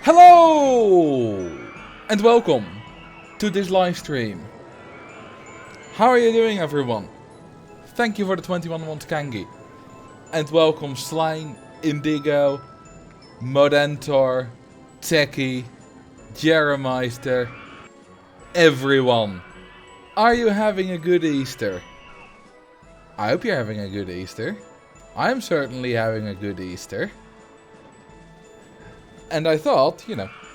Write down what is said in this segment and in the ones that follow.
Hello and welcome to this live stream. How are you doing, everyone? Thank you for the 21 month kangi. And welcome Slime, Indigo, Modentor, Techie, Jeremeister, everyone. Are you having a good Easter? I hope you're having a good Easter. I'm certainly having a good Easter. And I thought,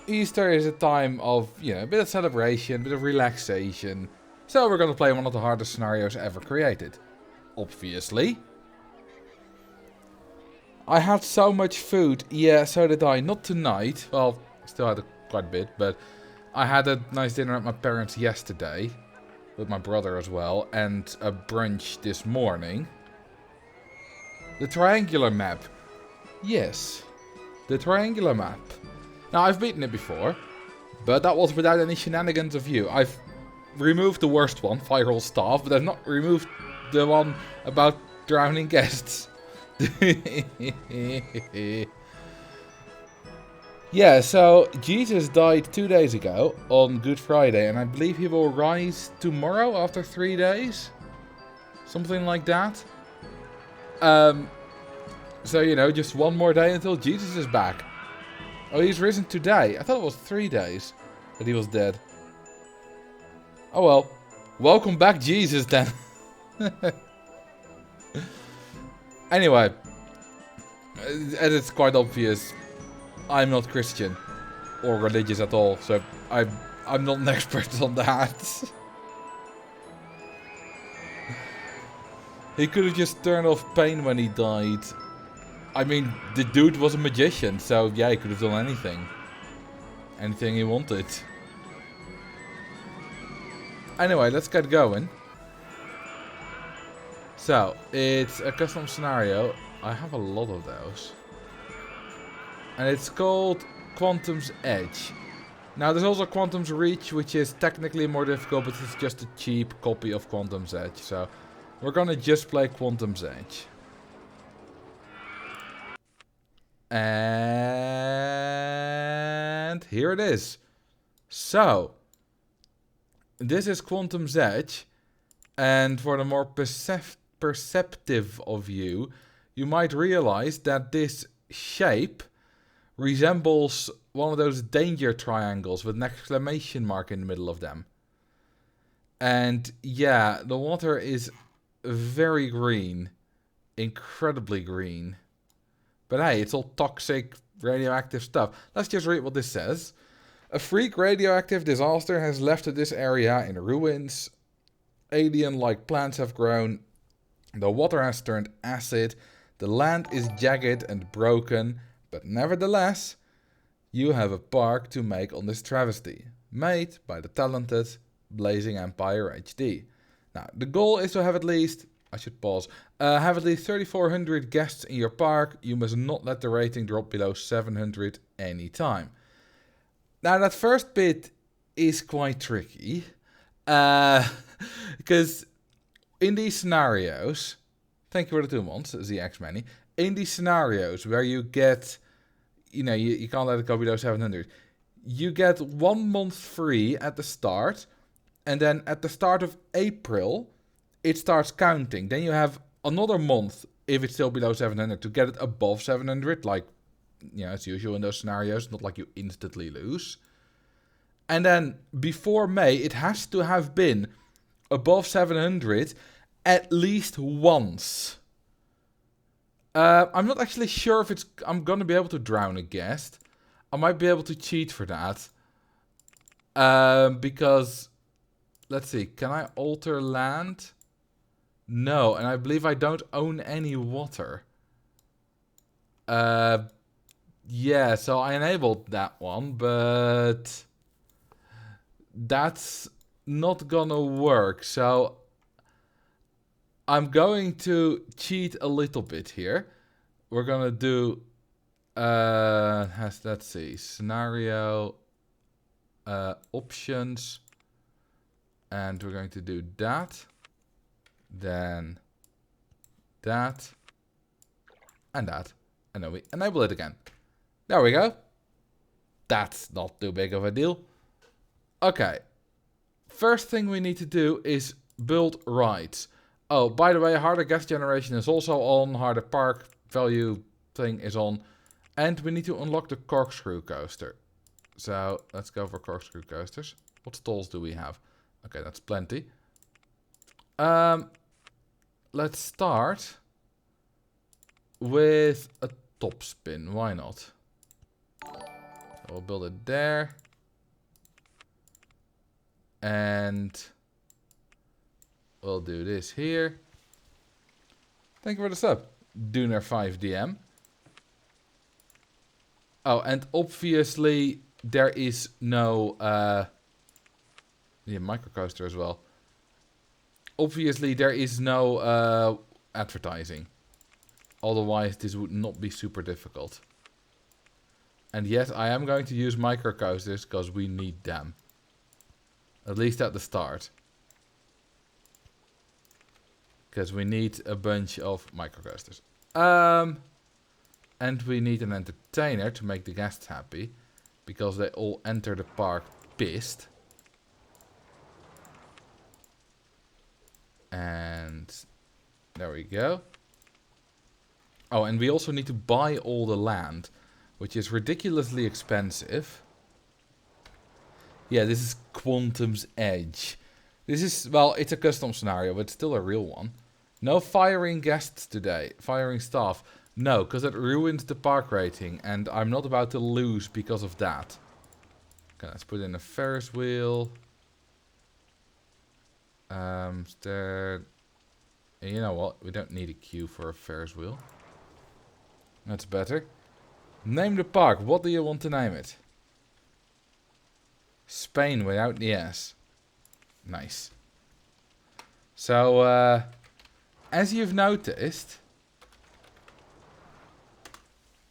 Easter is a time of, a bit of celebration, a bit of relaxation. So we're gonna play one of the hardest scenarios ever created. Obviously. I had so much food. Yeah, so did I. Not tonight. Well, still had quite a bit, but I had a nice dinner at my parents' yesterday. With my brother as well. And a brunch this morning. The triangular map. Yes. The triangular map. Now, I've beaten it before, but that was without any shenanigans of you. I've removed the worst one, viral staff, but I've not removed the one about drowning guests. Yeah, so Jesus died 2 days ago on Good Friday, and I believe he will rise tomorrow after 3 days. Something like that. So, just one more day until Jesus is back. Oh, he's risen today. I thought it was 3 days that he was dead. Oh well. Welcome back, Jesus, then. Anyway. And it's quite obvious. I'm not Christian. Or religious at all. So I'm not an expert on that. He could have just turned off pain when he died. I mean, the dude was a magician. So yeah, he could have done anything. Anything he wanted. Anyway, let's get going. So, it's a custom scenario. I have a lot of those. And it's called Quantum's Edge. Now, there's also Quantum's Reach, which is technically more difficult, but it's just a cheap copy of Quantum's Edge. So, we're gonna just play Quantum's Edge. And here it is. So, this is Quantum's Edge. And for the more perceptive of you, you might realize that this shape resembles one of those danger triangles with an exclamation mark in the middle of them. And yeah, the water is very green. Incredibly green. But hey, it's all toxic, radioactive stuff. Let's just read what this says. A freak radioactive disaster has left this area in ruins. Alien-like plants have grown. The water has turned acid. The land is jagged and broken. But nevertheless, you have a park to make on this travesty. Made by the talented Blazing Empire HD. Now, the goal is to have at least... I should pause. Have at least 3,400 guests in your park. You must not let the rating drop below 700 anytime. Now, that first bit is quite tricky. Because in these scenarios... Thank you for the 2 months, ZX-Many. In these scenarios where you get... You know, you can't let it go below 700. You get 1 month free at the start. And then at the start of April... It starts counting. Then you have another month, if it's still below 700, to get it above 700. Like, you know, as usual in those scenarios. Not like you instantly lose. And then, before May, it has to have been above 700 at least once. I'm not actually sure if I'm going to be able to drown a guest. I might be able to cheat for that. Because, let's see, can I alter land? No, and I believe I don't own any water. Yeah, so I enabled that one, but that's not gonna work. So I'm going to cheat a little bit here. We're gonna do, let's see, scenario, options, and we're going to do that. Then that and that, and then we enable it again. There we go. That's not too big of a deal. Okay, first thing we need to do is build rides. Oh, by the way, harder gas generation is also on, harder park value thing is on, and we need to unlock the corkscrew coaster. So let's go for corkscrew coasters. What stalls do we have? Okay, that's plenty. Let's start with a top spin. Why not? So we'll build it there. And we'll do this here. Thank you for the sub, Dooner5DM. Oh, and obviously there is no... microcoaster as well. Obviously, there is no advertising. Otherwise, this would not be super difficult. And yes, I am going to use microcoasters because we need them. At least at the start. Because we need a bunch of microcoasters. And we need an entertainer to make the guests happy. Because they all enter the park pissed. And there we go. Oh, and we also need to buy all the land, which is ridiculously expensive. Yeah, this is Quantum's Edge. This is, well, it's a custom scenario, but it's still a real one. No firing guests today. Firing staff. No, because it ruins the park rating, and I'm not about to lose because of that. Okay, let's put in a Ferris wheel. There. You know what? We don't need a queue for a Ferris wheel. That's better. Name the park. What do you want to name it? Spain without the S. Nice. So, as you've noticed,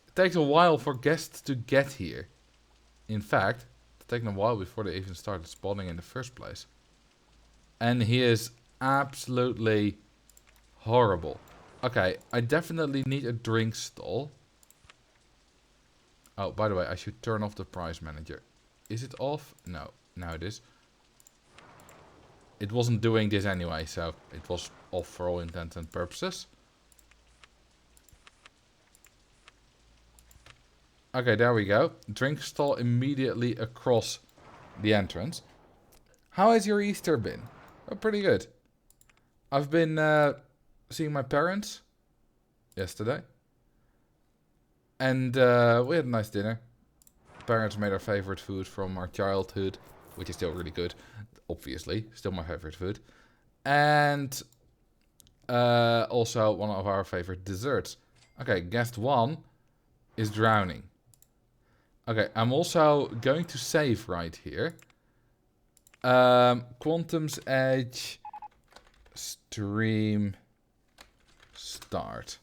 it takes a while for guests to get here. In fact, it's taken a while before they even started spawning in the first place. And he is absolutely horrible. Okay, I definitely need a drink stall. Oh, by the way, I should turn off the price manager. Is it off? No, now it is. It wasn't doing this anyway, so it was off for all intents and purposes. Okay, there we go. Drink stall immediately across the entrance. How has your Easter been? Oh, pretty good. I've been seeing my parents yesterday. And we had a nice dinner. Parents made our favorite food from our childhood, which is still really good. Obviously, still my favorite food. And also one of our favorite desserts. Okay, guest 1 is drowning. Okay, I'm also going to save right here. Quantum's Edge, stream, start.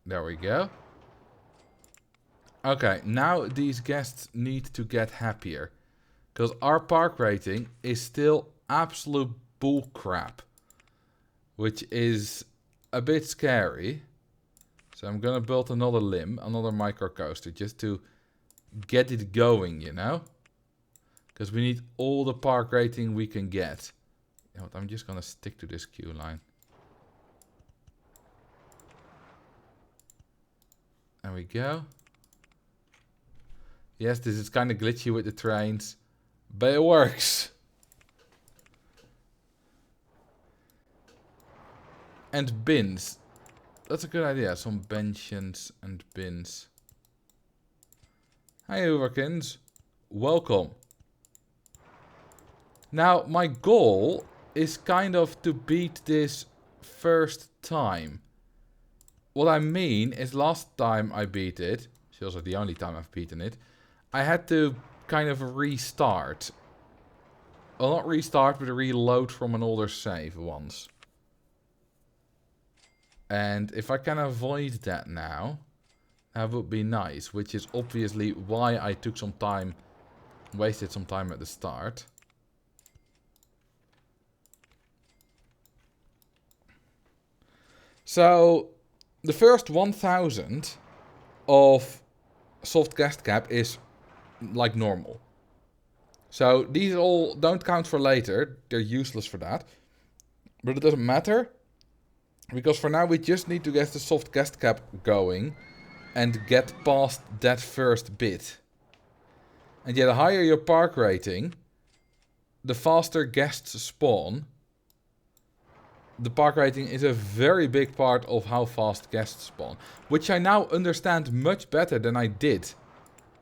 There we go. Okay, now these guests need to get happier. Because our park rating is still absolute bullcrap. Which is a bit scary. So I'm gonna build another limb, another microcoaster, just to get it going, you know? Because we need all the park rating we can get. You know what, I'm just gonna stick to this queue line. There we go. Yes, this is kind of glitchy with the trains, but it works. And bins. That's a good idea. Some benches and bins. Hi, Hooverkins. Welcome. Now, my goal is kind of to beat this first time. What I mean is last time I beat it, it's also the only time I've beaten it, I had to kind of restart. Well, not restart, but reload from an older save once. And if I can avoid that now, that would be nice. Which is obviously why I took some time, wasted some time at the start. So, the first 1000 of soft guest cap is like normal. So these all don't count for later. They're useless for that. But it doesn't matter. Because for now we just need to get the soft guest cap going. And get past that first bit. And yeah, the higher your park rating, the faster guests spawn. The park rating is a very big part of how fast guests spawn. Which I now understand much better than I did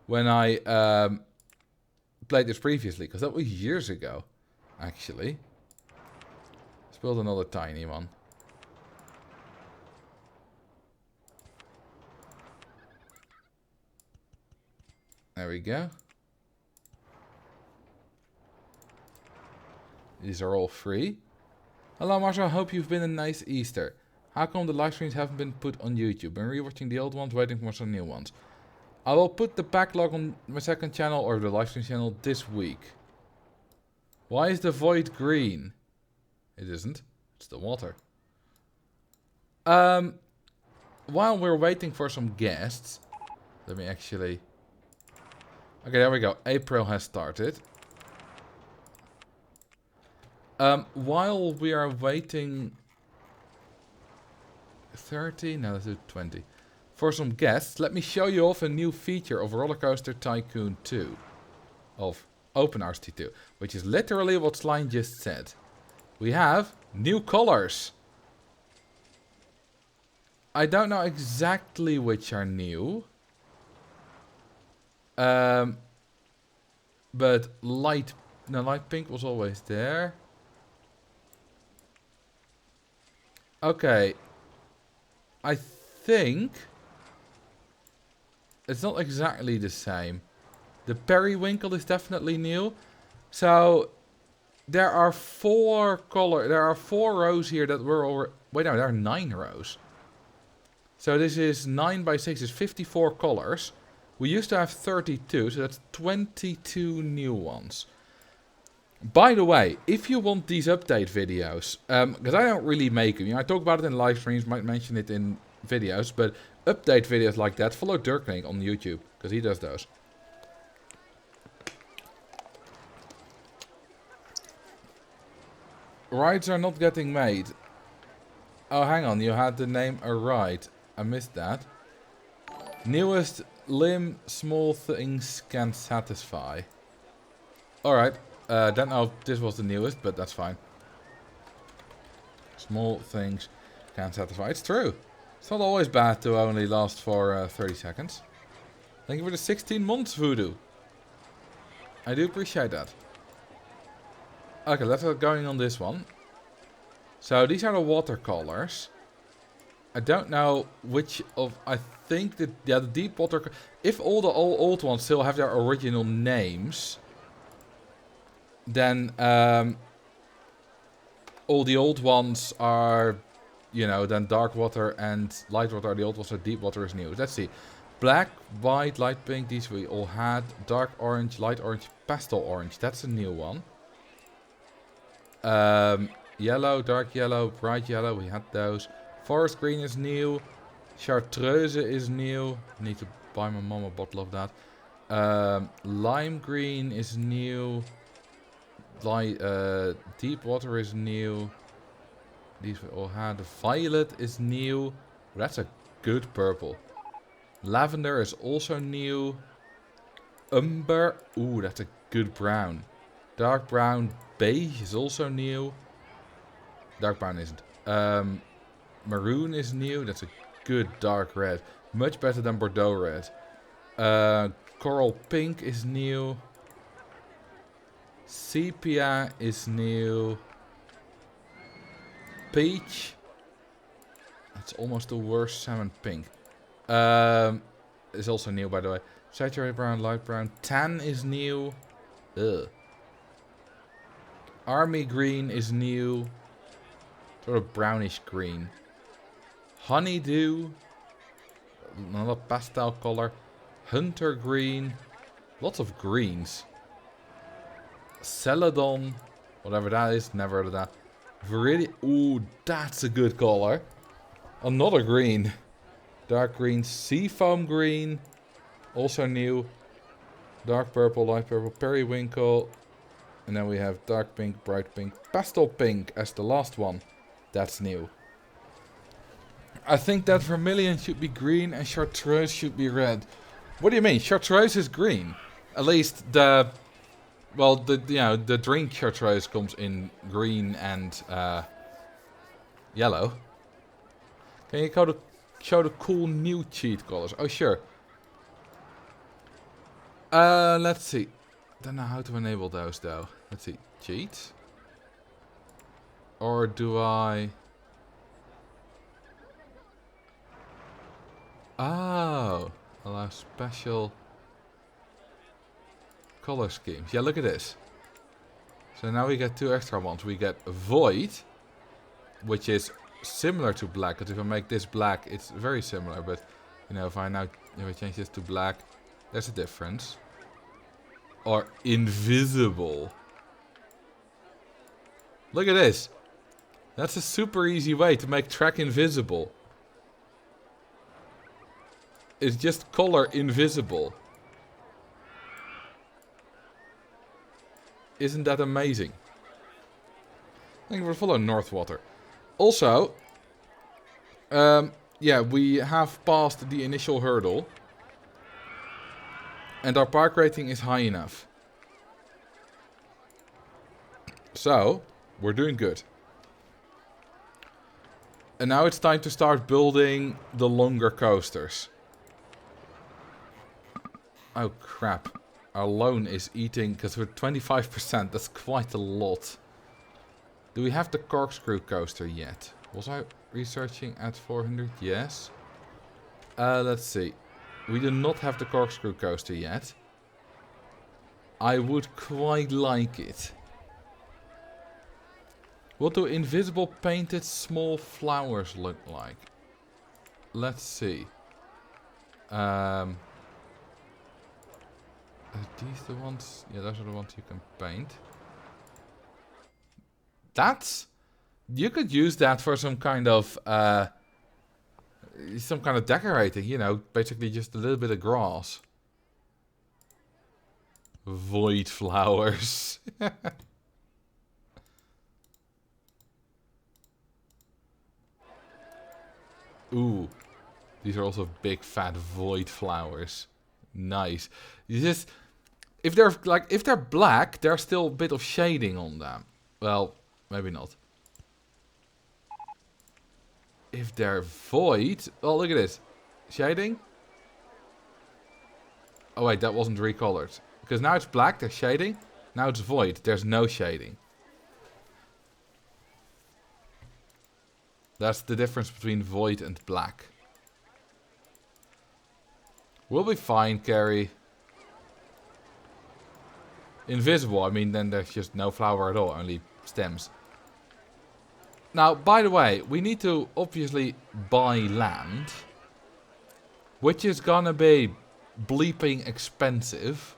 when I played this previously. Because that was years ago, actually. Let's build another tiny one. There we go. These are all free. Hello Marcel, hope you've been a nice Easter. How come the live streams haven't been put on YouTube? Been rewatching the old ones, waiting for some new ones. I will put the backlog on my second channel or the live stream channel this week. Why is the void green? It isn't. It's the water. While we're waiting for some guests, let me actually... Okay, there we go. April has started. While we are waiting 30, no, let's do 20. For some guests, let me show you off a new feature of Roller Coaster Tycoon 2. Of Open RCT2, which is literally what Slime just said. We have new colors. I don't know exactly which are new. But light pink was always there. Okay. I think it's not exactly the same. The periwinkle is definitely new. So there are 4 rows here that were over. Wait, no, there are 9 rows. So this is 9 by 6 is 54 colors. We used to have 32, so that's 22 new ones. By the way, if you want these update videos, because I don't really make them, I talk about it in live streams, might mention it in videos, but update videos like that, follow Dirkling on YouTube, because he does those. Rides are not getting made. Oh, hang on, you had the name a ride. I missed that. Newest limb, small things can satisfy. Alright, don't know if this was the newest, but that's fine. Small things can satisfy. It's true. It's not always bad to only last for 30 seconds. Thank you for the 16 months, Voodoo. I do appreciate that. Okay, let's get going on this one. So these are the watercolors. I don't know which of... I think that... Yeah, the deep water... If all the old ones still have their original names... Then... all the old ones are... You know, then dark water and light water are the old ones, so deep water is new. Let's see. Black, white, light pink, these we all had. Dark orange, light orange, pastel orange. That's a new one. Yellow, dark yellow, bright yellow, we had those. Forest green is new. Chartreuse is new. Need to buy my mom a bottle of that. Lime green is new. Deep water is new. These we all had. The violet is new. That's a good purple. Lavender is also new. Umber. Ooh, that's a good brown. Dark brown. Beige is also new. Dark brown isn't. Maroon is new. That's a good dark red. Much better than Bordeaux red. Coral pink is new. Sepia is new. Peach. That's almost the worst. Salmon pink. Is also new, by the way. Saturated brown, light brown. Tan is new. Ugh. Army green is new. Sort of brownish green. Honeydew. Another pastel color. Hunter green. Lots of greens. Celadon. Whatever that is. Never heard of that. Viridian. Ooh, that's a good color. Another green. Dark green. Seafoam green. Also new. Dark purple, light purple, periwinkle. And then we have dark pink, bright pink, pastel pink as the last one. That's new. I think that vermilion should be green and chartreuse should be red. What do you mean? Chartreuse is green. At least the... Well, the drink chartreuse comes in green and yellow. Can you show the cool new cheat colors? Oh, sure. Let's see. Don't know how to enable those though. Let's see. Cheat? Or do I... Oh. Allow special color schemes. Yeah, look at this. So now we get 2 extra ones. We get Void, which is similar to black. Because if I make this black, it's very similar. But, you know, if I change this to black, there's a difference. Or invisible. Look at this. That's a super easy way to make track invisible. It's just color invisible. Isn't that amazing? Thank you for following Northwater. Also, yeah, we have passed the initial hurdle. And our park rating is high enough. So, we're doing good. And now it's time to start building the longer coasters. Oh crap. Our loan is eating, because we're 25%, that's quite a lot. Do we have the corkscrew coaster yet? Was I researching at 400? Yes. Let's see. We do not have the corkscrew coaster yet. I would quite like it. What do invisible painted small flowers look like? Let's see. Are these the ones? Yeah, those are the ones you can paint. That's... You could use that for some kind of decorating, you know, basically just a little bit of grass. Void flowers. Ooh, these are also big fat void flowers. Nice. You just, if they're black, there's still a bit of shading on them. Well, maybe not. If they're void, oh look at this, shading. Oh wait, that wasn't recolored. Because now it's black, there's shading. Now it's void, there's no shading. That's the difference between void and black. We'll be fine, Carrie. Invisible, I mean, then there's just no flower at all, only stems. Now, by the way, we need to obviously buy land. Which is gonna be bleeping expensive.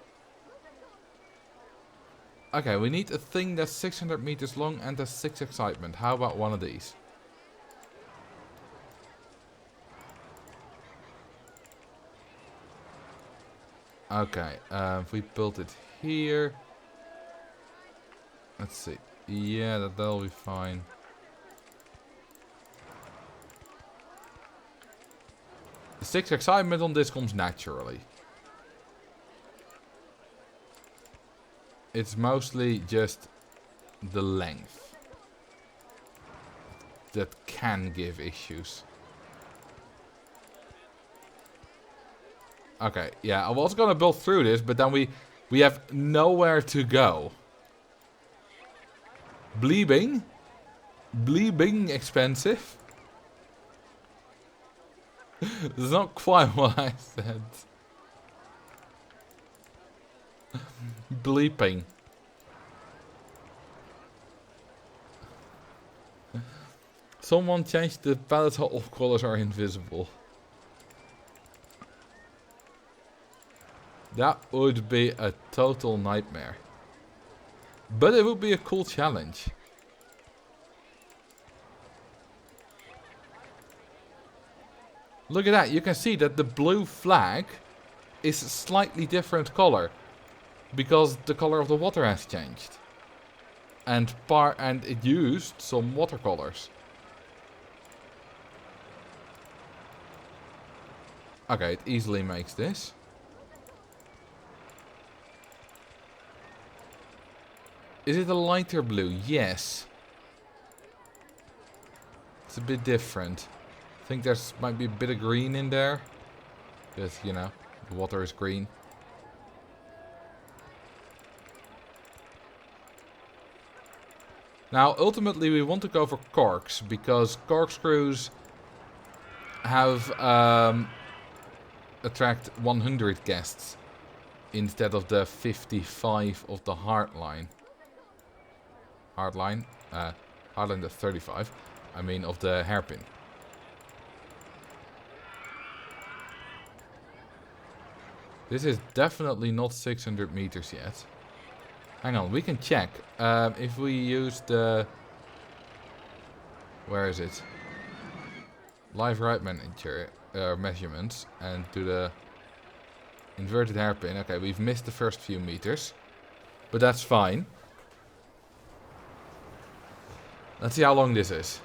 Okay, we need a thing that's 600 meters long and has 6 excitement. How about one of these? Okay, if we build it here. Let's see. Yeah, that'll be fine. The 6 excitement on this comes naturally. It's mostly just the length that can give issues. Okay, yeah, I was gonna build through this, but then we have nowhere to go. Bleebing? Bleebing expensive? That's not quite what I said. Bleeping. Someone changed the palette so all colors are invisible. That would be a total nightmare. But it would be a cool challenge. Look at that, you can see that the blue flag is a slightly different color. Because the color of the water has changed. And it used some watercolors. Okay, it easily makes this. Is it a lighter blue? Yes. It's a bit different. I think there's might be a bit of green in there. Because, you know, the water is green. Now, ultimately, we want to go for corks, because corkscrews have attract 100 guests instead of the 55 of the hardline. Hardline the 35. I mean, of the hairpin. This is definitely not 600 meters yet. Hang on, we can check. If we use the... Where is it? Live right manager measurements and do the inverted hairpin. Okay, we've missed the first few meters. But that's fine. Let's see how long this is.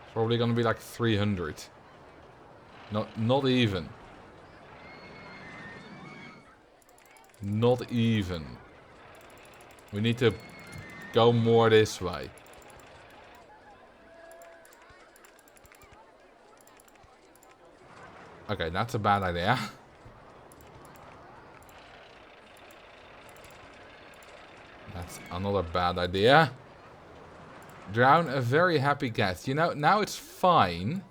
It's probably gonna be like 300. Not even. Not even. We need to go more this way. Okay, that's a bad idea. That's another bad idea. Drown a very happy guest. You know, now it's fine.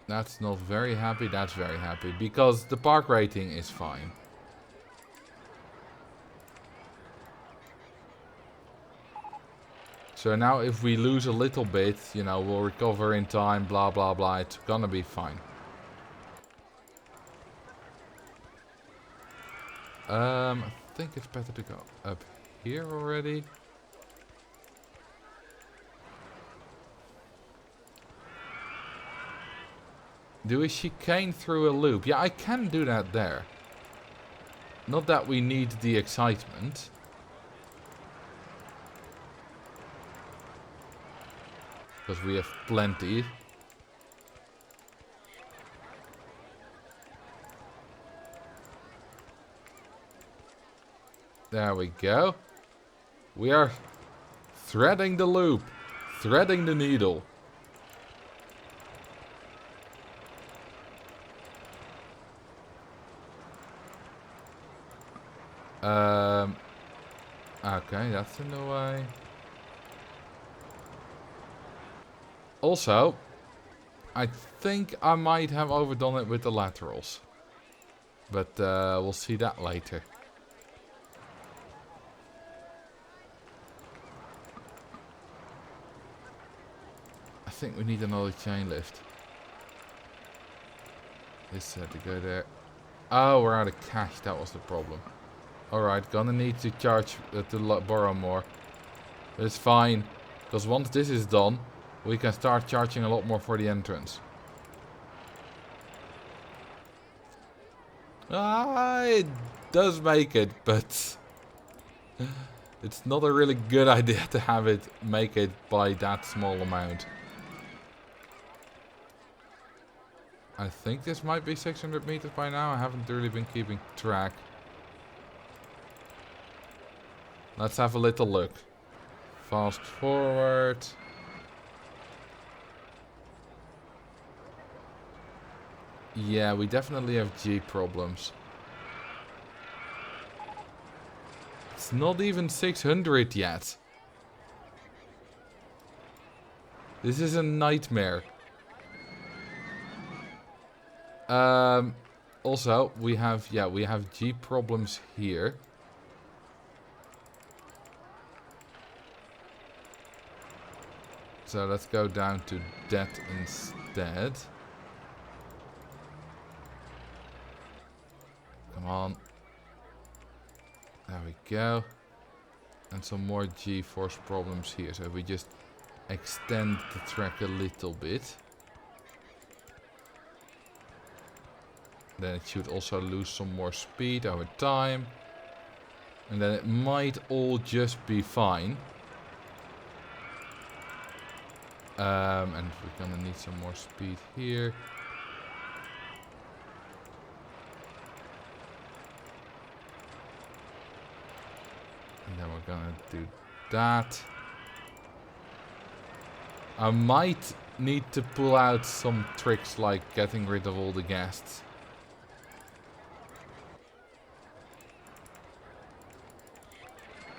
That's not very happy, that's very happy. Because the park rating is fine. So now if we lose a little bit, you know, we'll recover in time, blah, blah, blah. It's gonna be fine. I think it's better to go up here already. Do we chicane through a loop? Yeah, I can do that there. Not that we need the excitement. Because we have plenty. There we go. We are threading the loop. Threading the needle. Okay, that's in the way. Also, I think I might have overdone it with the laterals. But we'll see that later. I think we need another chain lift. This had to go there. Oh, we're out of cash. That was the problem. Alright, gonna need to charge to borrow more. But it's fine. Because once this is done, we can start charging a lot more for the entrance. It does make it, but it's not a really good idea to have it make it by that small amount. I think this might be 600 meters by now. I haven't really been keeping track. Let's have a little look. Fast forward. Yeah, we definitely have G problems. It's not even 600 yet. This is a nightmare. Also, we have G problems here. So let's go down to that instead. Come on. There we go. And some more G-force problems here. So if we just extend the track a little bit. Then it should also lose some more speed over time. And then it might all just be fine. And we're gonna need some more speed here. And then we're gonna do that. I might need to pull out some tricks like getting rid of all the guests.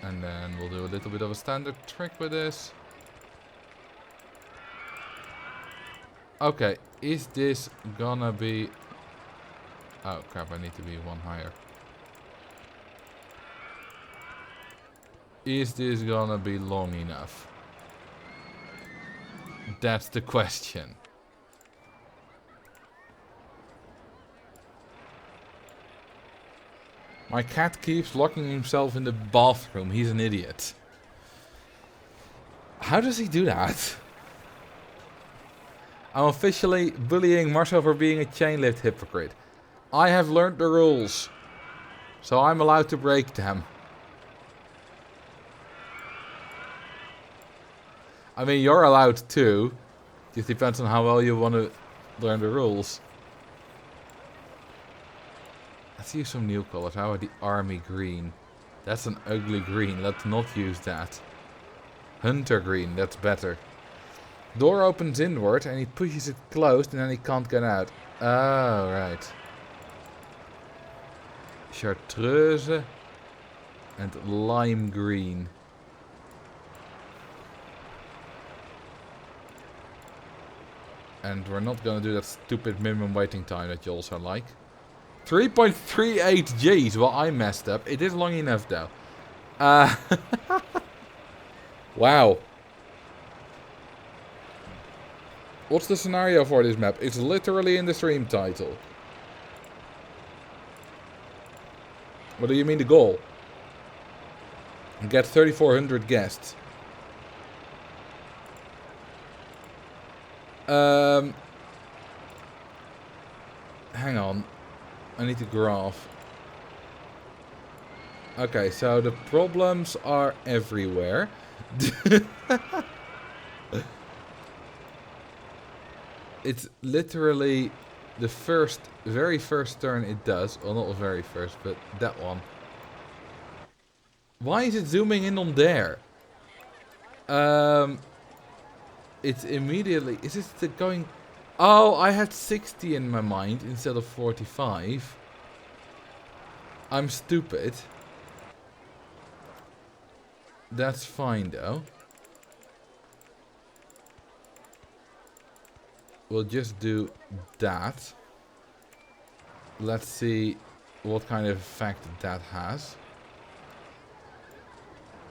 And then we'll do a little bit of a standard trick with this. Okay, is this gonna be... Oh crap, I need to be one higher. Is this gonna be long enough? That's the question. My cat keeps locking himself in the bathroom. He's an idiot. How does he do that? I'm officially bullying Marcel for being a chain lift hypocrite. I have learned the rules. So I'm allowed to break them. I mean, you're allowed too. Just depends on how well you want to learn the rules. Let's use some new colors. How about the army green? That's an ugly green. Let's not use that. Hunter green. That's better. Door opens inward and he pushes it closed and then he can't get out. Oh, right. Chartreuse and lime green. And we're not gonna do that stupid minimum waiting time that you also like. 3.38 Gs. Well, I messed up. It is long enough though. Wow. What's the scenario for this map? It's literally in the stream title. What do you mean the goal? Get 3,400 guests. Hang on. I need to graph. Okay, so the problems are everywhere. It's literally the very first turn it does. Well, not the very first, but that one. Why is it zooming in on there? It's immediately... Is it going... Oh, I had 60 in my mind instead of 45. I'm stupid. That's fine though. We'll just do that. Let's see what kind of effect that has.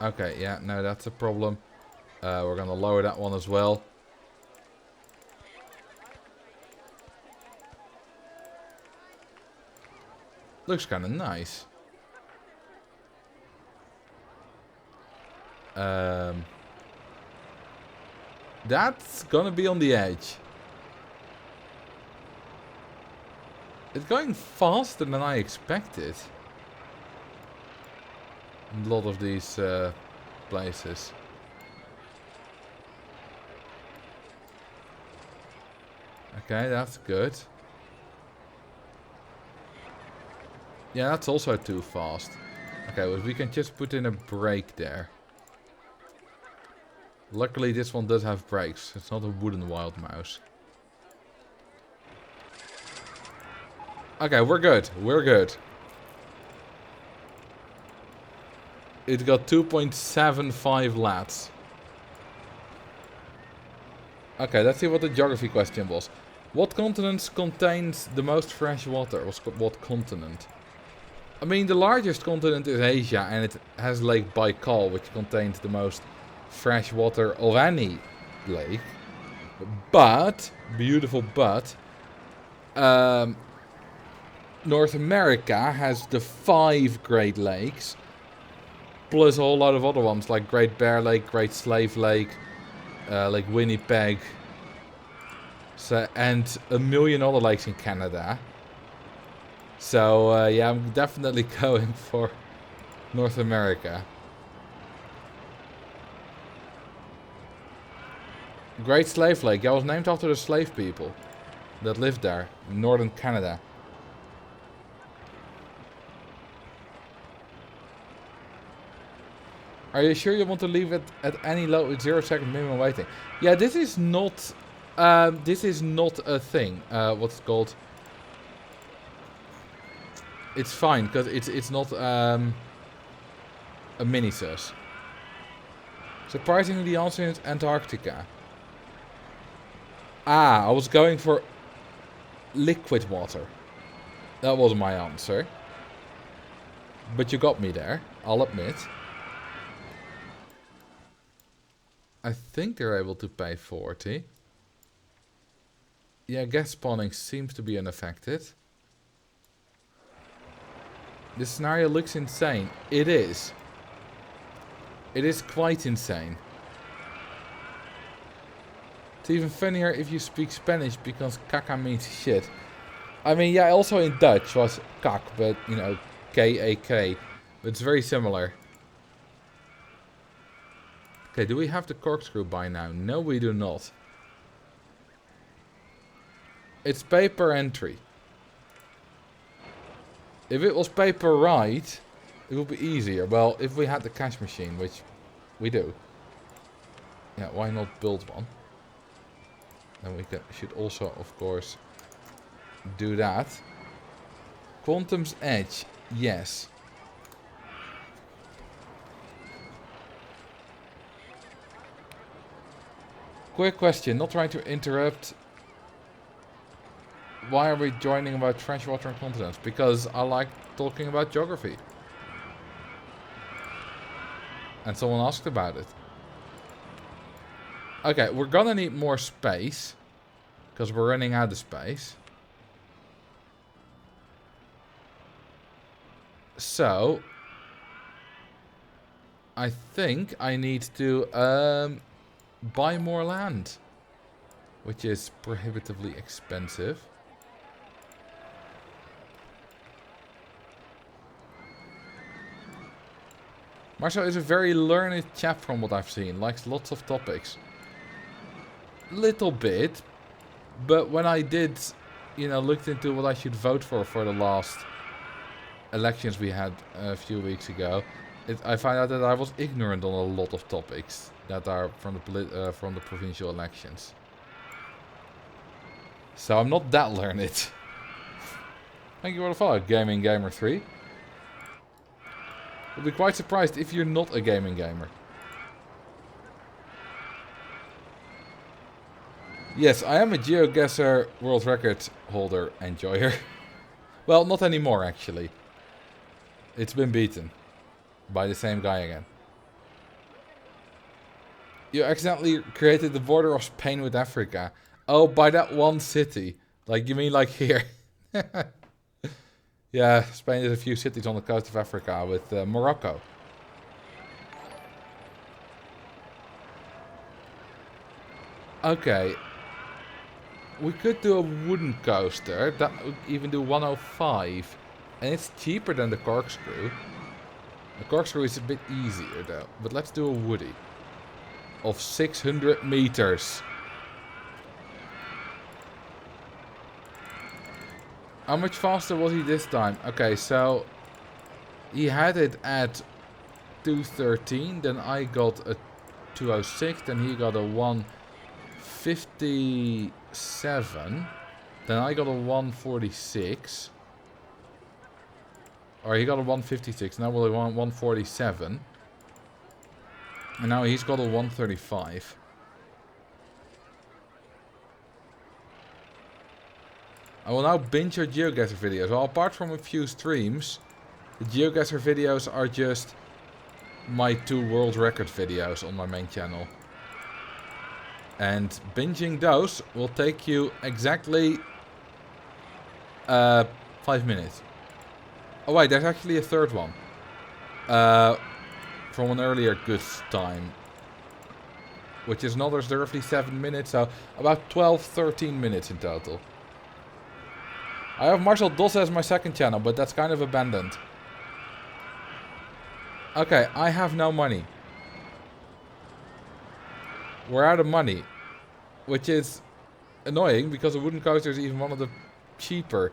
Okay, yeah, no, that's a problem. We're gonna lower that one as well. Looks kind of nice. That's gonna be on the edge. It's going faster than I expected. A lot of these places. Okay, that's good. Yeah, that's also too fast. Okay, well, we can just put in a brake there. Luckily, this one does have brakes. It's not a wooden wild mouse. Okay, we're good. We're good. It got 2.75 lats. Okay, let's see what the geography question was. What continent contains the most fresh water? What continent? I mean, the largest continent is Asia, and it has Lake Baikal, which contains the most fresh water of any lake. But, beautiful but, North America has the 5 Great Lakes, plus a whole lot of other ones, like Great Bear Lake, Great Slave Lake, Lake Winnipeg, so, and a million other lakes in Canada. So, yeah, I'm definitely going for North America. Great Slave Lake. Yeah, it was named after the slave people that lived there in northern Canada. Are you sure you want to leave it at any low 0-second minimum waiting? Yeah, this is not a thing. What's it called? It's fine because it's not a mini-sus. Surprisingly, the answer is Antarctica. Ah, I was going for liquid water. That was my answer. But you got me there, I'll admit. I think they're able to pay 40. Yeah, guest spawning seems to be unaffected. This scenario looks insane. It is. It is quite insane. It's even funnier if you speak Spanish because caca means shit. I mean, yeah, also in Dutch was kak, but, you know, K-A-K. But it's very similar. Okay, do we have the corkscrew by now? No, we do not. It's paper entry. If it was paper right, it would be easier. Well, if we had the cash machine, which we do. Yeah, why not build one? And we should also, of course, do that. Quantum's Edge. Yes. Quick question, not trying to interrupt. Why are we joining about freshwater and continents? Because I like talking about geography. And someone asked about it. Okay, we're gonna need more space. Because we're running out of space. So, I think I need to buy more land. Which is prohibitively expensive. Marcel is a very learned chap from what I've seen. Likes lots of topics. Little bit. But when I did, you know, looked into what I should vote for the last elections we had a few weeks ago, I found out that I was ignorant on a lot of topics that are from the provincial elections. So I'm not that learned. Thank you for the follow, Gaming Gamer 3. I'll be quite surprised if you're not a gaming gamer. Yes, I am a GeoGuessr world record holder enjoyer. Well, not anymore actually. It's been beaten. By the same guy again. You accidentally created the border of Spain with Africa. Oh, by that one city. Like, you mean like here? Yeah, Spain has a few cities on the coast of Africa with Morocco. Okay. We could do a wooden coaster. That would even do 105. And it's cheaper than the corkscrew. The corkscrew is a bit easier though. But let's do a woody. Of 600 meters. How much faster was he this time? Okay, so he had it at 213, then I got a 206, then he got a 157, then I got a 146, or he got a 156, now we're on 147, and now he's got a 135. I will now binge your GeoGuessr videos. Well, apart from a few streams, the GeoGuessr videos are just my 2 world record videos on my main channel. And binging those will take you exactly 5 minutes. Oh wait, there's actually a third one. From an earlier good time. Which is another roughly 7 minutes, so about 12-13 minutes in total. I have Marcel Dos as my second channel, but that's kind of abandoned. Okay, I have no money. We're out of money. Which is annoying, because a wooden coaster is even one of the cheaper.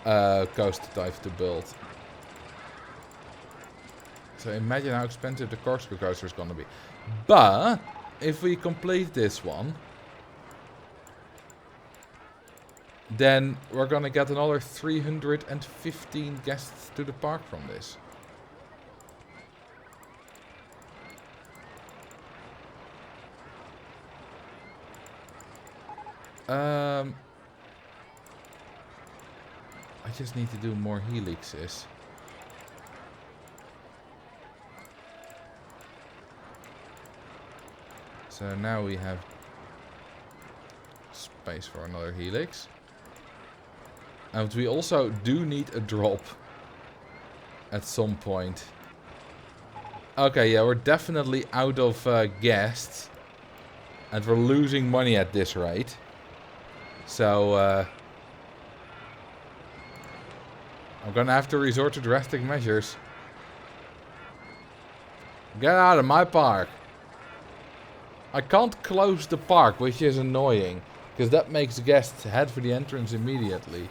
Coaster type to build. So imagine how expensive the corkscrew coaster is going to be. But if we complete this one, then we're gonna get another 315 guests to the park from this. I just need to do more helixes. So now we have space for another helix. And we also do need a drop at some point. Okay, yeah, we're definitely out of guests. And we're losing money at this rate. So, I'm gonna have to resort to drastic measures. Get out of my park. I can't close the park, which is annoying. Because that makes guests head for the entrance immediately.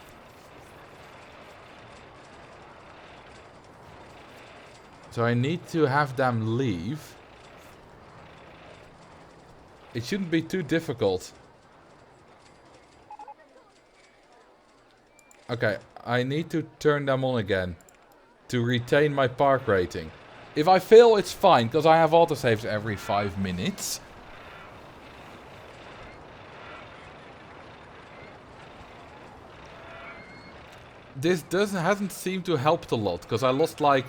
So I need to have them leave. It shouldn't be too difficult. Okay, I need to turn them on again to retain my park rating. If I fail, it's fine, because I have autosaves every 5 minutes. This hasn't seemed to help a lot, because I lost like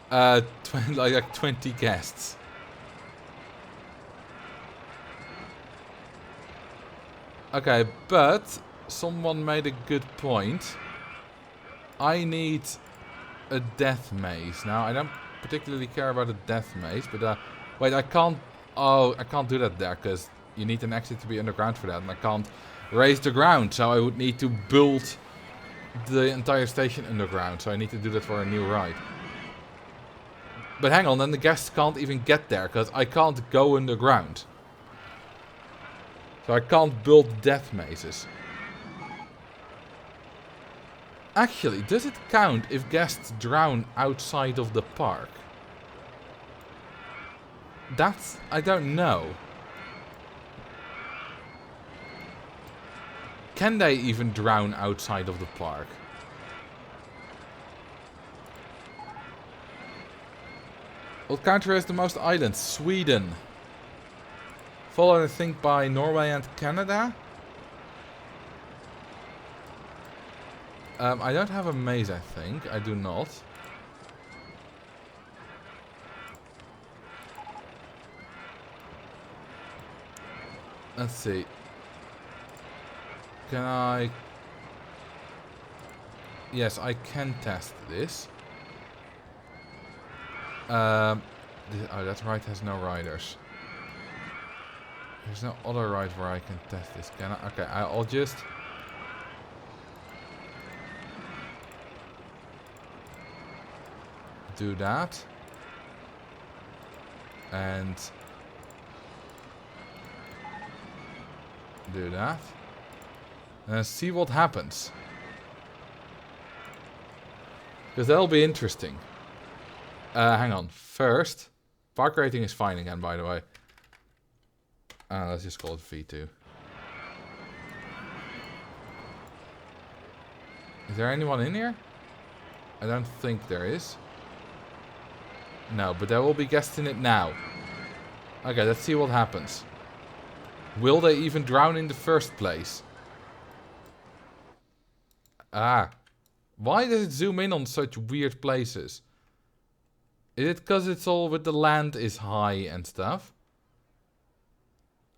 20 guests. Okay, but someone made a good point. I need a death maze. Now, I don't particularly care about a death maze, but wait, I can't. Oh, I can't do that there because you need an exit to be underground for that, and I can't raise the ground, so I would need to build the entire station underground. So I need to do that for a new ride. But hang on, then the guests can't even get there because I can't go underground. So I can't build death mazes. Actually, does it count if guests drown outside of the park? That's... I don't know. Can they even drown outside of the park? What country has the most islands? Sweden. Followed, I think, by Norway and Canada. I don't have a maze, I think. I do not. Let's see. Can I... Yes, I can test this. Oh, that ride has no riders. There's no other ride where I can test this, can I? Okay, I'll just... do that. And... do that. And see what happens. Because that'll be interesting. Hang on. First, park rating is fine again, by the way. Let's just call it V2. Is there anyone in here? I don't think there is. No, but there will be guests in it now. Okay, let's see what happens. Will they even drown in the first place? Ah. Why does it zoom in on such weird places? Is it because it's all with the land is high and stuff?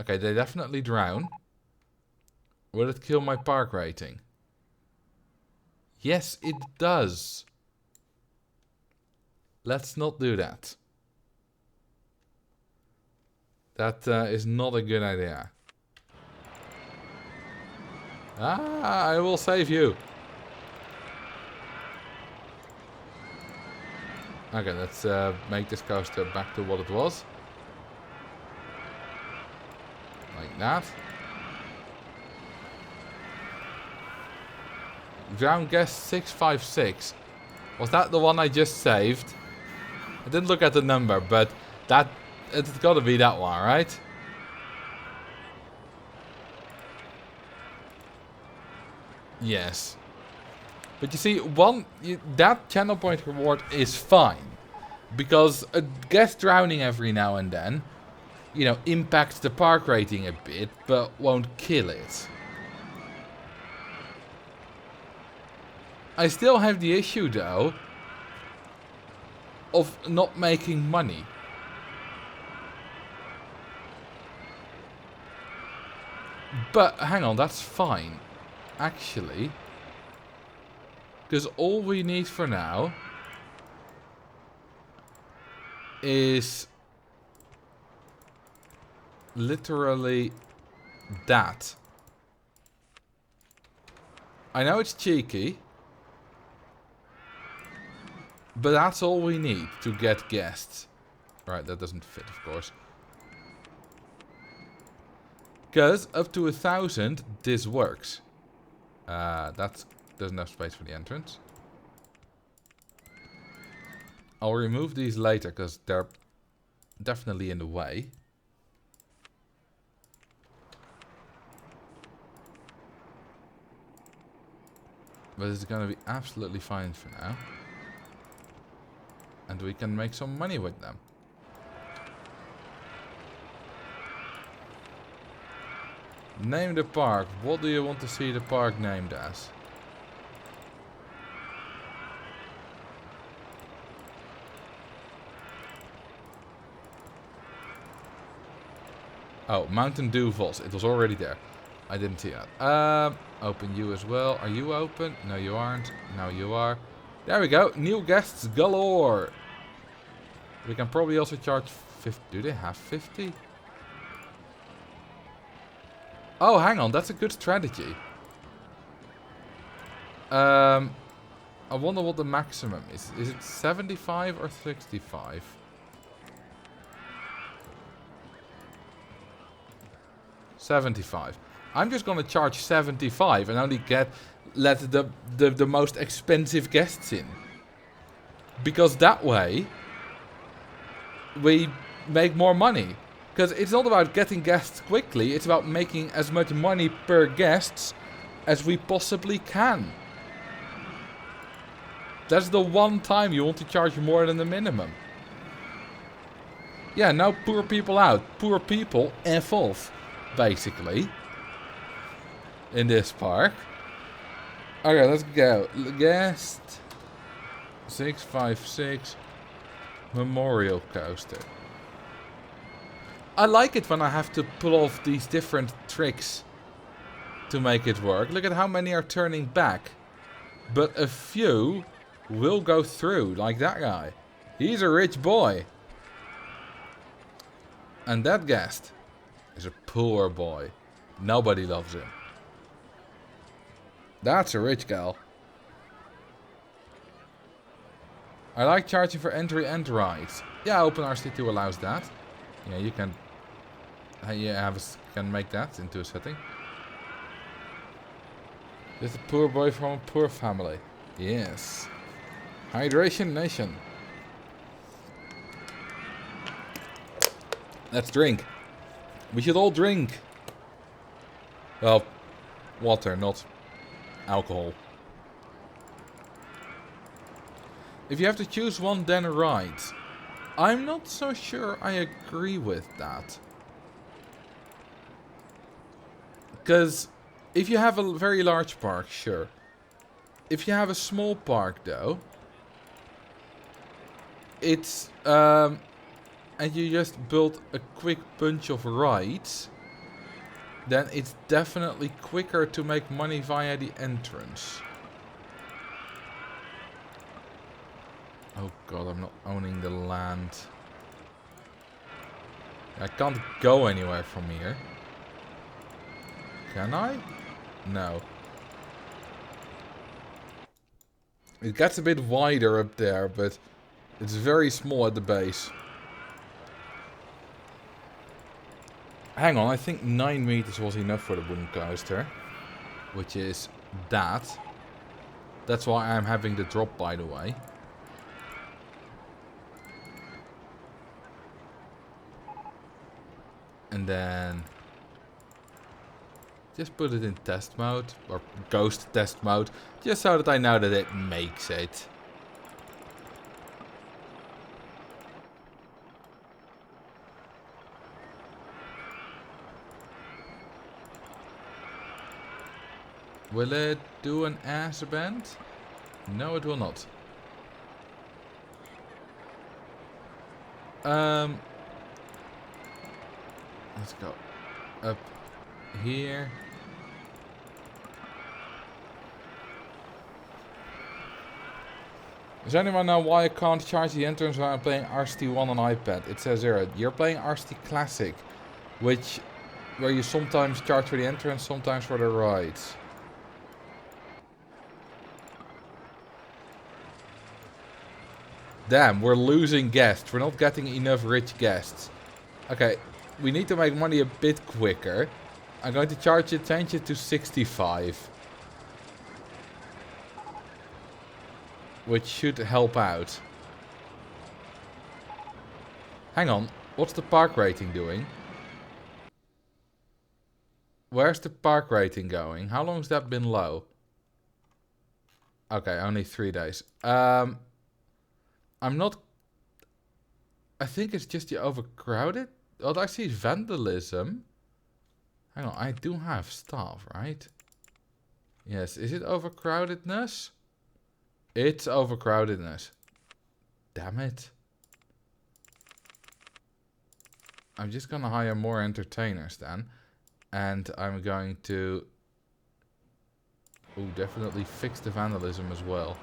Okay, they definitely drown. Will it kill my park rating? Yes, it does. Let's not do that. That is not a good idea. Ah, I will save you. Okay, let's make this coaster back to what it was. Like that. Ground guest 656. Was that the one I just saved? I didn't look at the number, but that it's got to be that one, right? Yes. But you see, that channel point reward is fine. Because a guest drowning every now and then, you know, impacts the park rating a bit, but won't kill it. I still have the issue, though, of not making money. But, hang on, that's fine. Actually. Because all we need for now is literally that. I know it's cheeky, but that's all we need to get guests. Right, that doesn't fit, of course. Because up to 1,000, this works. That's... There's enough space for the entrance. I'll remove these later because they're definitely in the way. But it's gonna be absolutely fine for now. And we can make some money with them. Name the park. What do you want to see the park named as? Oh, Mountain Dew Falls. It was already there. I didn't see that. Open you as well. Are you open? No, you aren't. No, you are. There we go. New guests galore. We can probably also charge 50. Do they have 50? Oh, hang on. That's a good strategy. I wonder what the maximum is. Is it 75 or 65? $75. I'm just gonna charge 75 and only let the most expensive guests in. Because that way we make more money. Because it's not about getting guests quickly, it's about making as much money per guests as we possibly can. That's the one time you want to charge more than the minimum. Yeah, now poor people out. Poor people F off, basically. In this park. Okay, let's go. Guest 656 Memorial Coaster. I like it when I have to pull off these different tricks to make it work. Look at how many are turning back. But a few will go through, like that guy. He's a rich boy. And that guest is a poor boy. Nobody loves him. That's a rich gal. I like charging for entry and rides. Yeah, OpenRC2 allows that. Yeah, you can. Can make that into a setting. Just a poor boy from a poor family. Yes. Hydration Nation. Let's drink. We should all drink. Well, water, not alcohol. If you have to choose one, then a ride. I'm not so sure I agree with that. Because if you have a very large park, sure. If you have a small park though, it's and you just build a quick bunch of rides, then it's definitely quicker to make money via the entrance. Oh god, I'm not owning the land. I can't go anywhere from here. Can I? No. It gets a bit wider up there, but it's very small at the base. Hang on, I think 9 meters was enough for the wooden coaster. Which is that. That's why I'm having the drop, by the way. And then just put it in test mode, or ghost test mode, just so that I know that it makes it. Will it do an ass bend? No, it will not. Let's go up here. Does anyone know why I can't charge the entrance when I'm playing RCT1 on iPad? It says here, you're playing RCT Classic, where you sometimes charge for the entrance, sometimes for the rides. Damn, we're losing guests. We're not getting enough rich guests. Okay, we need to make money a bit quicker. I'm going to change it to 65. Which should help out. Hang on. What's the park rating doing? Where's the park rating going? How long has that been low? Okay, only 3 days. I'm not... I think it's just the overcrowded. What I see is vandalism. Hang on, I do have staff, right? Yes, is it overcrowdedness? It's overcrowdedness. Damn it. I'm just gonna hire more entertainers then. And I'm going to... Ooh, definitely fix the vandalism as well.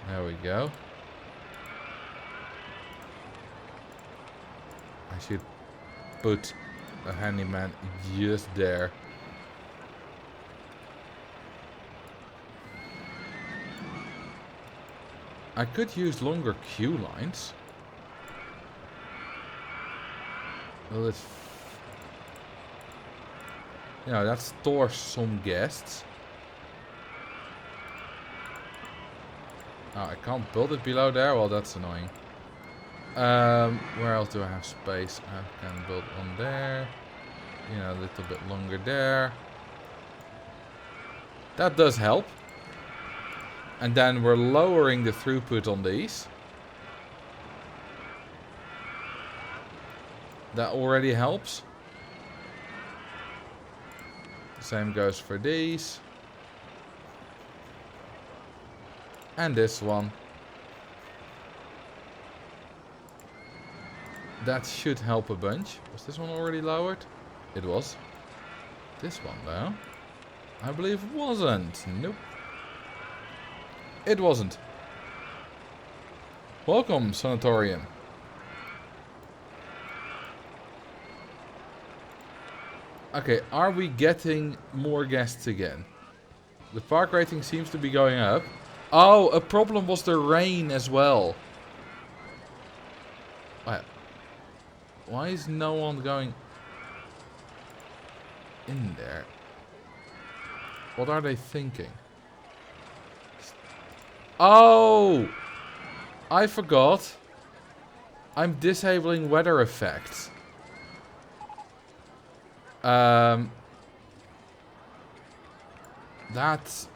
There we go. I should put a handyman just there. I could use longer queue lines. Well, it's... You know, that stores some guests. Oh, I can't build it below there? Well, that's annoying. Where else do I have space? I can build one there. You know, a little bit longer there. That does help. And then we're lowering the throughput on these. That already helps. Same goes for these. And this one. That should help a bunch. Was this one already lowered? It was. This one though, I believe wasn't. Nope. It wasn't. Welcome, Sanatorium. Okay, are we getting more guests again? The park rating seems to be going up. Oh, a problem was the rain as well. Why is no one going in there? What are they thinking? Oh! I forgot. I'm disabling weather effects. That's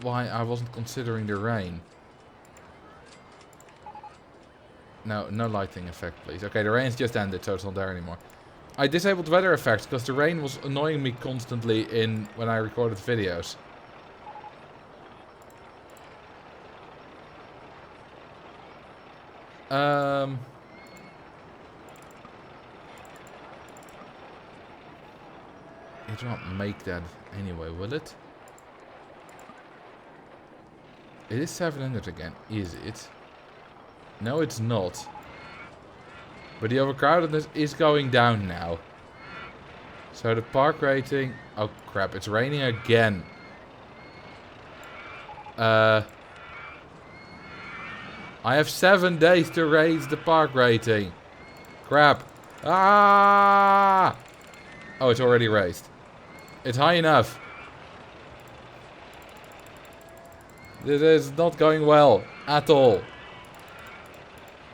why I wasn't considering the rain. No, no lighting effect, please. Okay, the rain's just ended, so it's not there anymore. I disabled weather effects because the rain was annoying me constantly when I recorded videos. It won't make that anyway, will it? It is 700 again, is it? No, it's not. But the overcrowdedness is going down now. So the park rating... Oh crap, it's raining again. I have 7 days to raise the park rating. Crap. Ah! Oh, it's already raised. It's high enough. This is not going well at all.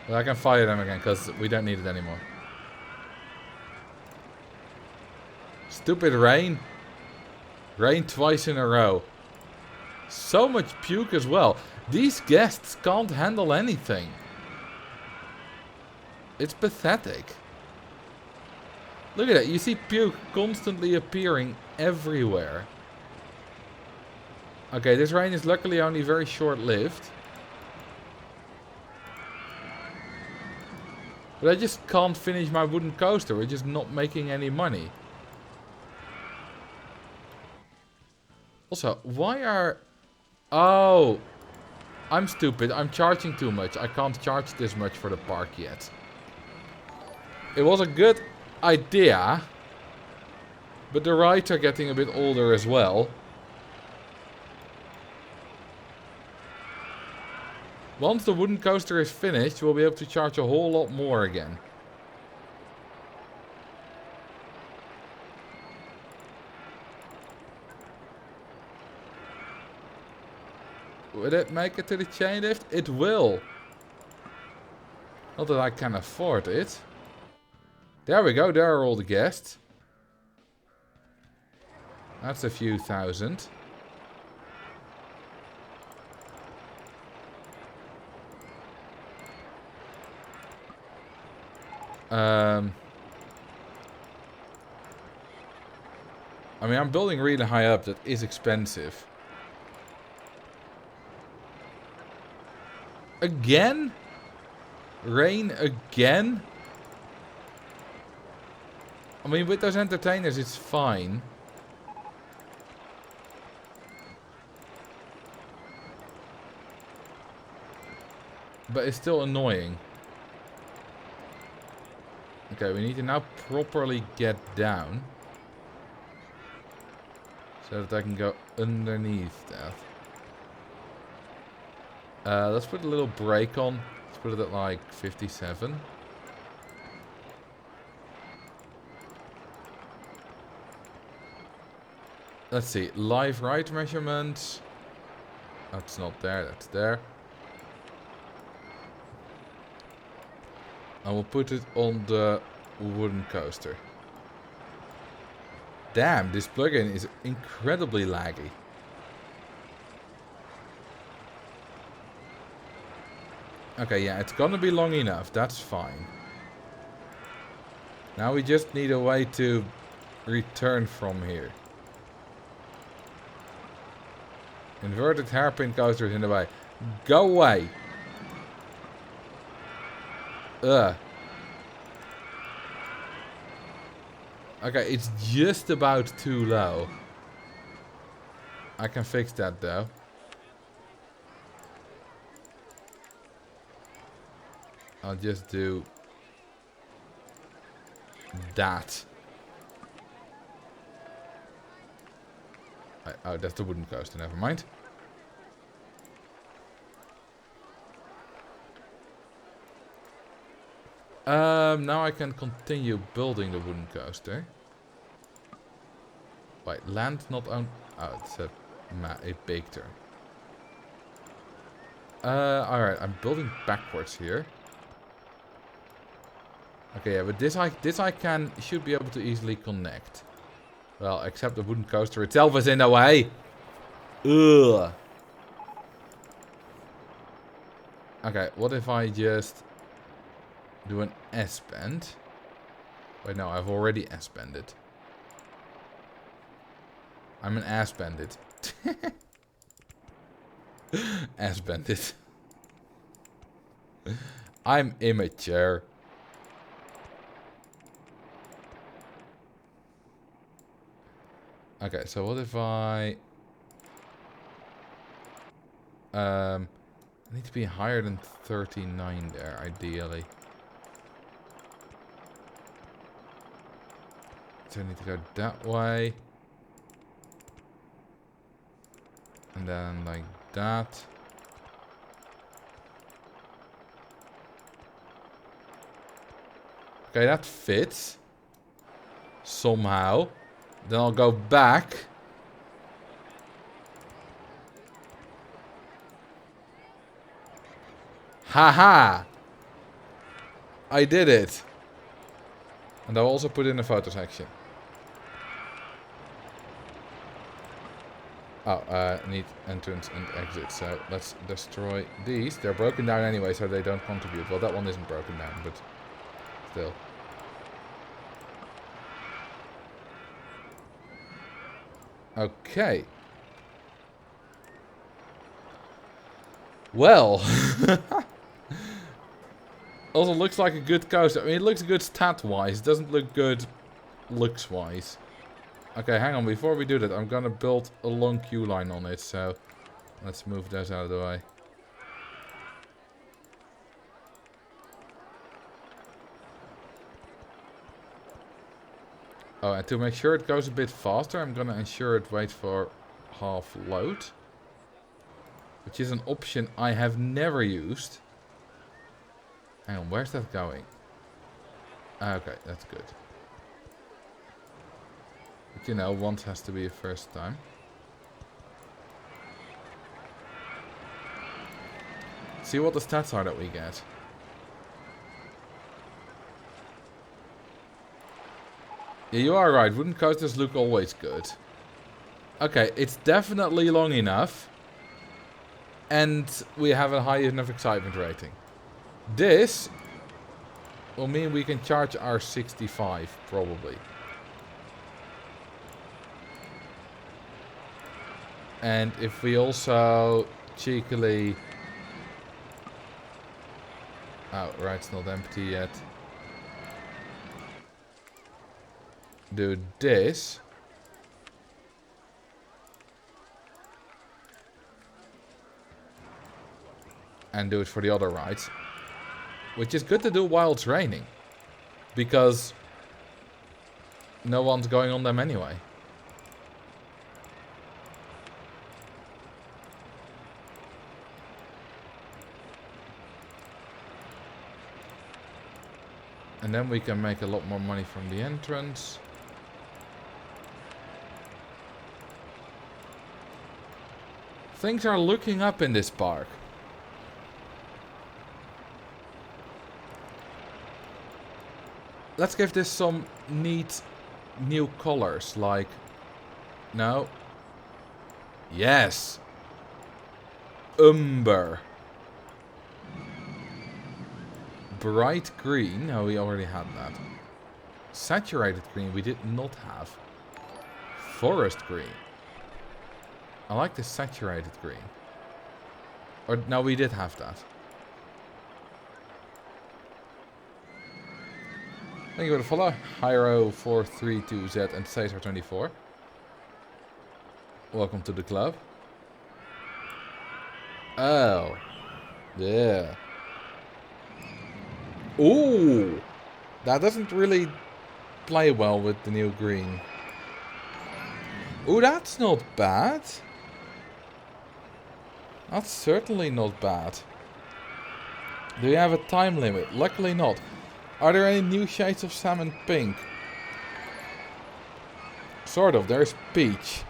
But I can fire them again because we don't need it anymore. Stupid rain. Rain twice in a row. So much puke as well. These guests can't handle anything. It's pathetic. Look at that. You see puke constantly appearing everywhere. Okay, this rain is luckily only very short-lived. But I just can't finish my wooden coaster. We're just not making any money. Also, why are... Oh! I'm stupid. I'm charging too much. I can't charge this much for the park yet. It was a good idea. But the rides are getting a bit older as well. Once the wooden coaster is finished, we'll be able to charge a whole lot more again. Will it make it to the chain lift? It will. Not that I can afford it. There we go, there are all the guests. That's a few thousand. I mean, I'm building really high up. That is expensive. Again? Rain again? I mean, with those entertainers, it's fine. But it's still annoying. Okay, we need to now properly get down. So that I can go underneath that. Let's put a little brake on. Let's put it at like 57. Let's see. Live ride measurements. That's not there. That's there. I will put it on the wooden coaster. Damn, this plugin is incredibly laggy. Okay, yeah, it's gonna be long enough. That's fine. Now we just need a way to return from here. Inverted hairpin coaster is in the way. Go away! Ugh. Okay, it's just about too low. I can fix that though. I'll just do that. Oh, that's the wooden coaster, never mind. Now I can continue building the wooden coaster. Wait, land not owned. Oh, it's a big turn. Alright, I'm building backwards here. Okay, yeah, but this I should be able to easily connect. Well, except the wooden coaster itself is in the way. Ugh. Okay, what if I just do an S-bend? Wait, no, I've already S-bended. I'm an ass-bandit. Ass-bandit. I'm immature. Okay, so what if I need to be higher than 39 there, ideally. So I need to go that way. And then like that. Okay, that fits. Somehow. Then I'll go back. Haha! I did it. And I'll also put in a photo section. Oh, need entrance and exit. So let's destroy these. They're broken down anyway, so they don't contribute. Well, that one isn't broken down, but still. Okay. Well. Also looks like a good coaster. I mean, it looks good stat-wise. It doesn't look good looks-wise. Okay, hang on. Before we do that, I'm gonna build a long queue line on it. So let's move those out of the way. Oh, and to make sure it goes a bit faster, I'm gonna ensure it waits for half load. Which is an option I have never used. Hang on, where's that going? Okay, that's good. But you know, once has to be a first time. See what the stats are that we get. Yeah, you are right. Wooden coasters look always good. Okay, it's definitely long enough. And we have a high enough excitement rating. This will mean we can charge our 65, probably. And if we also cheekily... Oh, right, it's not empty yet. Do this. And do it for the other rides. Which is good to do while it's raining. Because no one's going on them anyway. And then we can make a lot more money from the entrance. Things are looking up in this park. Let's give this some neat new colors, like... No. Yes! Umber. Bright green. Oh, we already had that. Saturated green we did not have. Forest green. I like the saturated green. Or, no, we did have that. Thank you for the follow. Hyro432Z and Caesar24. Welcome to the club. Oh. Yeah. Ooh. That doesn't really play well with the new green. Ooh, that's not bad. That's certainly not bad. Do you have a time limit? Luckily not. Are there any new shades of salmon pink? Sort of. There's peach.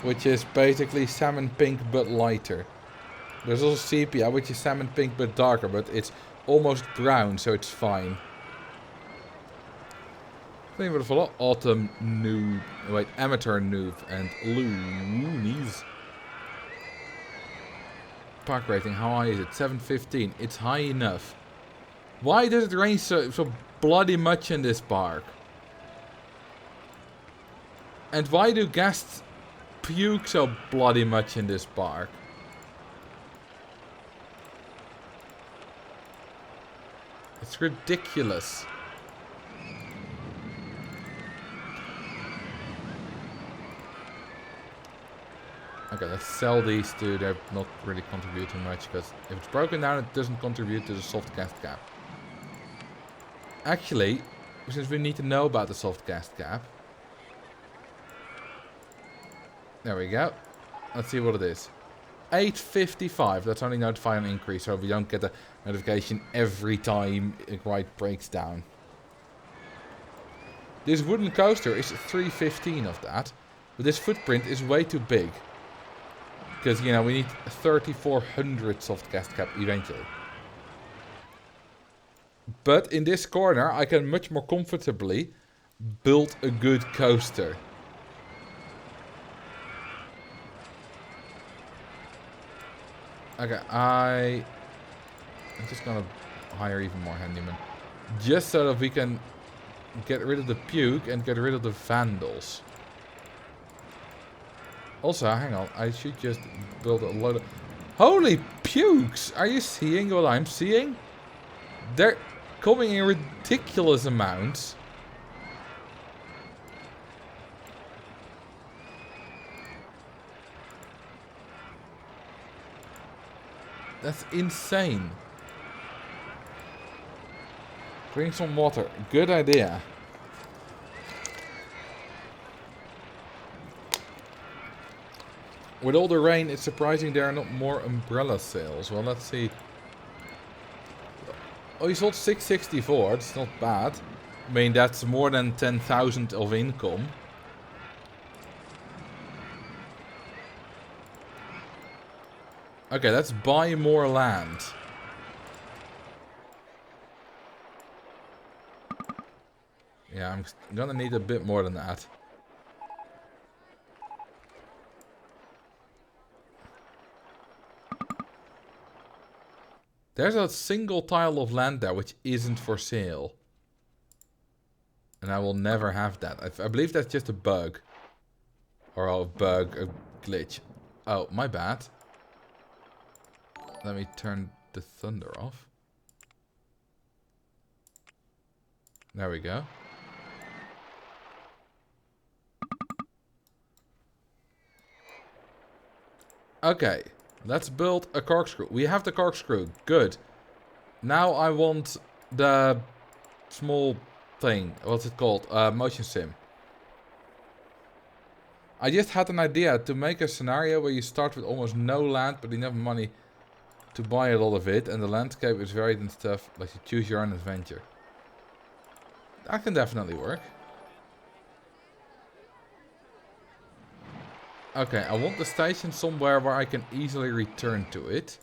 Which is basically salmon pink but lighter. There's also sepia, which is salmon pink but darker. But it's almost brown, so it's fine. Thank you for the follow. Autumn noob. Wait, amateur noob and loonies. Park rating, how high is it? 715. It's high enough. Why does it rain so bloody much in this park? And why do guests puke so bloody much in this park? It's ridiculous. Okay, let's sell these two. They're not really contributing much, because if it's broken down, it doesn't contribute to the soft gas cap. Actually, since we need to know about the soft gas cap. There we go. Let's see what it is. 855. That's only notifying an increase, so we don't get a notification every time a ride breaks down. This wooden coaster is 315 of that, but this footprint is way too big. Because, you know, we need 3400 soft gas cap eventually. But in this corner, I can much more comfortably build a good coaster. Okay, I'm just gonna hire even more handymen. Just so that we can get rid of the puke and get rid of the vandals. Also, hang on, I should just build a load of... Holy pukes! Are you seeing what I'm seeing? They're coming in ridiculous amounts. That's insane. Drink some water. Good idea. With all the rain, it's surprising there are not more umbrella sales. Well, let's see. Oh, you sold 664. That's not bad. I mean, that's more than 10,000 of income. Okay, let's buy more land. Yeah, I'm gonna need a bit more than that. There's a single tile of land there which isn't for sale. And I will never have that. I believe that's just a bug. Or a bug, a glitch. Oh, my bad. Let me turn the thunder off. There we go. Okay, let's build a corkscrew. We have the corkscrew. Good. Now I want the small thing. What's it called? Motion sim. I just had an idea to make a scenario where you start with almost no land, but enough money to buy a lot of it, and the landscape is varied and stuff. Like you choose your own adventure. That can definitely work. Okay, I want the station somewhere where I can easily return to it.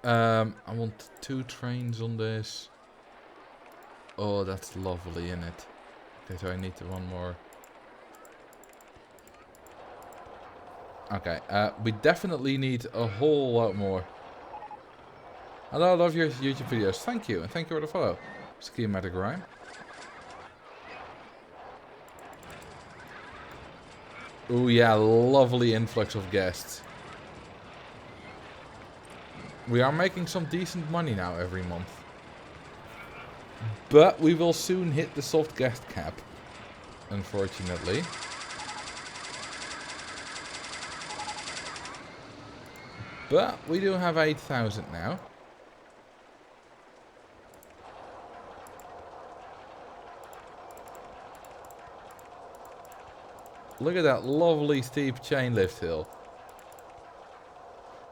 I want 2 trains on this. Oh, that's lovely, isn't it? Okay, so I need one more. Okay, we definitely need a whole lot more. Hello, I love your YouTube videos. Thank you, and thank you for the follow. Schematic Rhyme. Oh yeah, lovely influx of guests. We are making some decent money now every month. But we will soon hit the soft guest cap. Unfortunately. But we do have 8,000 now. Look at that lovely steep chain lift hill.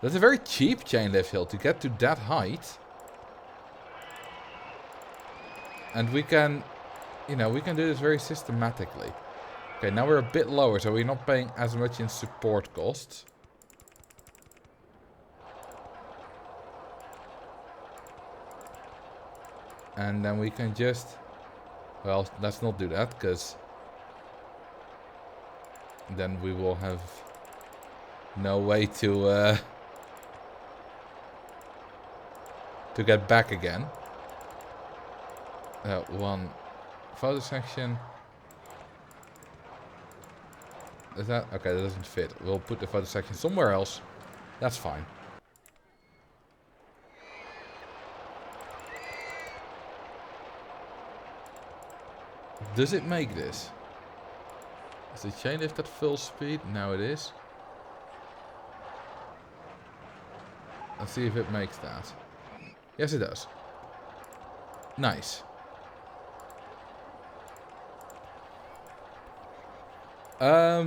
That's a very cheap chain lift hill to get to that height. And we can, you know, we can do this very systematically. Okay, now we're a bit lower, so we're not paying as much in support costs. And then we can just, well, let's not do that, because then we will have no way to get back again. One photo section. Is that okay? That doesn't fit. We'll put the photo section somewhere else. That's fine. Does it make this? Is the chain lift at full speed? Now it is. Let's see if it makes that. Yes, it does. Nice.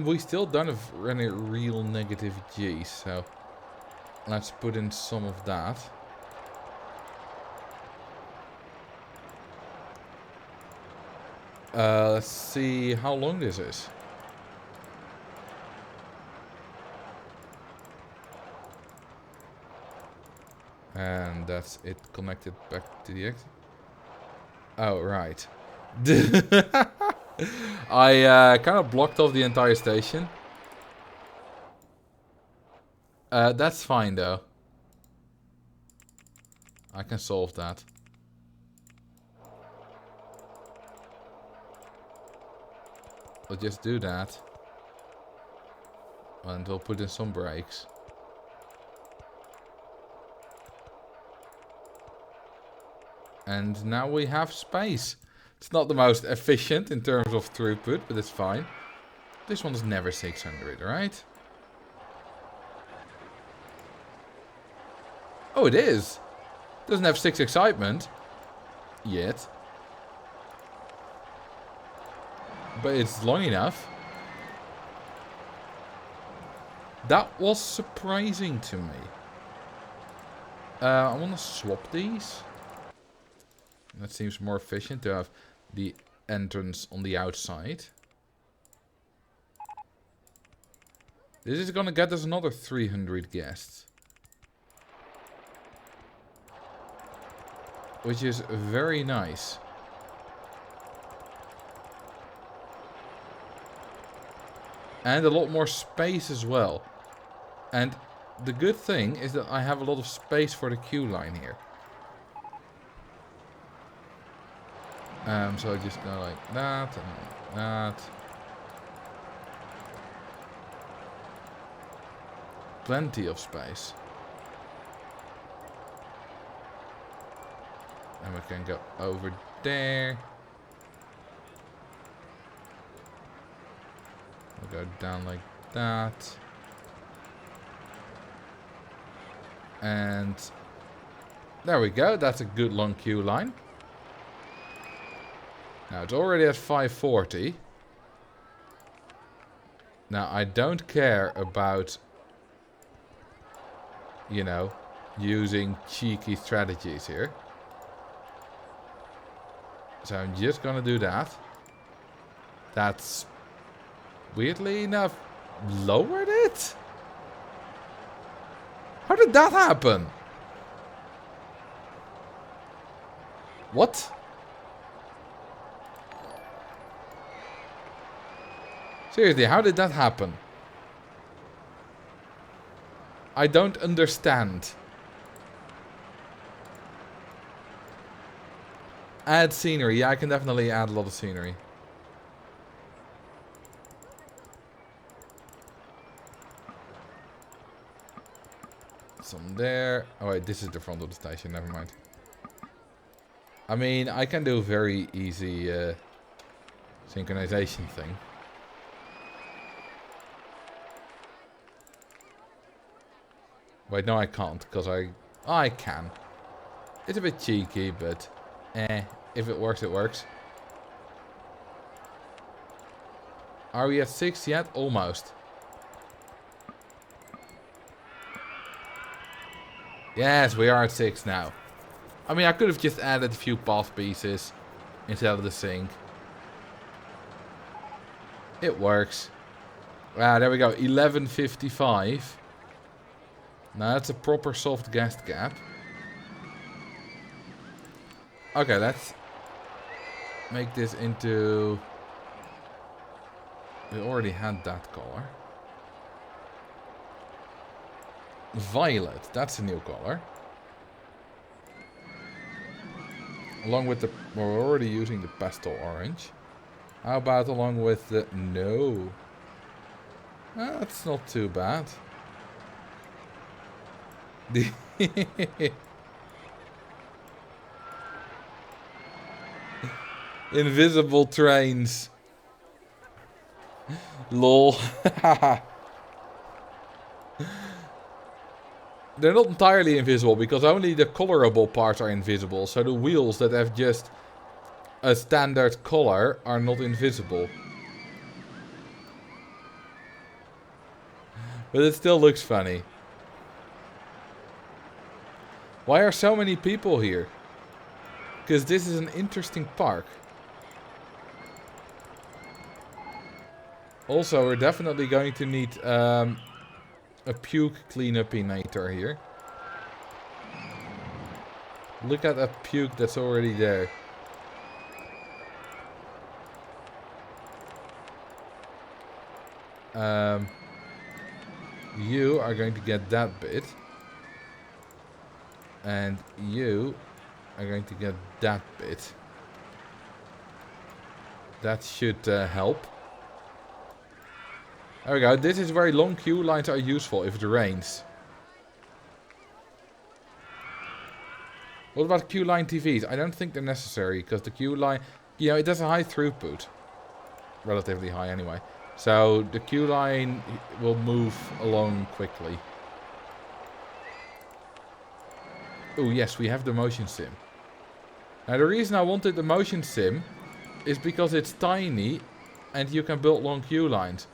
We still don't have any real negative G's, so let's put in some of that. Let's see how long this is. And that's it connected back to the exit. Oh, right. I kind of blocked off the entire station. That's fine though. I can solve that. We'll just do that. And we'll put in some brakes. And now we have space. It's not the most efficient in terms of throughput, but it's fine. This one's never 600, right? Oh, it is. Doesn't have 6 excitement. Yet. But it's long enough. That was surprising to me. I want to swap these. That seems more efficient to have the entrance on the outside. This is gonna get us another 300 guests. Which is very nice. And a lot more space as well. And the good thing is that I have a lot of space for the queue line here. So I just go like that and that. Plenty of space. And we can go over there. We'll go down like that. And there we go. That's a good long queue line. Now it's already at 540. Now I don't care about, you know, using cheeky strategies here. So I'm just gonna do that. That's weirdly enough lowered it? How did that happen? What? Seriously, how did that happen? I don't understand. Add scenery. Yeah, I can definitely add a lot of scenery. Some there. Oh wait, this is the front of the station. Never mind. I mean, I can do a very easy synchronization thing. Wait, no I can't, because I can. It's a bit cheeky, but if it works, it works. Are we at 6 yet? Almost. Yes, we are at 6 now. I mean, I could have just added a few path pieces instead of the sink. It works. Ah, there we go. 1155. Now that's a proper soft guest gap. Okay, let's make this into... We already had that color. Violet, that's a new color. Along with the... We're already using the pastel orange. How about along with the... No. That's not too bad. Invisible trains. Lol. They're not entirely invisible because only the colorable parts are invisible. So the wheels that have just a standard color are not invisible. But it still looks funny. Why are so many people here? Because this is an interesting park. Also, we're definitely going to need a puke cleanup-inator here. Look at that puke that's already there. You are going to get that bit. And you are going to get that bit. That should help. There we go. This is where long queue lines are useful if it rains. What about queue line TVs? I don't think they're necessary because the queue line, you know, it does a high throughput. Relatively high anyway. So the queue line will move along quickly. Oh yes, we have the motion sim. Now the reason I wanted the motion sim is because it's tiny and you can build long queue lines.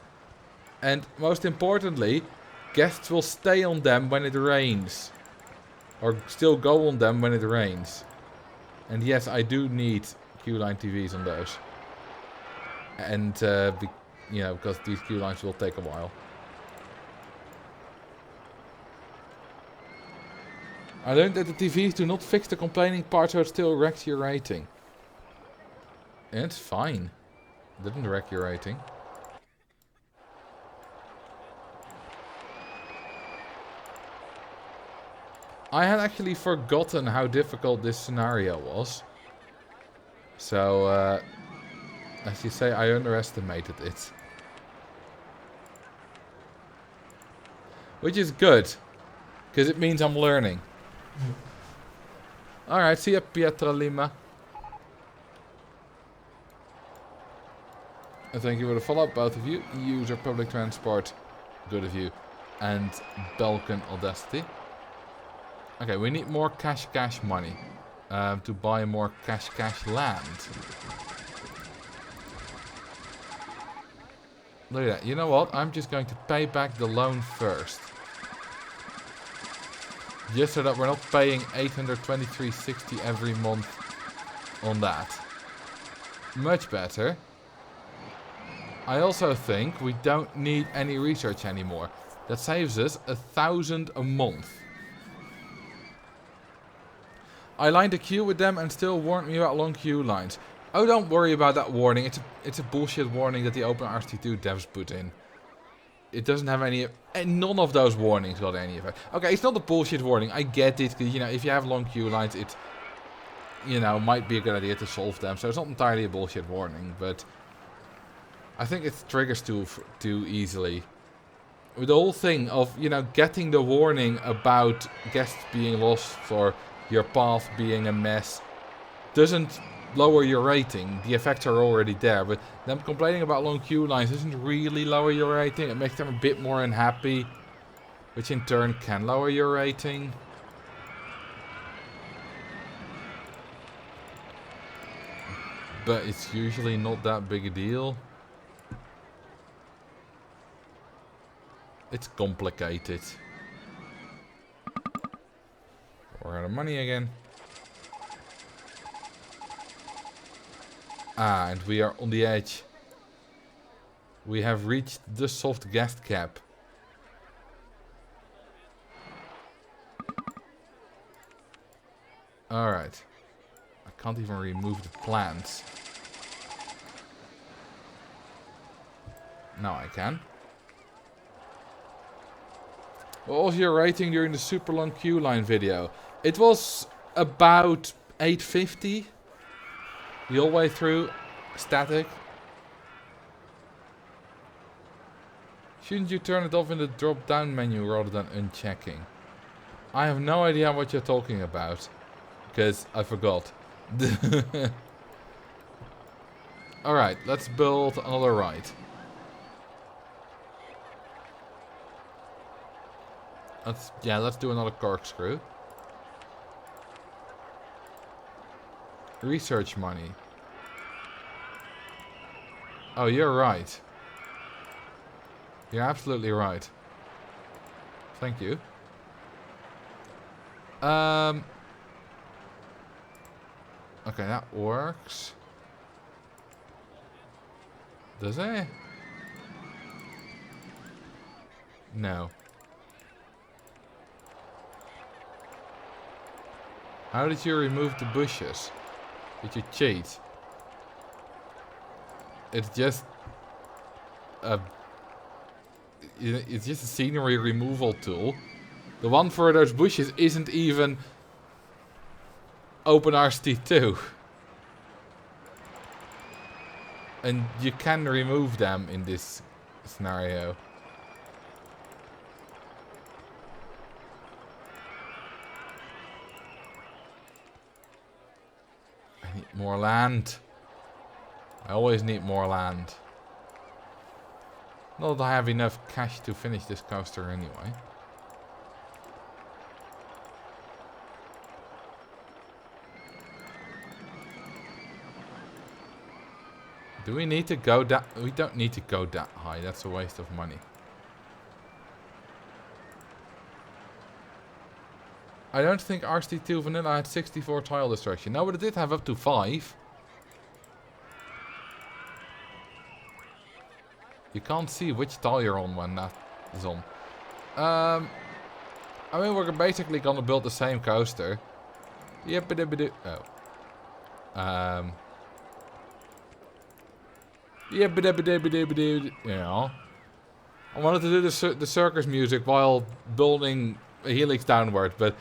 And most importantly, guests will stay on them when it rains. Or still go on them when it rains. And yes, I do need queue line TVs on those. And, you know, because these queue lines will take a while. I learned that the TVs do not fix the complaining part, so it still wrecks your rating. And it's fine. It didn't wreck your rating. I had actually forgotten how difficult this scenario was. So, as you say, I underestimated it. Which is good. Because it means I'm learning. Alright, see ya, Pietra Lima. And thank you for the follow-up, both of you. User public transport, good of you. And Balkan Audacity. Okay, we need more cash money. To buy more cash land. Look at that. You know what? I'm just going to pay back the loan first. Just so that we're not paying 823.60 every month on that. Much better. I also think we don't need any research anymore. That saves us 1,000 a month. I lined a queue with them and still warned me about long queue lines. Oh, don't worry about that warning. It's a bullshit warning that the OpenRT2 devs put in. It doesn't have any... And none of those warnings got any effect. Okay, it's not a bullshit warning. I get it. You know, if you have long queue lines, it... You know, might be a good idea to solve them. So it's not entirely a bullshit warning, but... I think it triggers too easily. With the whole thing of, you know, getting the warning about guests being lost or your path being a mess doesn't lower your rating. The effects are already there, but them complaining about long queue lines doesn't really lower your rating. It makes them a bit more unhappy, which in turn can lower your rating. But it's usually not that big a deal. It's complicated. We're out of money again. Ah, and we are on the edge. We have reached the soft guest cap. Alright. I can't even remove the plants. Now I can. What was your rating during the super long queue line video? It was about 850. The whole way through. Static. Shouldn't you turn it off in the drop down menu rather than unchecking? I have no idea what you're talking about. Because I forgot. Alright, let's build another ride. Let's do another corkscrew. Research money. Oh, you're right. You're absolutely right. Thank you. Okay, that works. Does it? No. How did you remove the bushes? Did you cheat? It's just it's just a scenery removal tool. The one for those bushes isn't even OpenRT2. And you can remove them in this scenario. I need more land. I always need more land. Not that I have enough cash to finish this coaster anyway. Do we need to go that? We don't need to go that high. That's a waste of money. I don't think RST2 Vanilla had 64 tile destruction. No, but it did have up to 5. You can't see which tile you're on when that is on. I mean, we're basically gonna build the same coaster. Yep-a-dib-a-doo. Oh. Yep-a-dib-a-dib-a-dib-a-doo. You know. I wanted to do the circus music while building a helix downward, but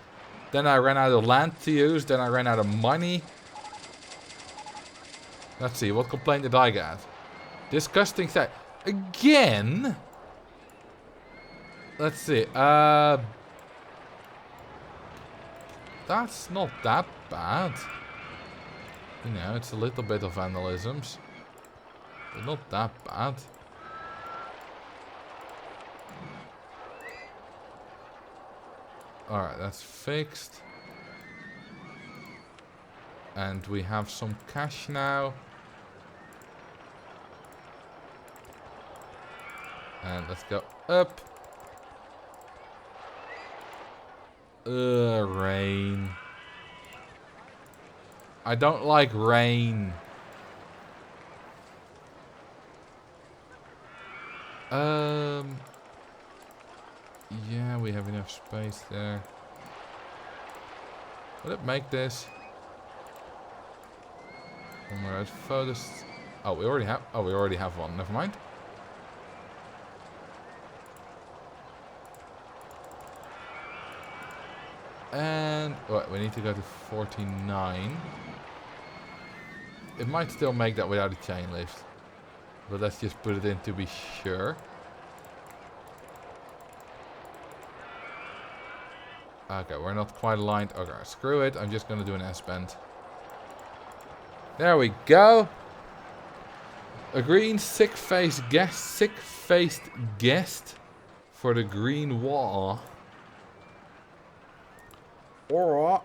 then I ran out of land to use, then I ran out of money. Let's see, what complaint did I get? Disgusting set. Again? Let's see, that's not that bad. You know, it's a little bit of vandalisms. But not that bad. Alright, that's fixed. And we have some cash now. And let's go up. Rain. I don't like rain. Yeah, we have enough space there. Will it make this? One more photos. Oh, we already have. Oh, we already have one. Never mind. And wait, we need to go to 49. It might still make that without a chain lift, but let's just put it in to be sure. Okay, we're not quite aligned. Okay, screw it. I'm just gonna do an S-bend. There we go. A green sick-faced guest for the green wall. Alright.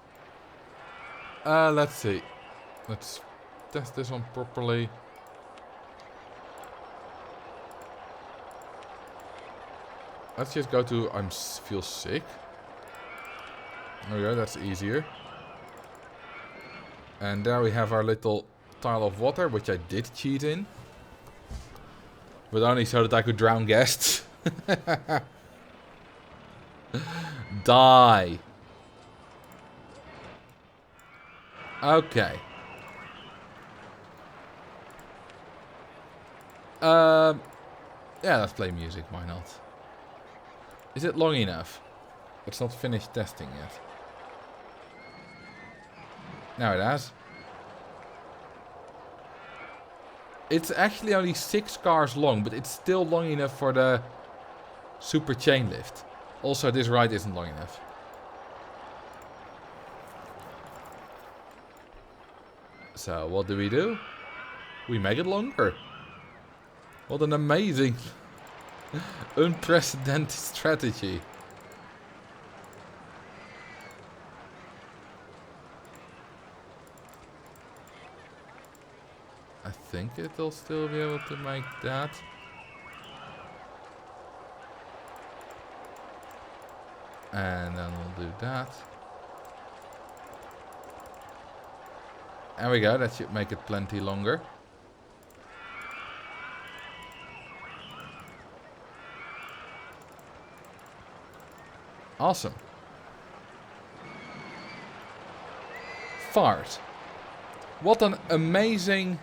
Let's see. Let's test this one properly. Let's just go to feel sick. There we go, that's easier. And there we have our little tile of water, which I did cheat in. But only so that I could drown guests. Die. Okay. Yeah, let's play music, why not? Is it long enough? It's not finished testing yet. Now it has. It's actually only 6 cars long, but it's still long enough for the super chain lift. Also, this ride isn't long enough. So, what do? We make it longer. What an amazing, unprecedented strategy. I think it'll still be able to make that. And then we'll do that. There we go, that should make it plenty longer. Awesome. Fart. What an amazing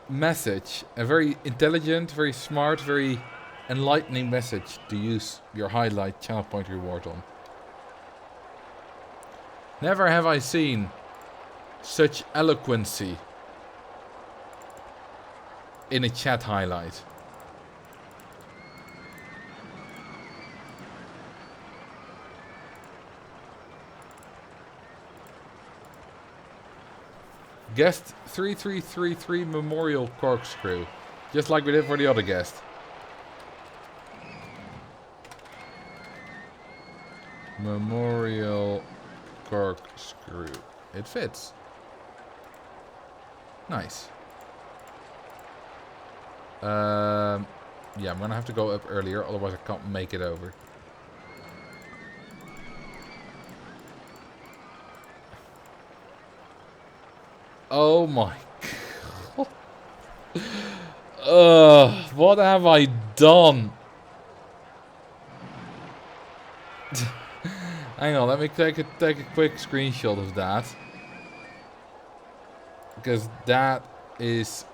message. A very intelligent, very smart, very enlightening message to use your highlight channel point reward on. Never have I seen such eloquency in a chat highlight. Guest 3333 Memorial Corkscrew. Just like we did for the other guest. Memorial Corkscrew. It fits. Nice. Yeah, I'm gonna have to go up earlier, otherwise I can't make it over. Oh my god. What have I done? Hang on, let me take a quick screenshot of that. Because that is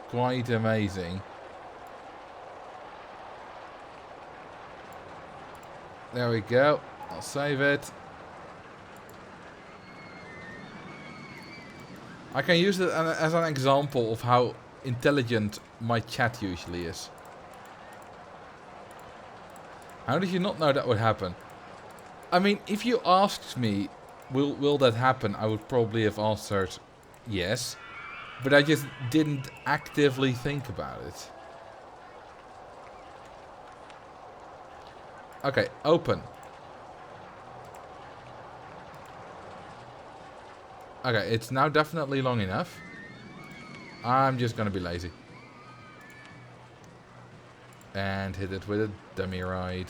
quite amazing. There we go. I'll save it. I can use it as an example of how intelligent my chat usually is. How did you not know that would happen? I mean, if you asked me, will that happen, I would probably have answered yes. But I just didn't actively think about it. Okay, open. Okay, it's now definitely long enough. I'm just gonna be lazy. And hit it with a dummy ride.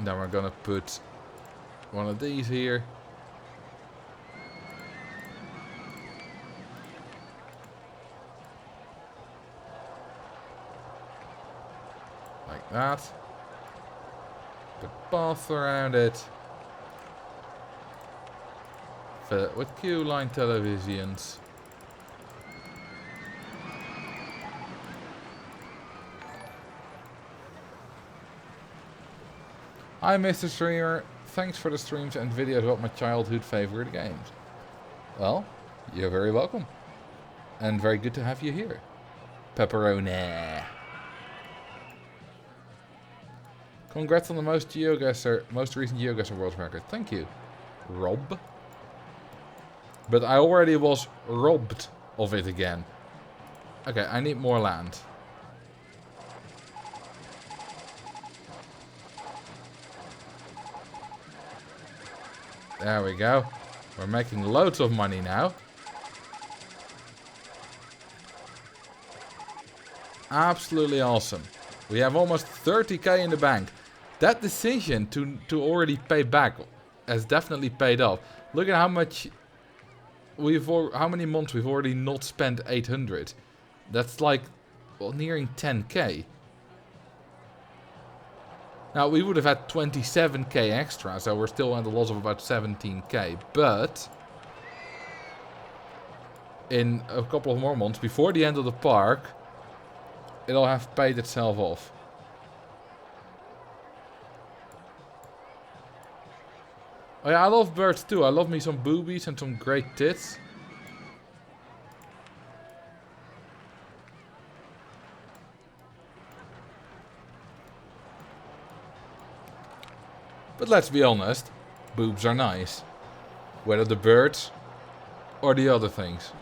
Then we're gonna put one of these here. Like that. Put path around it. Fill it with Q-line televisions. Hi Mr. Streamer, thanks for the streams and videos about my childhood favorite games. Well, you're very welcome. And very good to have you here. Pepperoni. Congrats on the most recent GeoGuessr world record. Thank you, Rob. But I already was robbed of it again. Okay, I need more land. There we go. We're making loads of money now. Absolutely awesome. We have almost 30k in the bank. That decision to already pay back has definitely paid off. Look at how much how many months we've already not spent 800. That's like, well, nearing 10k. Now, we would have had 27k extra, so we're still at a loss of about 17k. But in a couple of more months, before the end of the park, it'll have paid itself off. Oh yeah, I love birds too. I love me some boobies and some great tits. But let's be honest, boobs are nice. Whether the birds or the other things.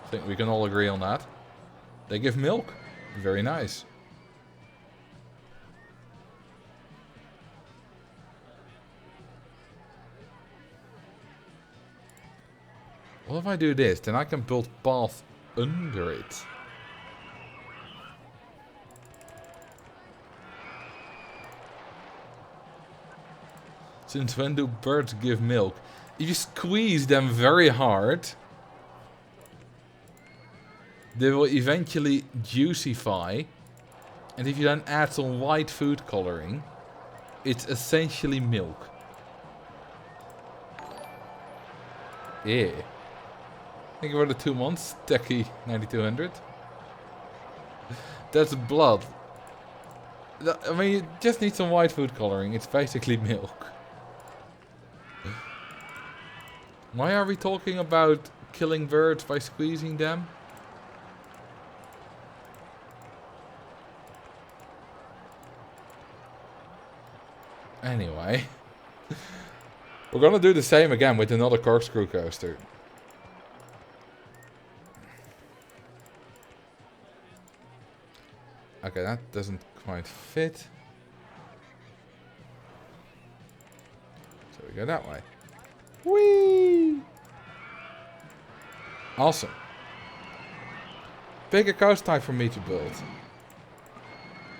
I think we can all agree on that. They give milk. Very nice. What if I do this? Then I can build path under it. Since when do birds give milk? If you squeeze them very hard, they will eventually juicify. And if you then add some white food coloring, it's essentially milk. Yeah. Think about the 2 months, Techie 9200. That's blood. I mean, you just need some white food coloring. It's basically milk. Why are we talking about killing birds by squeezing them? Anyway. We're gonna do the same again with another corkscrew coaster. Okay, that doesn't quite fit. So we go that way. Whee! Awesome. Bigger coast type for me to build.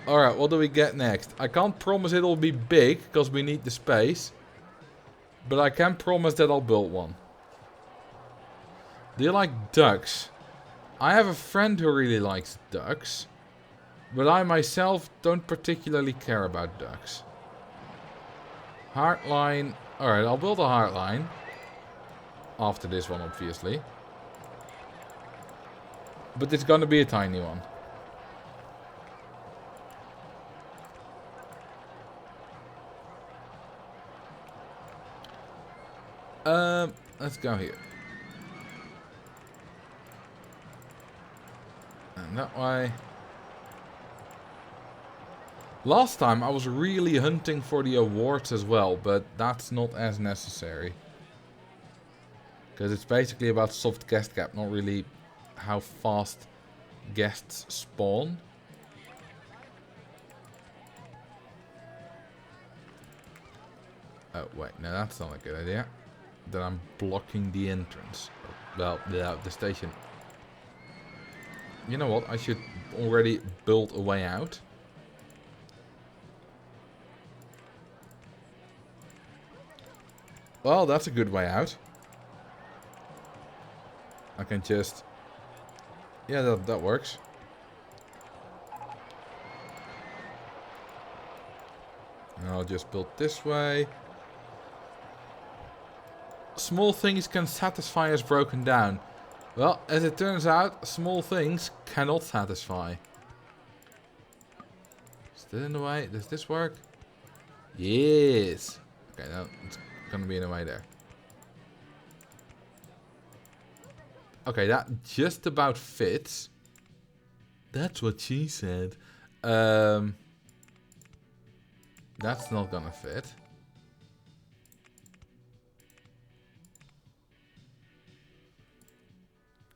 Alright, what do we get next? I can't promise it'll be big, because we need the space. But I can promise that I'll build one. Do you like ducks? I have a friend who really likes ducks, but I myself don't particularly care about ducks. Heartline. Alright, I'll build a heartline. After this one, obviously. But it's gonna be a tiny one. Let's go here. And that way. Last time I was really hunting for the awards as well, but that's not as necessary. Because it's basically about soft guest cap, not really how fast guests spawn. Oh, wait, no, that's not a good idea. Then I'm blocking the entrance. Well, the station. You know what? I should already build a way out. Well, that's a good way out. I can just... Yeah, that works. And I'll just build this way. Small things can satisfy us broken down. Well, as it turns out, small things cannot satisfy. Is that in the way? Does this work? Yes. Okay, now it's gonna be in the way there. Okay, that just about fits. That's what she said. That's not gonna fit.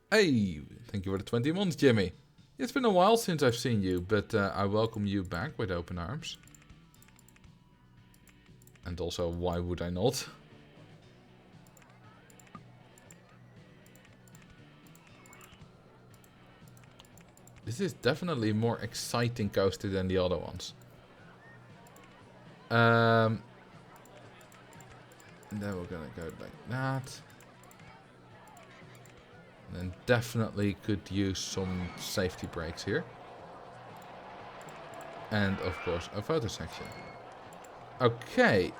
Hey, thank you for the 20 months, Jimmy. It's been a while since I've seen you, but I welcome you back with open arms. And also, why would I not? This is definitely a more exciting coaster than the other ones. And then we're gonna go like that. And then definitely could use some safety brakes here. And of course a photo section. Okay.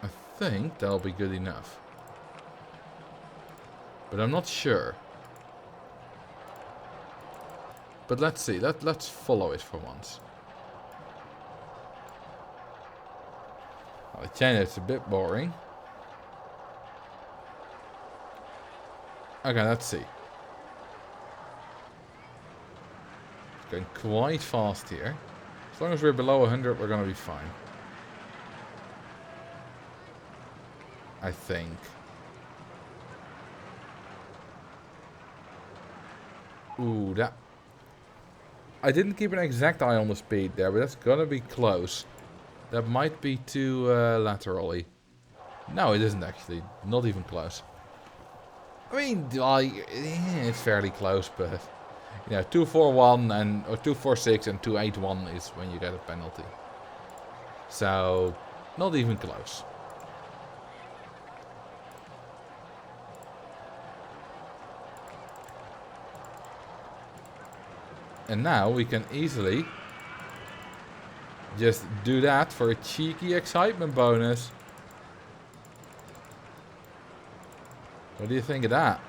I think that'll be good enough. But I'm not sure. But let's see. Let's follow it for once. The chain is a bit boring. Okay, let's see. It's going quite fast here. As long as we're below 100, we're gonna be fine. I think. Ooh, that... I didn't keep an exact eye on the speed there, but that's gonna be close. That might be too laterally. No, it isn't actually. Not even close. I mean, it's fairly close, but... You know, 241 and... Or 246 and 281 is when you get a penalty. So... Not even close. And now we can easily... Just do that for a cheeky excitement bonus. What do you think of that?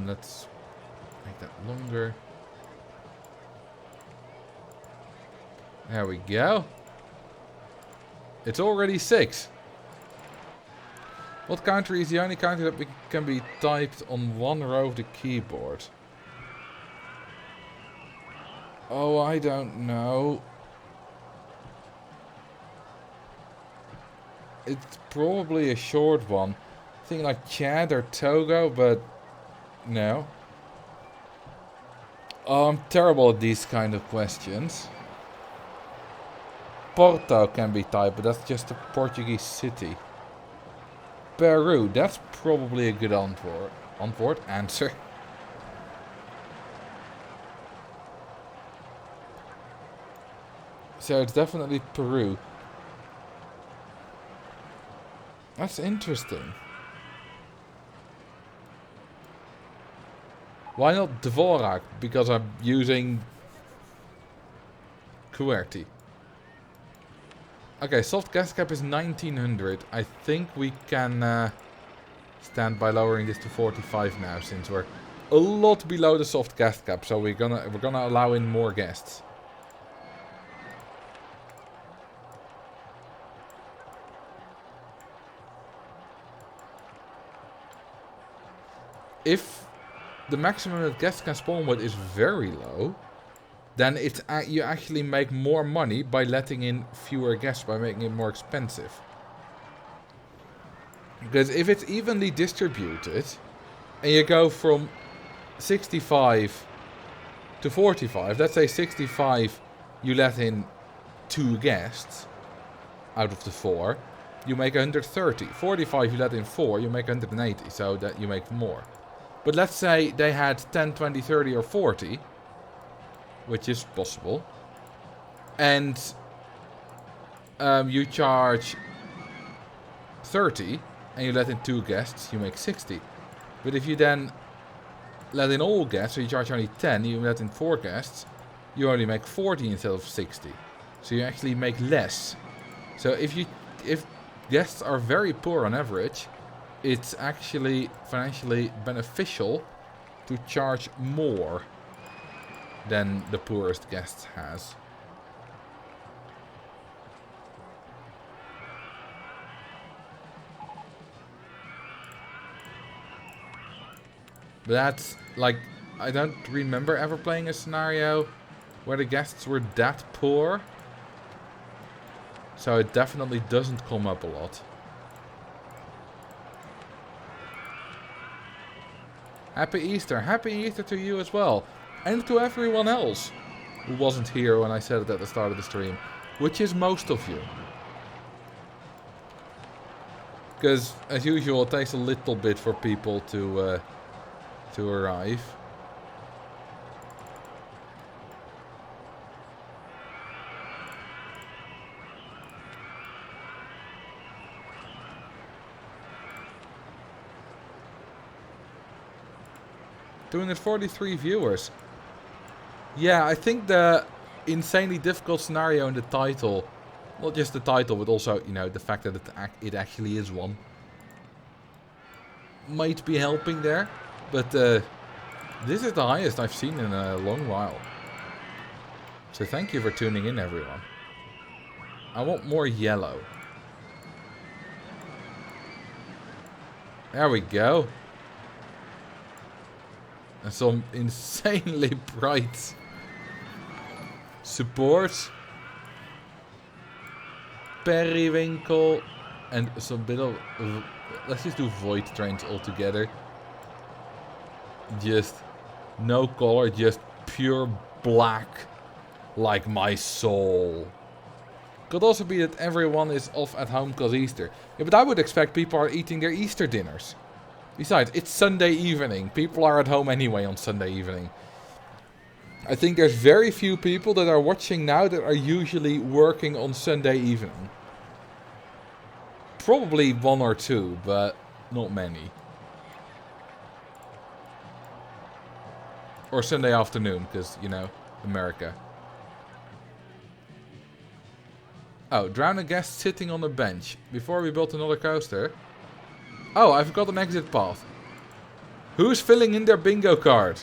Let's make that longer. There we go. It's already 6. What country is the only country that can be typed on one row of the keyboard? Oh, I don't know. It's probably a short one. I think like Chad or Togo, but no. Oh, I'm terrible at these kind of questions. Porto can be typed, but that's just a Portuguese city. Peru, that's probably a good answer. So it's definitely Peru. That's interesting. Why not Dvorak? Because I'm using QWERTY. Okay, soft gas cap is 1900. I think we can stand by lowering this to 45 now, since we're a lot below the soft gas cap. So we're gonna allow in more guests. If the maximum that guests can spawn with is very low, then it's you actually make more money by letting in fewer guests, by making it more expensive. Because if it's evenly distributed, and you go from 65 to 45, let's say 65 you let in 2 guests out of the 4, you make 130. 45 you let in 4, you make 180, so that you make more. But let's say they had 10, 20, 30 or 40, which is possible, and you charge 30 and you let in 2 guests, you make 60. But if you then let in all guests, so you charge only 10, you let in 4 guests, you only make 40 instead of 60. So you actually make less. So if guests are very poor on average, it's actually financially beneficial to charge more than the poorest guest has. But that's, like, I don't remember ever playing a scenario where the guests were that poor. So it definitely doesn't come up a lot. Happy Easter. Happy Easter to you as well. And to everyone else who wasn't here when I said it at the start of the stream. Which is most of you. Because, as usual, it takes a little bit for people to arrive. Doing it 43 viewers. Yeah, I think the insanely difficult scenario in the title, not just the title, but also, you know, the fact that it actually is one, might be helping there. But this is the highest I've seen in a long while. So thank you for tuning in, everyone. I want more yellow. There we go. And some insanely bright support. Periwinkle. And some bit of... let's just do void trains altogether. Just no color, just pure black. Like my soul. Could also be that everyone is off at home because Easter. Yeah, but I would expect people are eating their Easter dinners. Besides, it's Sunday evening. People are at home anyway on Sunday evening. I think there's very few people that are watching now that are usually working on Sunday evening. Probably 1 or 2, but not many. Or Sunday afternoon, because, you know, America. Oh, drown a guest sitting on a bench. Before we built another coaster. Oh, I've got an exit path. Who's filling in their bingo card?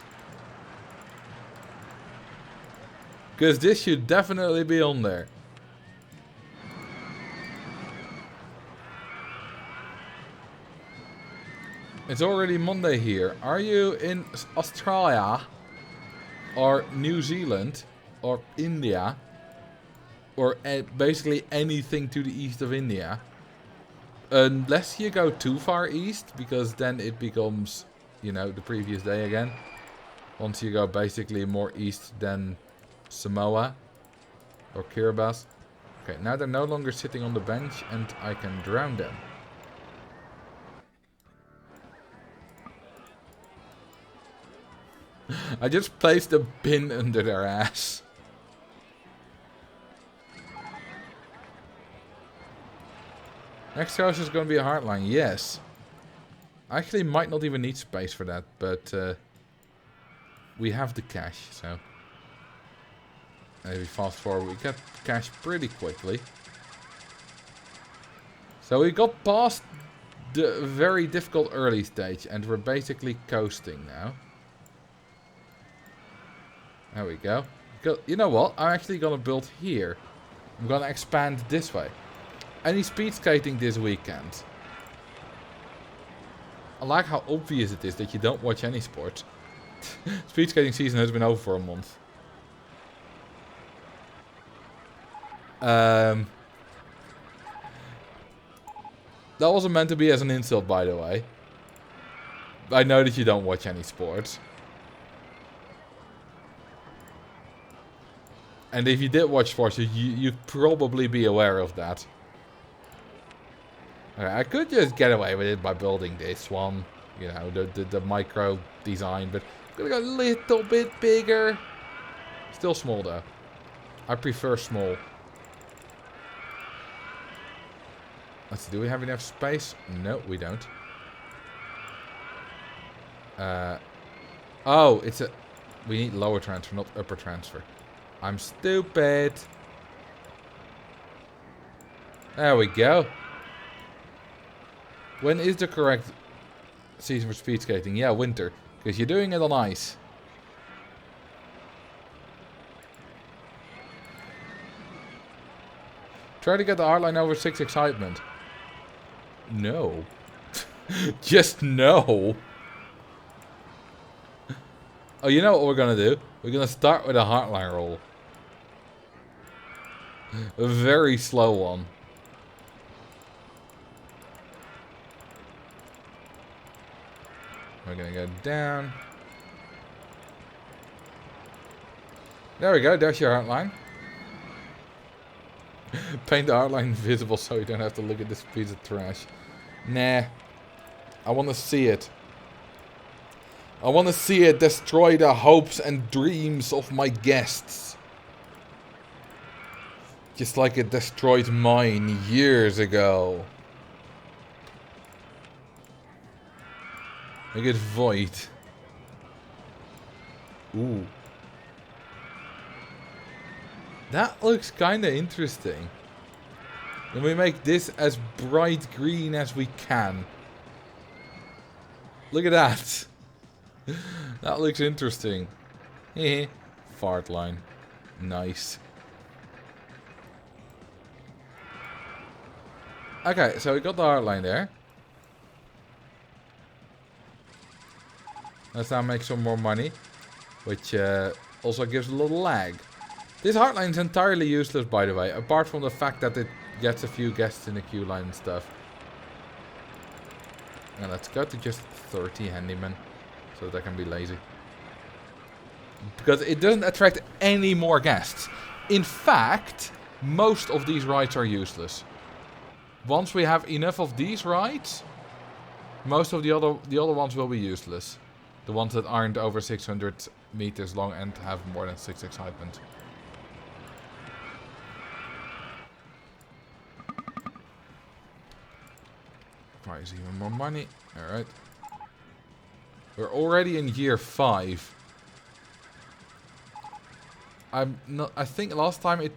Because this should definitely be on there. It's already Monday here. Are you in Australia? Or New Zealand? Or India? Or basically anything to the east of India? Unless you go too far east, because then it becomes, you know, the previous day again. Once you go basically more east than Samoa or Kiribati. Okay, now they're no longer sitting on the bench and I can drown them. I just placed a bin under their ass. Next house is going to be a hardline, yes. I actually might not even need space for that, but we have the cash, so maybe fast forward, we get cash pretty quickly. So we got past the very difficult early stage and we're basically coasting now. There we go. You know what? I'm actually going to build here. I'm going to expand this way. Any speed skating this weekend? I like how obvious it is that you don't watch any sports. Speed skating season has been over for a month. That wasn't meant to be as an insult, by the way. I know that you don't watch any sports. And if you did watch sports, you'd probably be aware of that. Okay, I could just get away with it by building this one. You know, the micro design. But I'm gonna go a little bit bigger. Still small, though. I prefer small. Let's see, do we have enough space? No, we don't. Oh, it's a... We need lower transfer, not upper transfer. I'm stupid. There we go. When is the correct season for speed skating? Yeah, winter. Because you're doing it on ice. Try to get the hardline over 6 excitement. No. Just no. Oh, you know what we're going to do? We're going to start with a hardline roll. A very slow one. We're going to go down. There we go. There's your hardline. Paint the hardline visible so you don't have to look at this piece of trash. Nah. I want to see it. I want to see it destroy the hopes and dreams of my guests. Just like it destroyed mine years ago. Make it void. Ooh. That looks kinda interesting. And we make this as bright green as we can. Look at that. That looks interesting. Heh. Fart line. Nice. Okay, so we got the hard line there. Let's now make some more money. Which also gives a little lag. This hardline is entirely useless, by the way. Apart from the fact that it gets a few guests in the queue line and stuff. And let's go to just 30 handymen. So that I can be lazy. Because it doesn't attract any more guests. In fact, most of these rides are useless. Once we have enough of these rides, most of the other ones will be useless. The ones that aren't over 600 meters long and have more than 6 excitement. Price even more money. Alright. We're already in year 5. I think last time it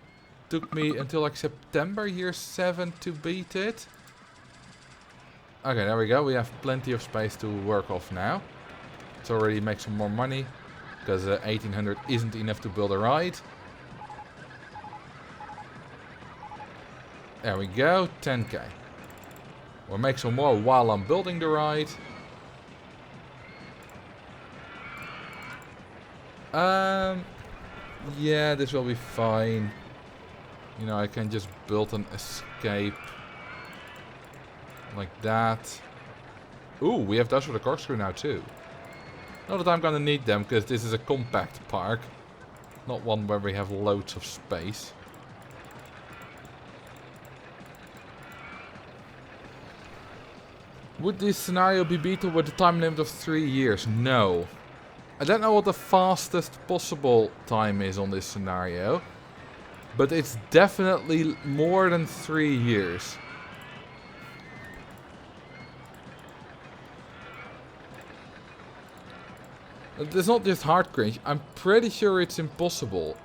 took me until like September year 7 to beat it. Okay, there we go. We have plenty of space to work off now. Let's already make some more money. Because 1800 isn't enough to build a ride. There we go. 10k. We'll make some more while I'm building the ride. Yeah, this will be fine. You know, I can just build an escape. Like that. Ooh, we have those for the corkscrew now too. Not that I'm gonna need them, because this is a compact park. Not one where we have loads of space. Would this scenario be beatable with a time limit of 3 years? No. I don't know what the fastest possible time is on this scenario. But it's definitely more than 3 years. It's not just hard cringe. I'm pretty sure it's impossible.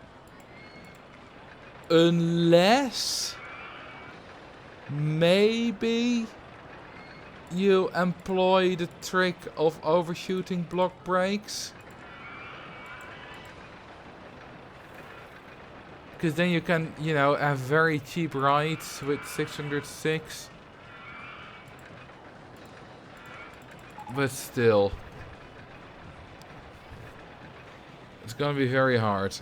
Unless... maybe... you employ the trick of overshooting block breaks. Because then you can, you know, have very cheap rides with 606. But still. It's gonna be very hard.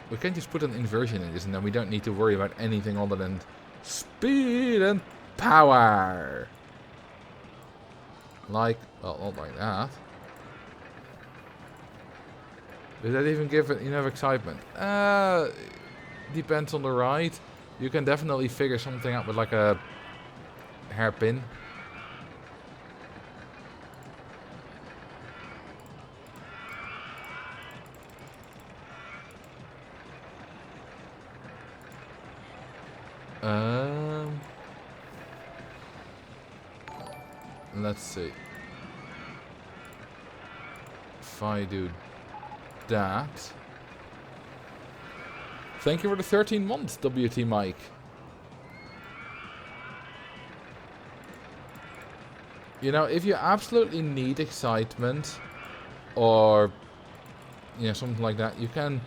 We can just put an inversion in this and then we don't need to worry about anything other than speed and power. Like, well, not like that. Does that even give it enough excitement? Depends on the ride. You can definitely figure something out with like a hairpin. Let's see. If I do that. Thank you for the 13 months, WT Mike. You know, if you absolutely need excitement or you know, something like that, you can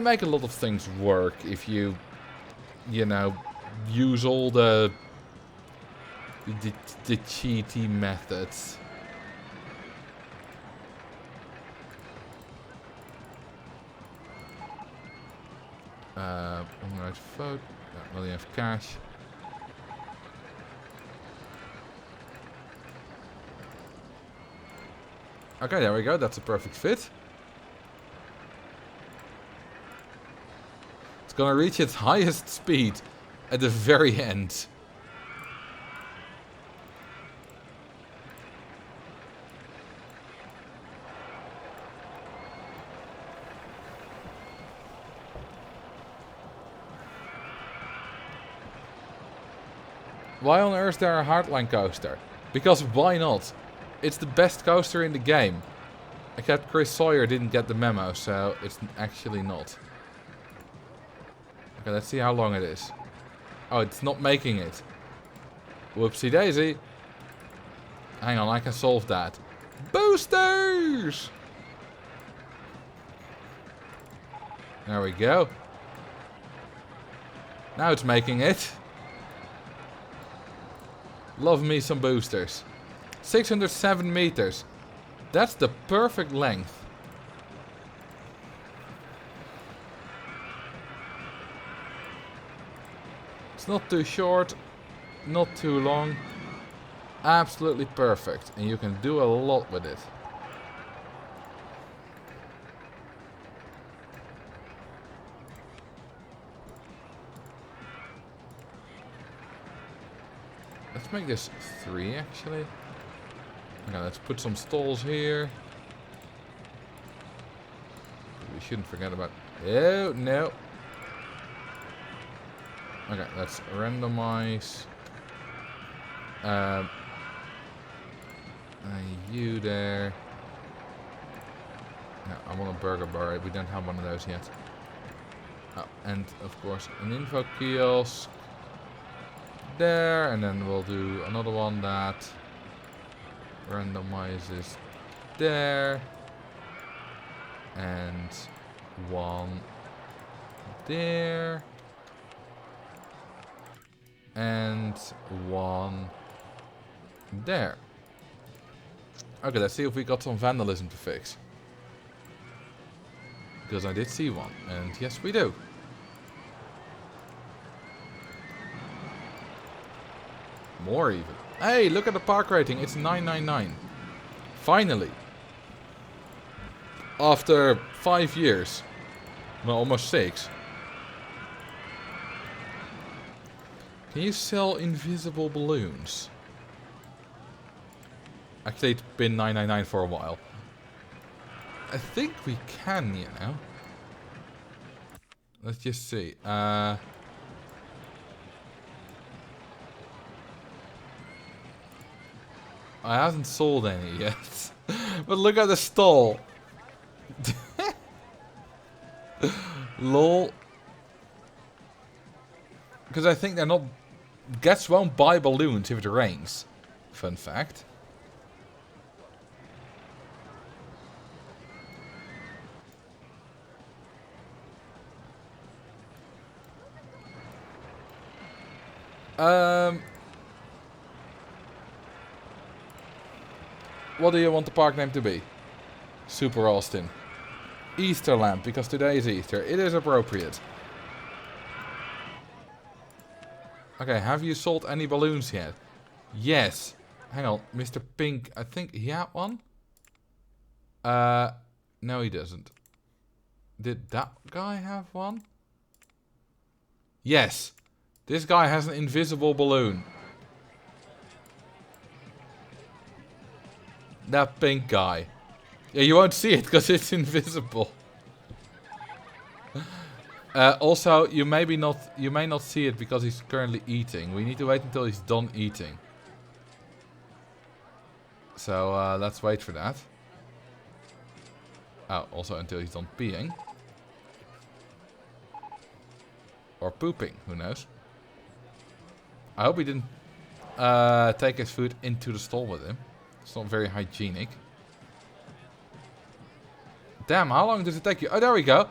make a lot of things work if you know, use all the cheaty methods. Alright, vote. Don't really have cash. Okay, there we go. That's a perfect fit. It's gonna reach its highest speed at the very end. Why on earth is there a Hardline coaster? Because why not? It's the best coaster in the game. Except Chris Sawyer didn't get the memo, so it's actually not. Okay, let's see how long it is. Oh, it's not making it. Whoopsie daisy. Hang on, I can solve that. Boosters! There we go. Now it's making it. Love me some boosters. 607 meters. That's the perfect length. It's not too short, not too long. Absolutely perfect. And you can do a lot with it. Let's make this 3 actually. Okay, let's put some stalls here. We shouldn't forget about... Oh, no. Okay, let's randomize. You there. No, I want a burger bar. We don't have one of those yet. Oh, and of course an info kiosk. There, and then we'll do another one that randomizes there, and one there, and one there. Okay, let's see if we got some vandalism to fix. Because I did see one, and yes we do. More even. Hey, look at the park rating. It's 999. Finally. After 5 years. Well, almost 6. Can you sell invisible balloons? Actually, it's been 999 for a while. I think we can, you know. Let's just see. I haven't sold any yet. But look at the stall. Lol. Because I think they're not... Guests won't buy balloons if it rains. Fun fact. What do you want the park name to be? Super Austin. Easterland, because today is Easter. It is appropriate. Okay, have you sold any balloons yet? Yes. Hang on, Mr. Pink, I think he had one? No he doesn't. Did that guy have one? Yes. This guy has an invisible balloon. That pink guy. Yeah, you won't see it because it's invisible. Also, you may not see it because he's currently eating. We need to wait until he's done eating. So let's wait for that. Oh, also until he's done peeing. Or pooping, who knows. I hope he didn't take his food into the stall with him. It's not very hygienic. Damn, how long does it take you? Oh, there we go.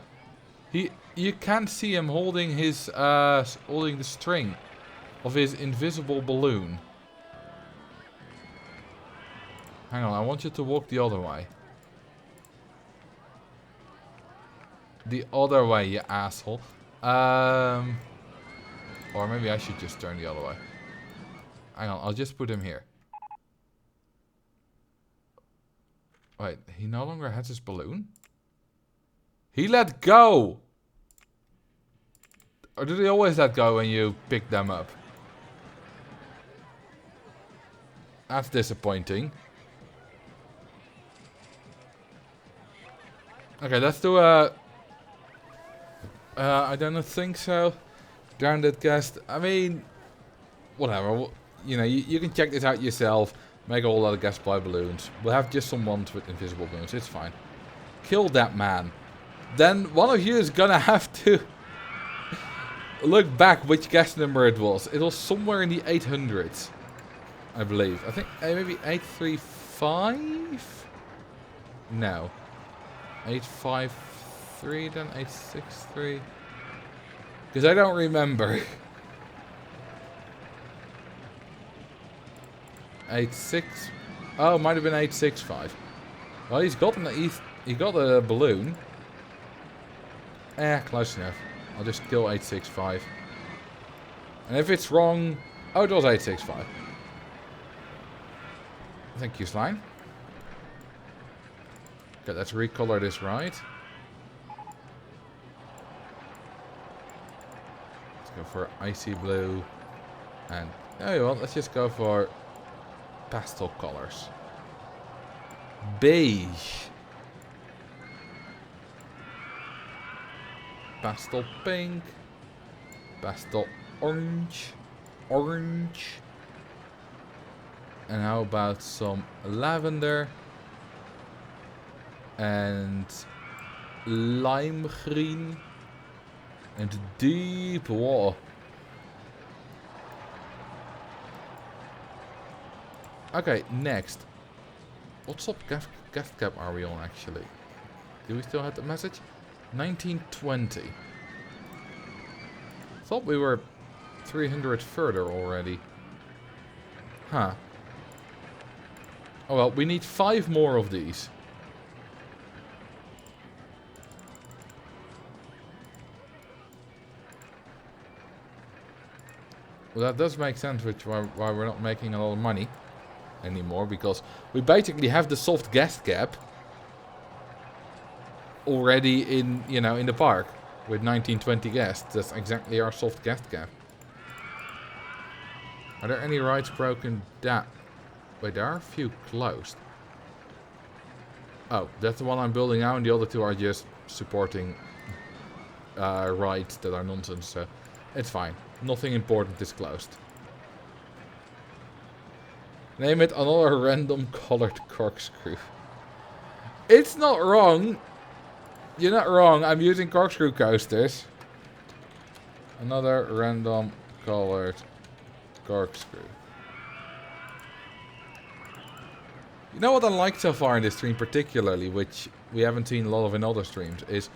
You can see him holding his holding the string of his invisible balloon. Hang on, I want you to walk the other way. The other way, you asshole. Or maybe I should just turn the other way. Hang on, I'll just put him here. Wait, he no longer has his balloon? He let go! Or do they always let go when you pick them up? That's disappointing. Okay, let's do a... I don't think so. Grounded guest. I mean... Whatever. You know, you can check this out yourself. Make a whole lot of guest buy balloons. We'll have just some ones with invisible balloons. It's fine. Kill that man. Then one of you is gonna have to... look back which guest number it was. It was somewhere in the 800s. I believe. I think maybe 835? No. 853 then 863? Because I don't remember. 86. Oh, it might have been 865. Well, he got a balloon. Close enough. I'll just kill 865. And if it's wrong... Oh, it was 865. Thank you, Slime. Okay, let's recolor this right. Let's go for icy blue. And, oh, well, let's just go for pastel colors. Beige. Pastel pink. Pastel orange. Orange. And how about some lavender? And lime green. And deep water. Okay, next. What sort of guest cap are we on actually? Do we still have the message? 1920. Thought we were 300 further already. Huh. Oh well, we need 5 more of these. Well, that does make sense, which why we're not making a lot of money anymore, because we basically have the soft guest cap already in, you know, in the park with 1920 guests. That's exactly our soft guest cap. Are there any rides broken down? Wait, there are a few closed. Oh, that's the one I'm building now, and the other two are just supporting rides that are nonsense, so it's fine. Nothing important is closed. Name it another random colored corkscrew. It's not wrong. You're not wrong. I'm using corkscrew coasters. Another random colored corkscrew. You know what I like so far in this stream particularly, which we haven't seen a lot of in other streams, is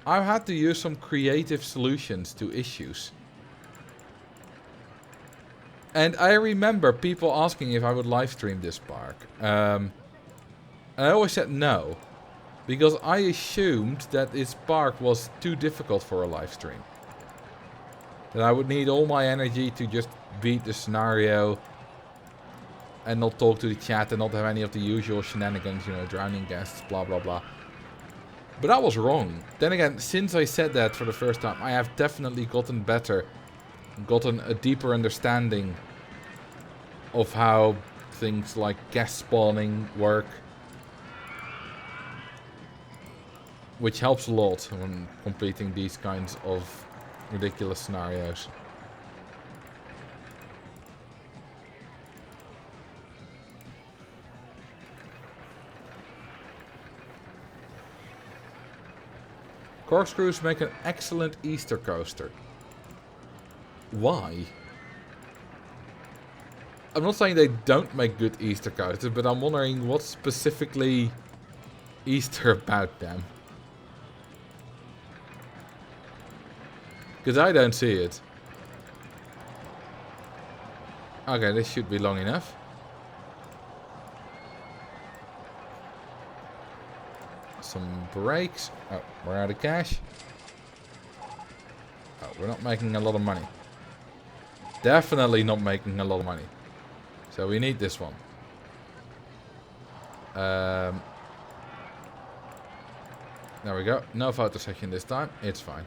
I've had to use some creative solutions to issues. And I remember people asking if I would live stream this park. And I always said no. Because I assumed that this park was too difficult for a live stream. That I would need all my energy to just beat the scenario. And not talk to the chat and not have any of the usual shenanigans, you know, drowning guests, blah blah blah. But I was wrong. Then again, since I said that for the first time, I have definitely gotten better. Gotten a deeper understanding of how things like guest spawning work. Which helps a lot when completing these kinds of ridiculous scenarios. Corkscrews make an excellent Easter coaster. Why? I'm not saying they don't make good Easter coasters, but I'm wondering what's specifically Easter about them. Because I don't see it. Okay, this should be long enough. Some brakes. Oh, we're out of cash. Oh, we're not making a lot of money. Definitely not making a lot of money. So we need this one. There we go. No photo session this time. It's fine.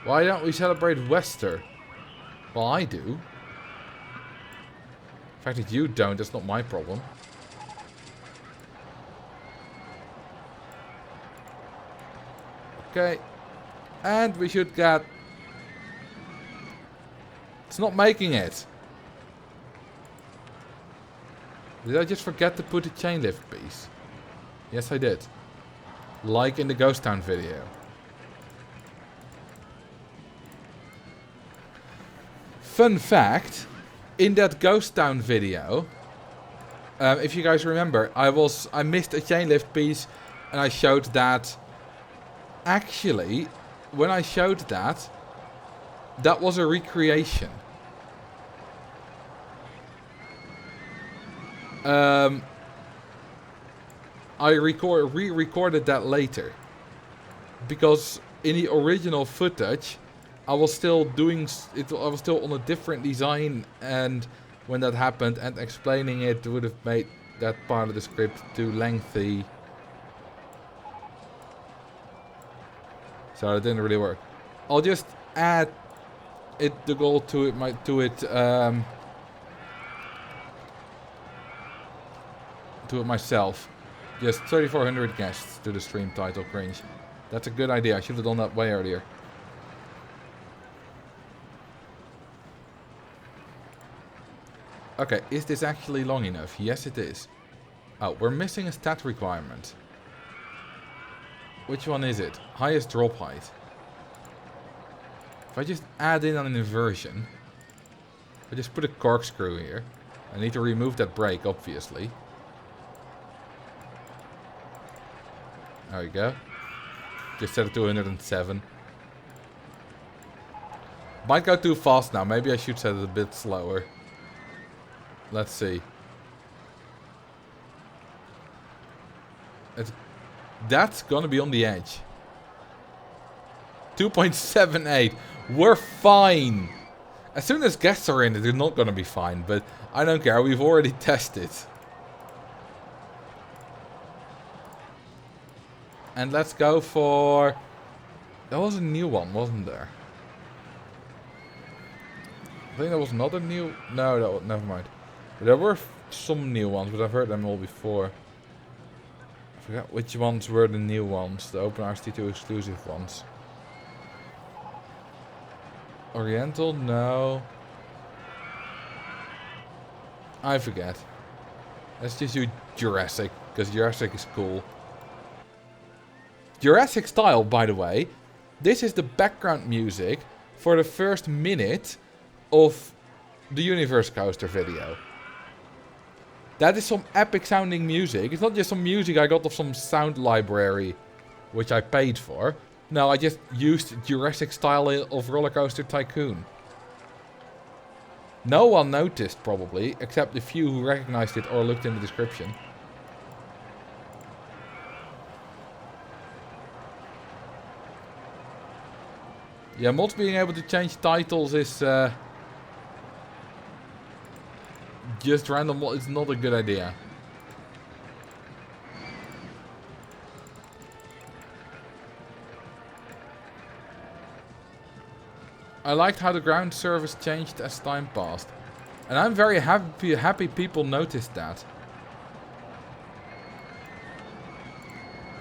Why don't we celebrate Wester? Well, I do. The fact that you don't, that's not my problem. Okay. And we should get... It's not making it. Did I just forget to put a chain lift piece? Yes, I did. Like in the Ghost Town video. Fun fact, in that Ghost Town video, if you guys remember, I missed a chain lift piece and I showed that. Actually, when I showed that, that was a recreation. I re-recorded that later. Because in the original footage, I was still doing it. I was still on a different design, and when that happened, and explaining it would have made that part of the script too lengthy. So it didn't really work. I'll just add the goal to it. To it myself. Just 3,400 guests to the stream title cringe. That's a good idea. I should have done that way earlier. Okay, is this actually long enough? Yes, it is. Oh, we're missing a stat requirement. Which one is it? Highest drop height. If I just add in an inversion, I just put a corkscrew here. I need to remove that brake, obviously. There we go. Just set it to 107. Might go too fast now. Maybe I should set it a bit slower. Let's see. That's gonna be on the edge. 2.78. We're fine. As soon as guests are in, they're not gonna be fine. But I don't care. We've already tested. And let's go for... There was a new one, wasn't there? I think there was another new... No, that, never mind. There were some new ones, but I've heard them all before. I forgot which ones were the new ones. The OpenRCT2 exclusive ones. Oriental? No. I forget. Let's just do Jurassic, because Jurassic is cool. Jurassic style, by the way. This is the background music for the first minute of the Universe Coaster video. That is some epic sounding music. It's not just some music I got off some sound library, which I paid for. No, I just used Jurassic style of Roller Coaster Tycoon. No one noticed, probably, except the few who recognized it or looked in the description. Yeah, mods being able to change titles is just random. It's not a good idea. I liked how the ground surface changed as time passed. And I'm very happy people noticed that.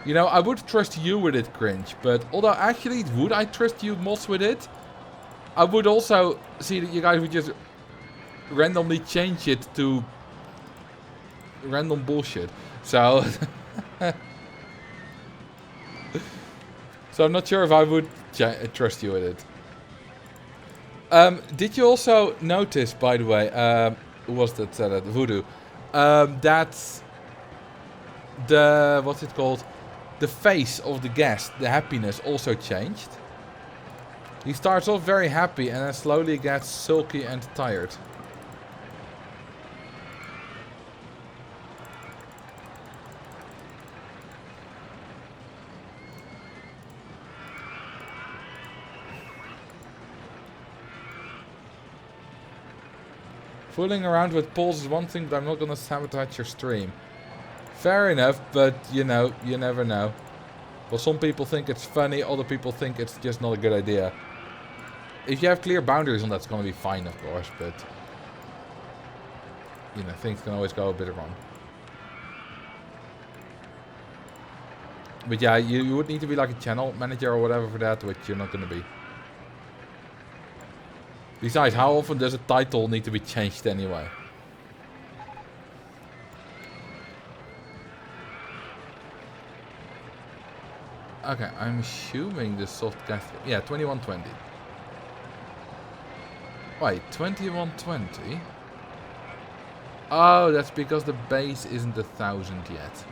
You know, I would trust you with it, Cringe. But although actually, would I trust you mods with it? I would also see that you guys would just randomly change it to random bullshit. So... so I'm not sure if I would trust you with it. Did you also notice, by the way, who was that said it? Voodoo, that the, what's it called? The face of the guest, the happiness, also changed. He starts off very happy and then slowly gets sulky and tired. Fooling around with polls is one thing, but I'm not gonna sabotage your stream. Fair enough, but you know, you never know. Well, some people think it's funny, other people think it's just not a good idea. If you have clear boundaries on that, it's gonna be fine, of course, but... you know, things can always go a bit wrong. But yeah, you would need to be like a channel manager or whatever for that, which you're not gonna be. Besides, how often does a title need to be changed anyway? Okay, I'm assuming the soft gas... yeah, 2120. Wait, 2120? Oh, that's because the base isn't 1,000 yet.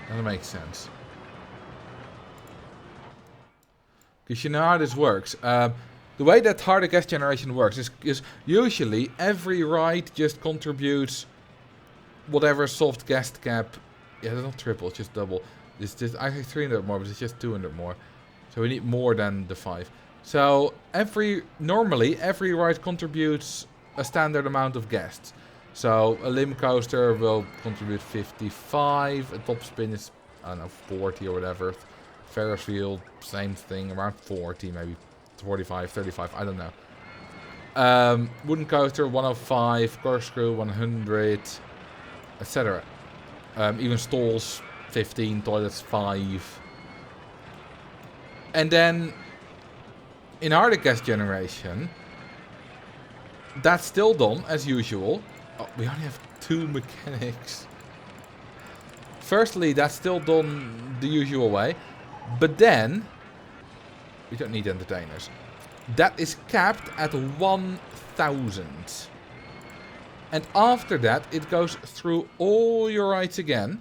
That makes sense. Because you know how this works. The way that harder gas generation works is usually every ride just contributes whatever soft gas cap. Yeah, it's not triple, it's just double. It's just actually 300 more, but it's just 200 more. So we need more than the 5. So normally every ride contributes a standard amount of gas. So a limb coaster will contribute 55. A top spin is, I don't know, 40 or whatever. Ferris wheel, same thing, around 40 maybe. 45, 35, I don't know. Wooden coaster 105, corkscrew 100, etc. Even stalls 15, toilets 5. And then in harder gas generation, that's still done as usual. Oh, we only have 2 mechanics. Firstly, that's still done the usual way, but then we don't need entertainers. That is capped at 1,000. And after that, it goes through all your rides again.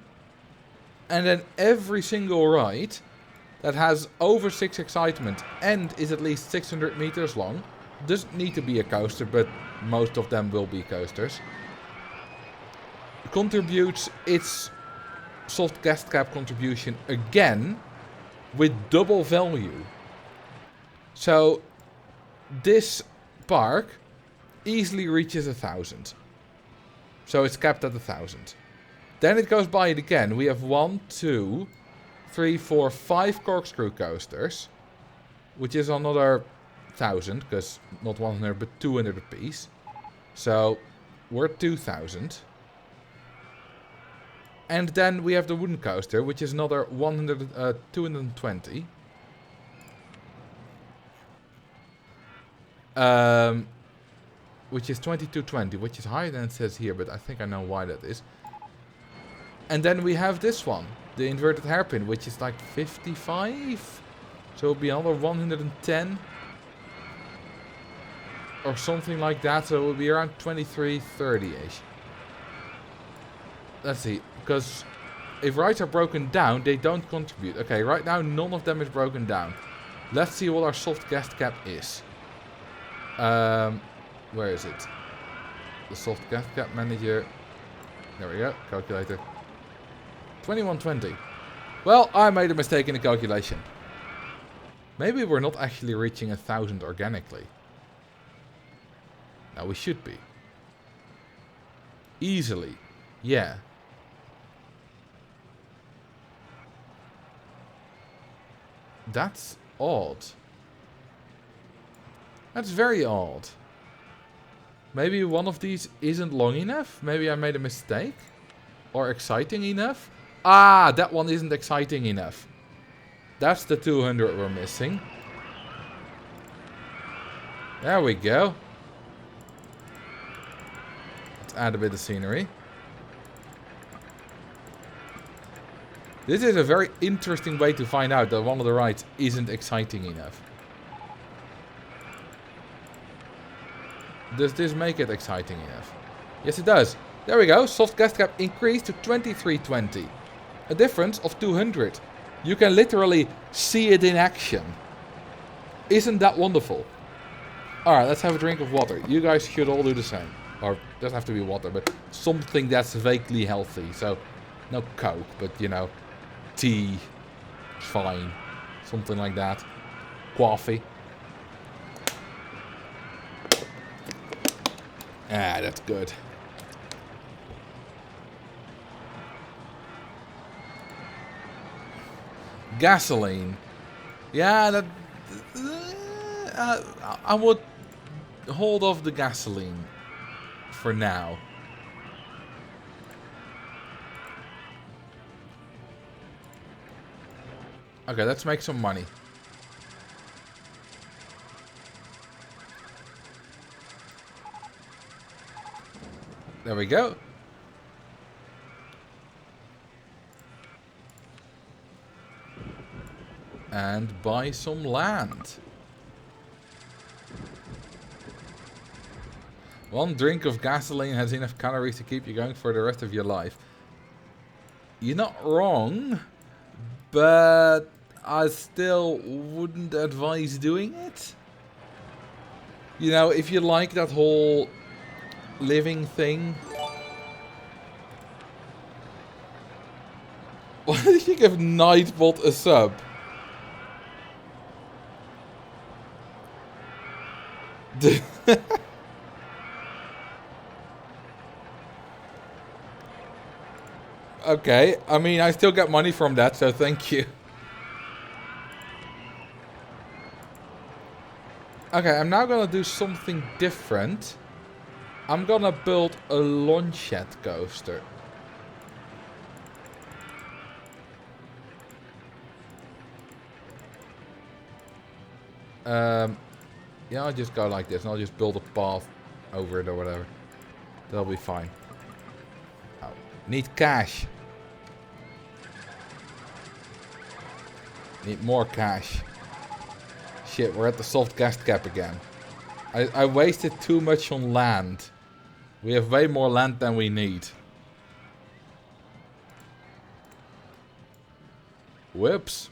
And then every single ride that has over 6 excitement and is at least 600 meters long, doesn't need to be a coaster, but most of them will be coasters, contributes its soft gas cap contribution again with double value. So this park easily reaches 1,000. So it's capped at 1,000. Then it goes by it again. We have 1, 2, 3, 4, 5 corkscrew coasters, which is another 1,000, because not 100 but 200 apiece. So we're at 2,000. And then we have the wooden coaster, which is another 220. Which is 2220, which is higher than it says here, but I think I know why that is. And then we have this one, the inverted hairpin, which is like 55. So it'll be another 110. Or something like that, so it will be around 2330-ish. Let's see, because if rides are broken down, they don't contribute. Okay, right now none of them is broken down. Let's see what our soft gas cap is. Where is it? The soft gas cap manager. There we go, calculator. 2120. Well, I made a mistake in the calculation. Maybe we're not actually reaching 1,000 organically. Now we should be. Easily. Yeah. That's odd. That's very odd. Maybe one of these isn't long enough? Maybe I made a mistake? Or exciting enough? Ah, that one isn't exciting enough. That's the 200 we're missing. There we go. Let's add a bit of scenery. This is a very interesting way to find out that one of the rides isn't exciting enough. Does this make it exciting enough? Yes, it does. There we go. Soft gas cap increased to 2320. A difference of 200. You can literally see it in action. Isn't that wonderful? Alright, let's have a drink of water. You guys should all do the same. Or, it doesn't have to be water, but something that's vaguely healthy. So, no Coke, but you know, tea. Fine. Something like that. Coffee. Ah, that's good. Gasoline. Yeah, that... I would hold off the gasoline for now. Okay, let's make some money. There we go. And buy some land. One drink of gasoline has enough calories to keep you going for the rest of your life. You're not wrong, but I still wouldn't advise doing it. You know, if you like that whole living thing. Why did you give Nightbot a sub? Okay, I mean, I still get money from that, so thank you. Okay, I'm now gonna do something different. I'm gonna build a launchette coaster. Yeah, I'll just go like this and I'll just build a path over it or whatever. That'll be fine. Oh, need cash. Need more cash. Shit, we're at the soft gas cap again. I wasted too much on land. We have way more land than we need. Whoops.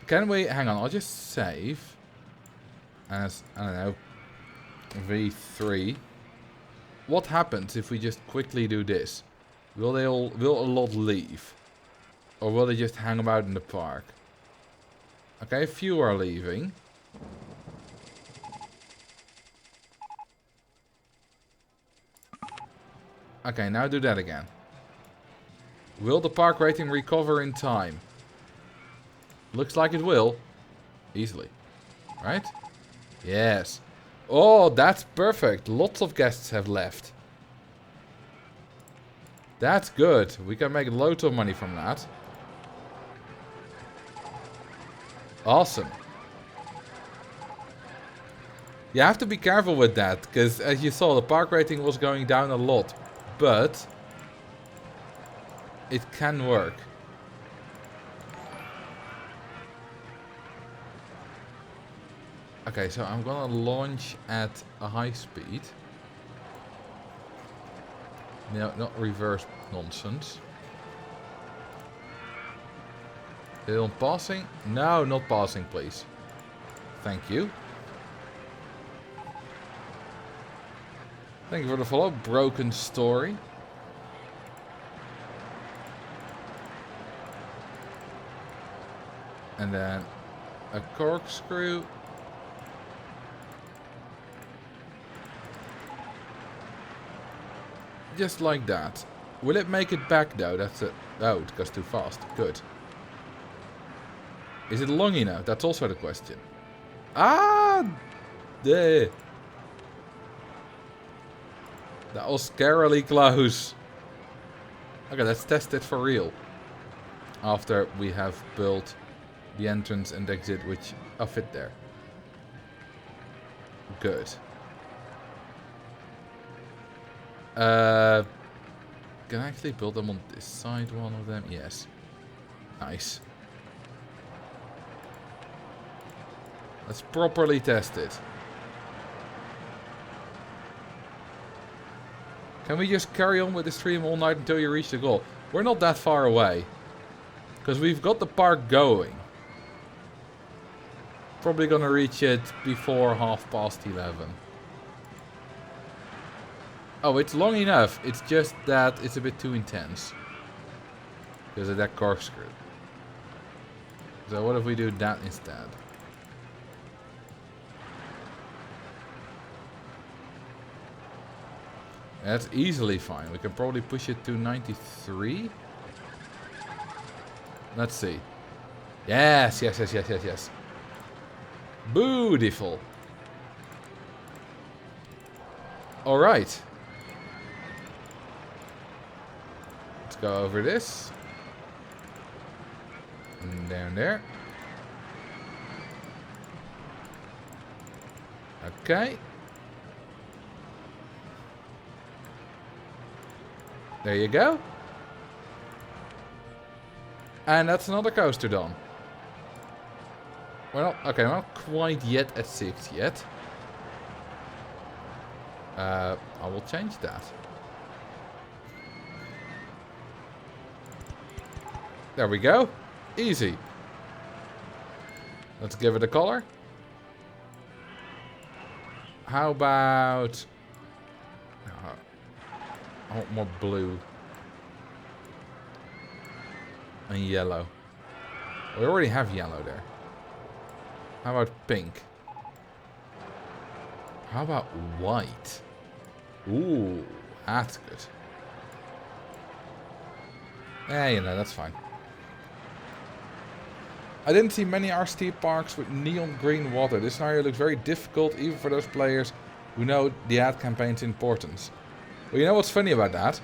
Can we... Hang on, I'll just save. As, I don't know, V3. What happens if we just quickly do this? Will a lot leave? Or will they just hang about in the park? Okay, a few are leaving. Okay, now do that again. Will the park rating recover in time? Looks like it will. Easily. Right? Yes. Oh, that's perfect. Lots of guests have left. That's good. We can make loads of money from that. Awesome. You have to be careful with that, because as you saw, the park rating was going down a lot. But it can work. Okay, so I'm gonna launch at a high speed. No, not reverse nonsense. Is it on passing? No, not passing, please. Thank you. Thank you for the follow. Broken story. And then a corkscrew. Just like that. Will it make it back though? That's it. Oh, it goes too fast. Good. Is it long enough? That's also the question. Ah! There. That was scarily close. Okay, let's test it for real. After we have built the entrance and exit, which fit there. Good. Can I actually build them on this side, one of them? Yes. Nice. Let's properly test it. Can we just carry on with the stream all night until you reach the goal? We're not that far away. Because we've got the park going. Probably gonna reach it before 11:30. Oh, it's long enough. It's just that it's a bit too intense. Because of that corkscrew. So what if we do that instead? That's easily fine. We can probably push it to 93. Let's see. Yes, yes, yes, yes, yes, yes. Beautiful. Alright. Let's go over this. And down there. Okay. There you go. And that's another coaster done. Well, okay, I'm not quite yet at 6 yet. I will change that. There we go. Easy. Let's give it a color. How about... I want more blue. And yellow. We already have yellow there. How about pink? How about white? Ooh, that's good. Yeah, you know, that's fine. I didn't see many RCT parks with neon green water. This scenario looks very difficult, even for those players who know the ad campaign's importance. Well, you know what's funny about that?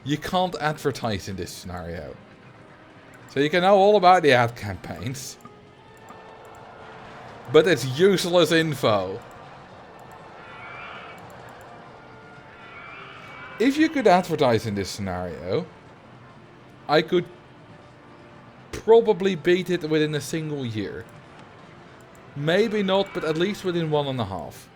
You can't advertise in this scenario. So you can know all about the ad campaigns. But it's useless info. If you could advertise in this scenario, I could probably beat it within a single year. Maybe not, but at least within 1.5.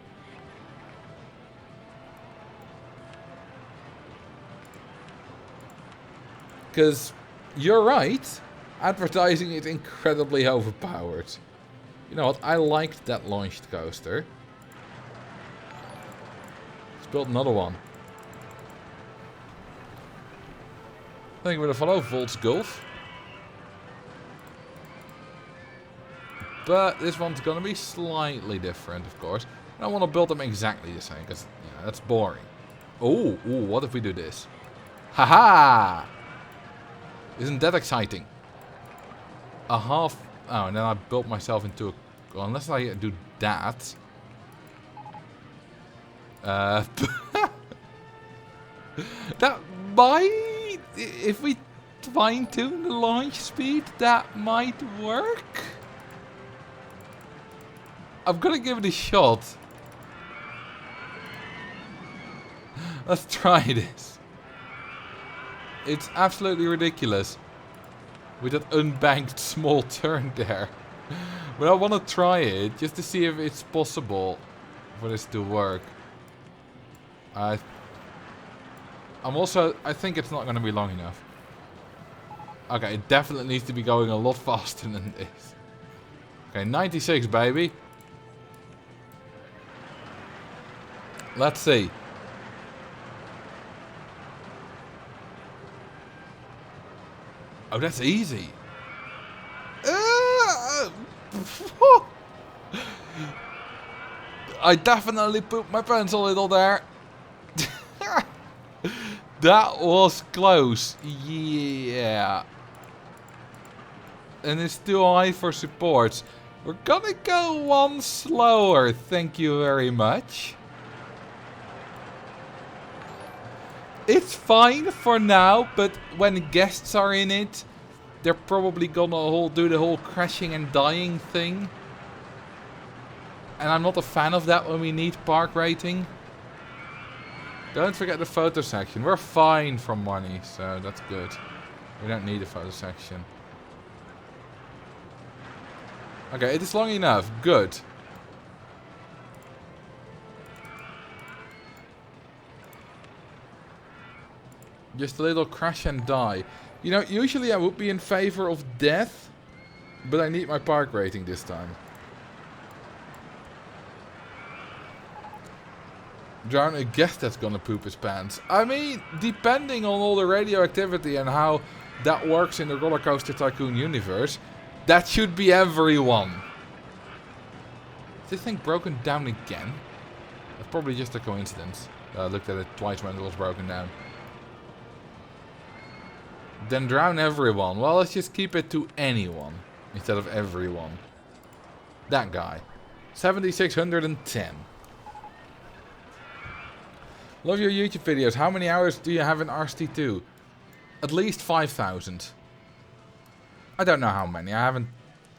Because you're right, advertising is incredibly overpowered. You know what, I liked that launched coaster. Let's build another one. Thank you for the follow, Volts Golf. But this one's going to be slightly different, of course. I don't want to build them exactly the same, because you know, that's boring. Oh, what if we do this? Haha! Isn't that exciting? A half... Oh, and then I built myself into a... Well, unless I do that... that might... If we fine-tune the launch speed, that might work? I'm gonna give it a shot. Let's try this. It's absolutely ridiculous. With that unbanked small turn there. But I want to try it just to see if it's possible for this to work. I think it's not going to be long enough. Okay, it definitely needs to be going a lot faster than this. Okay, 96, baby. Let's see. Oh, that's easy. I definitely put my pencil a little there. That was close. Yeah. And it's too high for supports. We're gonna go one slower. Thank you very much. It's fine for now, but when guests are in it, they're probably gonna do the whole crashing and dying thing. And I'm not a fan of that when we need park rating. Don't forget the photo section. We're fine for money, so that's good. We don't need a photo section. Okay, it is long enough. Good. Just a little crash and die. You know, usually I would be in favor of death, but I need my park rating this time. Drown a guest that's gonna poop his pants. I mean, depending on all the radioactivity and how that works in the Roller Coaster Tycoon universe, that should be everyone. Is this thing broken down again? That's probably just a coincidence. I looked at it twice when it was broken down. Then drown everyone. Well, let's just keep it to anyone instead of everyone. That guy. 7,610. Love your YouTube videos. How many hours do you have in RST2? At least 5,000. I don't know how many. I haven't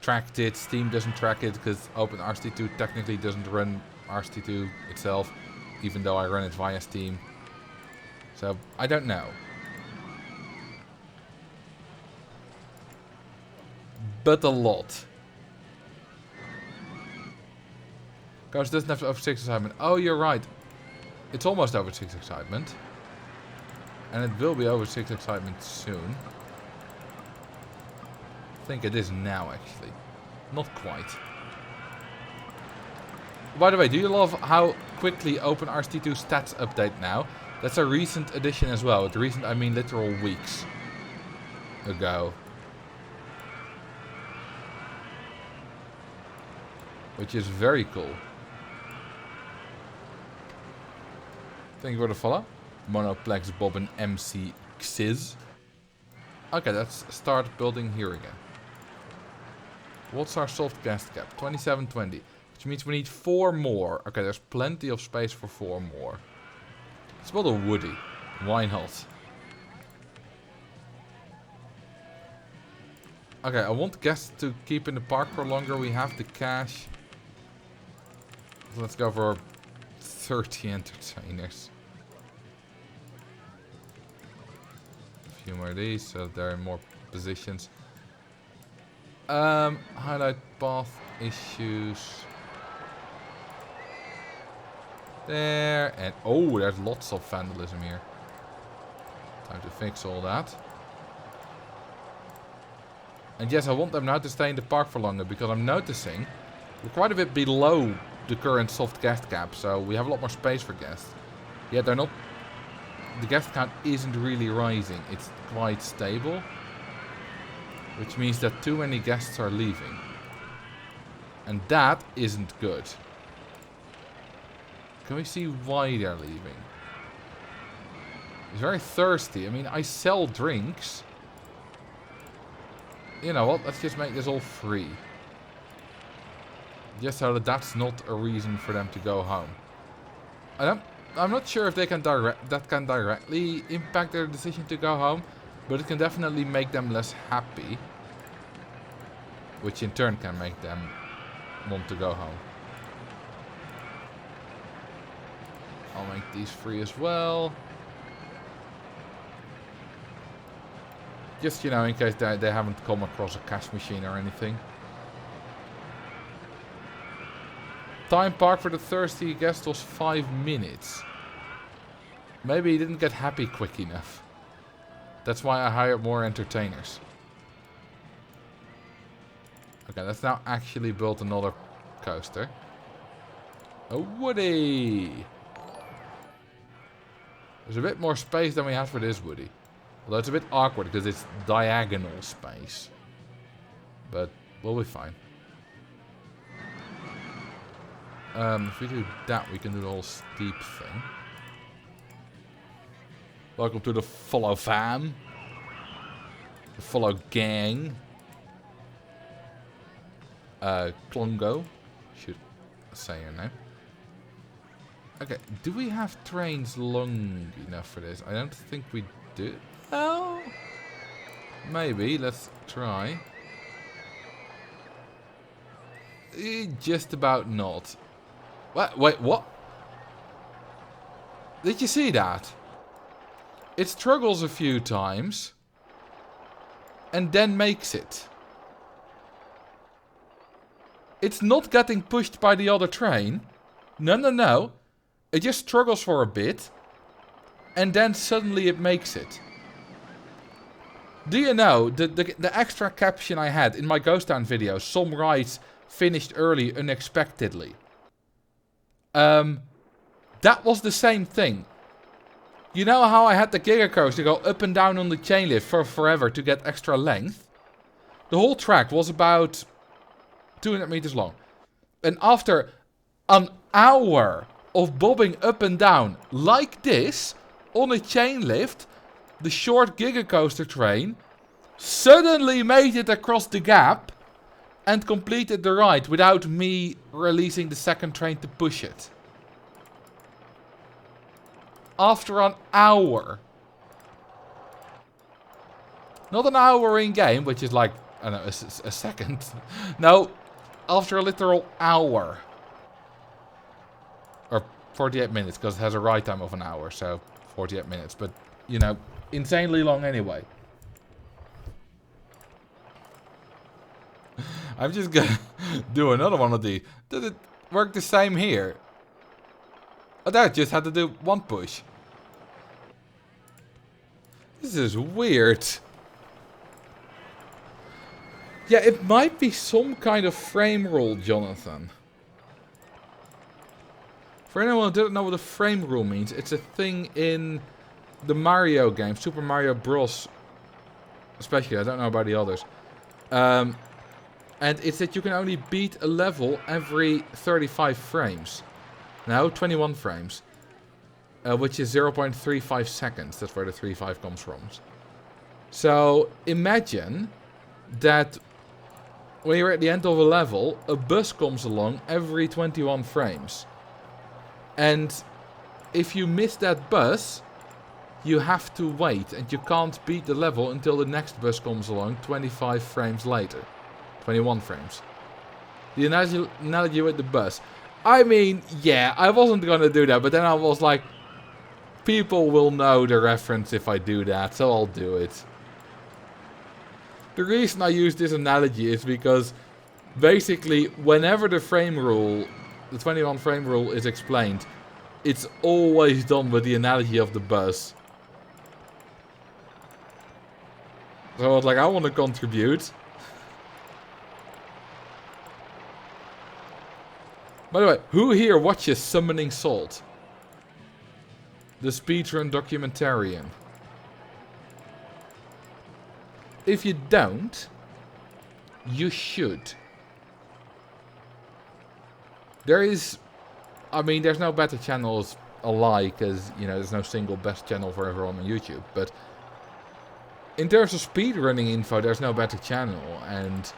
tracked it. Steam doesn't track it because OpenRST2 technically doesn't run RST2 itself, even though I run it via Steam. So, I don't know. But a lot. Gosh, doesn't have over 6 excitement. Oh, you're right. It's almost over 6 excitement. And it will be over 6 excitement soon. I think it is now, actually. Not quite. By the way, do you love how quickly OpenRST2 stats update now? That's a recent addition as well. With recent, I mean literal weeks ago. Which is very cool. Thank you for the follow. Monoplex Bob and MC Xiz. Okay, let's start building here again. What's our soft gas cap? 2720. Which means we need 4 more. Okay, there's plenty of space for 4 more. Let's build a Woody. Why not? Okay, I want guests to keep in the park for longer. We have the cash. So let's go for 30 entertainers. A few more of these, so there are more positions. Highlight path issues. There, and oh, there's lots of vandalism here. Time to fix all that. And yes, I want them now to stay in the park for longer, because I'm noticing we're quite a bit below the current soft guest cap, so we have a lot more space for guests. Yet they're not... The guest count isn't really rising. It's quite stable. Which means that too many guests are leaving. And that isn't good. Can we see why they're leaving? He's very thirsty. I mean, I sell drinks. You know what? Let's just make this all free. Just so that that's not a reason for them to go home. I'm not sure if they can directly impact their decision to go home, but it can definitely make them less happy, which in turn can make them want to go home. I'll make these free as well. Just, you know, in case they haven't come across a cash machine or anything. Time park for the thirsty guest was 5 minutes. Maybe he didn't get happy quick enough. That's why I hired more entertainers. Okay, let's now actually build another coaster. A Woody! There's a bit more space than we had for this Woody. Although it's a bit awkward because it's diagonal space. But we'll be fine. If we do that, we can do the whole steep thing. Welcome to the follow fam. The follow gang. Klongo. Should say your name. Okay, do we have trains long enough for this? I don't think we do. Oh, maybe. Let's try. Just about not. What? Wait, what? Did you see that? It struggles a few times. And then makes it. It's not getting pushed by the other train. No, no, no. It just struggles for a bit. And then suddenly it makes it. Do you know, the extra caption I had in my Ghost Town video, some rides finished early unexpectedly. That was the same thing. You know how I had the Giga Coaster go up and down on the chain lift for forever to get extra length? The whole track was about 200 meters long. And after an hour of bobbing up and down like this on a chain lift, the short Giga Coaster train suddenly made it across the gap and completed the ride without me releasing the second train to push it. After an hour. Not an hour in game, which is like, I don't know, a second. No, after a literal hour. Or 48 minutes, because it has a ride time of an hour, so 48 minutes. But, you know, insanely long anyway. I'm just gonna do another one of these. Did it work the same here? Oh, that just had to do one push. This is weird. Yeah, it might be some kind of frame rule, Jonathan. For anyone who doesn't know what a frame rule means, it's a thing in the Mario game, Super Mario Bros. Especially, I don't know about the others. And it's that you can only beat a level every 35 frames. No, 21 frames. Which is 0.35 seconds. That's where the 35 comes from. So, imagine that when you're at the end of a level, a bus comes along every 21 frames. And if you miss that bus, you have to wait. And you can't beat the level until the next bus comes along 25 frames later. 21 frames. The analogy with the bus. I mean, yeah, I wasn't gonna do that, but then I was like, people will know the reference if I do that, so I'll do it. The reason I use this analogy is because basically, whenever the frame rule, the 21 frame rule is explained, it's always done with the analogy of the bus. So I was like, I want to contribute. By the way, who here watches Summoning Salt? The speedrun documentarian. If you don't, you should. There is, I mean, there's no better channels alike, as, you know, there's no single best channel for everyone on YouTube, but in terms of speedrunning info, there's no better channel, and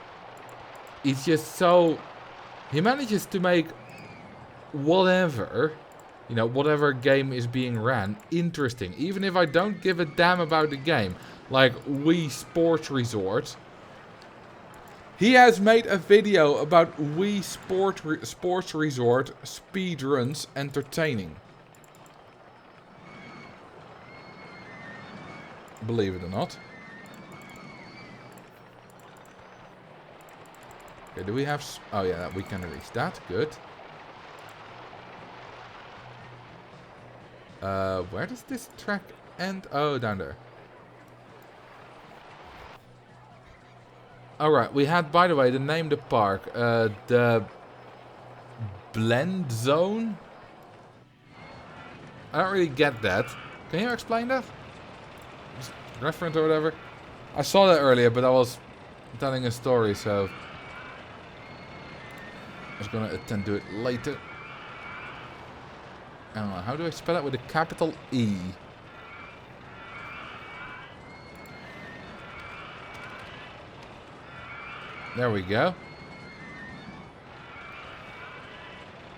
it's just so, he manages to make whatever, you know, whatever game is being ran, interesting. Even if I don't give a damn about the game. Like Wii Sports Resort. He has made a video about Wii Sports Resort speedruns entertaining. believe it or not. Okay, do we have... Oh yeah, we can reach that. Good. Where does this track end? Oh, down there. Alright, we had, by the way, the name the park. The... Blend Zone? I don't really get that. Can you explain that? Just reference or whatever? I saw that earlier, but I was telling a story, so... I was gonna attend to it later. How do I spell it with a capital E? There we go.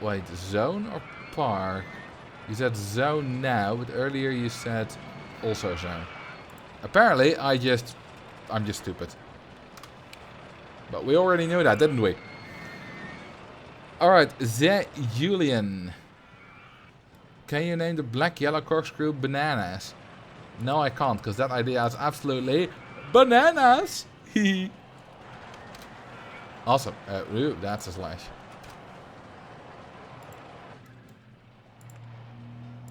Wait, zone or park? You said zone now, but earlier you said also zone. Apparently, I'm just stupid. But we already knew that, didn't we? Alright, the Julian. Can you name the black yellow corkscrew bananas? No, I can't, because that idea is absolutely bananas. Awesome. Ooh, that's a slash.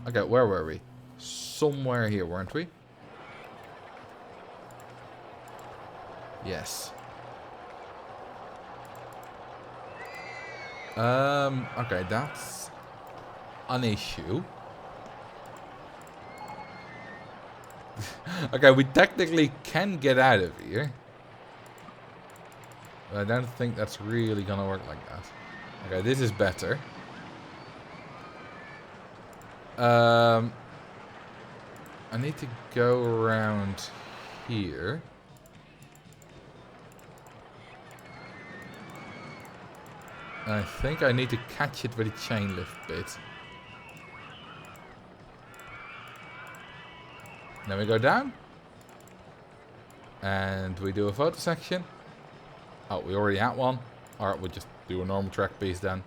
Okay, where were we? Somewhere here, weren't we? Yes. Okay, that's an issue. Okay, we technically can get out of here. But I don't think that's really gonna work like that. Okay, this is better. I need to go around here. I think I need to catch it with a chain lift bit. Then we go down. And we do a photo section. Oh, we already had one. Alright, we'll just do a normal track piece then.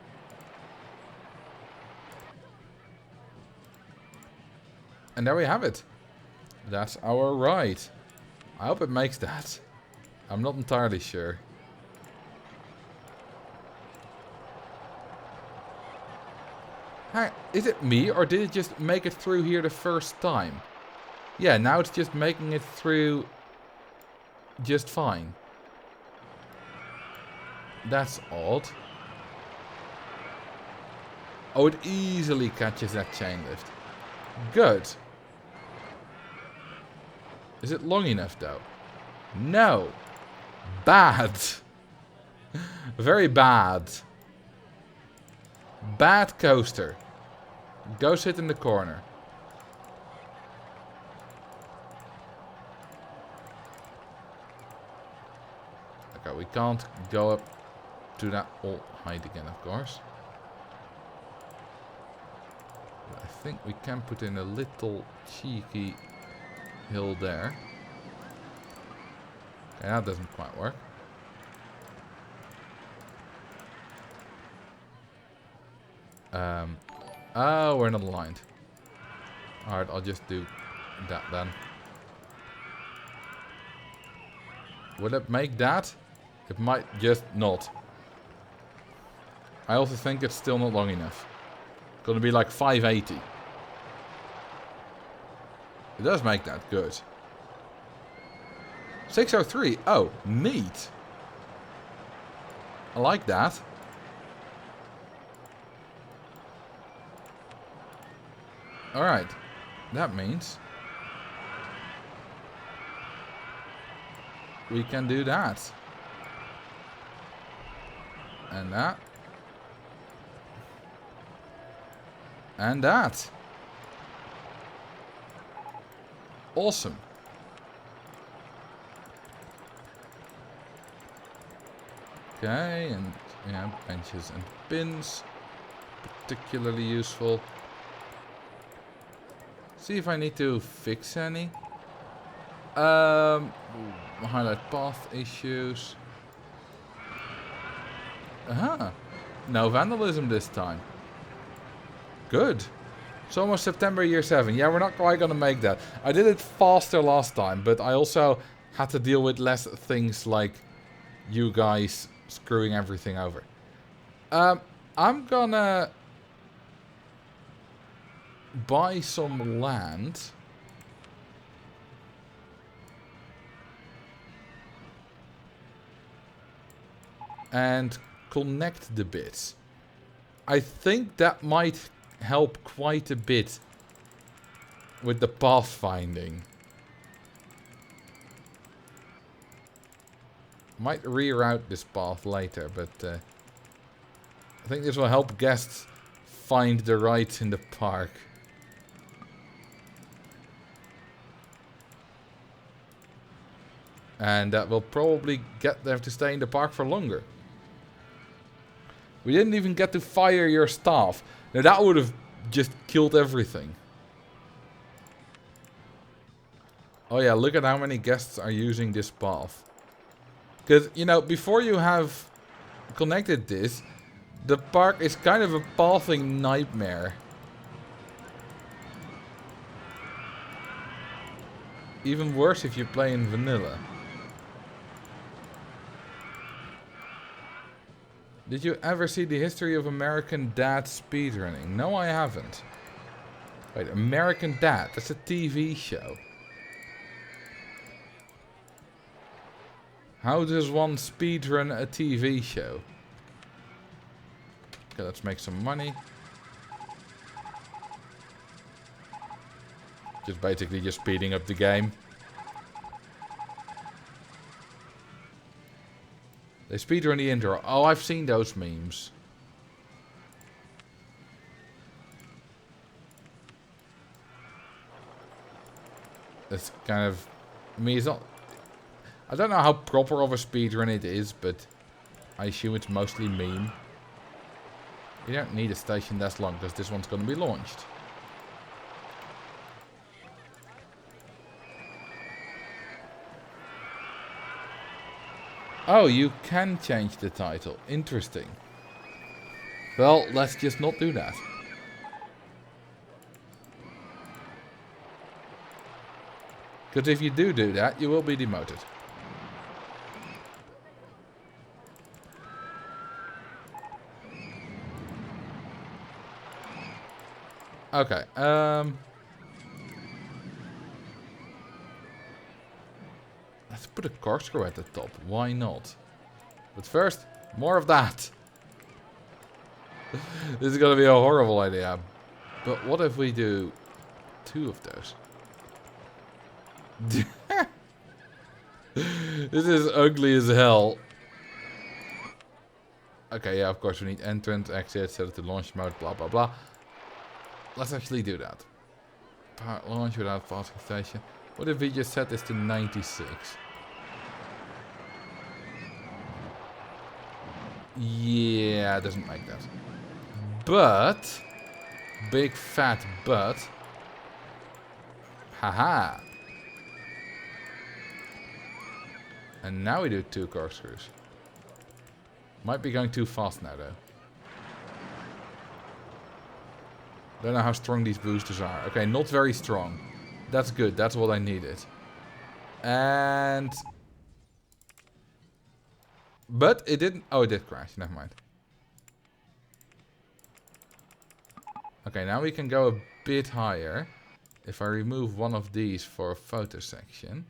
And there we have it. That's our ride. I hope it makes that. I'm not entirely sure. Hey, is it me or did it just make it through here the first time? Yeah, now it's just making it through just fine. That's odd. Oh, it easily catches that chain lift. Good. Is it long enough though? No. Bad. Very bad. Bad coaster. Go sit in the corner. Okay, we can't go up to that old height again, of course. But I think we can put in a little cheeky hill there. Okay, that doesn't quite work. Oh, we're not aligned. Alright, I'll just do that then. Will it make that? It might just not. I also think it's still not long enough. Gonna be like 580. It does make that good. 603. Oh, neat. I like that. Alright. That means we can do that. And that. And that. Awesome. Okay, and yeah, benches and bins. Particularly useful. See if I need to fix any. Highlight path issues. Aha. No vandalism this time. Good. It's almost September year 7. Yeah, we're not quite gonna make that. I did it faster last time, but I also had to deal with less things like you guys screwing everything over. I'm gonna buy some land. And connect the bits. I think that might help quite a bit with the pathfinding. Might reroute this path later, but I think this will help guests find the rides in the park. And that will probably get them to stay in the park for longer. We didn't even get to fire your staff. Now that would have just killed everything. Oh yeah, look at how many guests are using this path. Because, you know, before you have connected this, the park is kind of a pathing nightmare. Even worse if you play in vanilla. Did you ever see the history of American Dad speedrunning? No, I haven't. Wait, American Dad? That's a TV show. How does one speedrun a TV show? Okay, let's make some money. Just basically just speeding up the game. They speedrun the intro. Oh, I've seen those memes. It's kind of... I mean, it's not... I don't know how proper of a speedrun it is, but I assume it's mostly meme. You don't need a station that long, because this one's going to be launched. Oh, you can change the title. Interesting. Well, let's just not do that. Because if you do that, you will be demoted. Okay, let's put a corkscrew at the top. Why not? But first, more of that. This is gonna be a horrible idea. But what if we do 2 of those? This is ugly as hell. Okay, yeah, of course we need entrance, exit, set it to launch mode, blah blah blah. Let's actually do that. Launch without passing station. What if we just set this to 96? Yeah, it doesn't make that. But, big fat but. Haha. And now we do 2 corkscrews. Might be going too fast now though. Don't know how strong these boosters are. Okay, not very strong. That's good. That's what I needed. And... But it didn't... Oh, it did crash. Never mind. Okay, now we can go a bit higher. If I remove one of these for a photo section.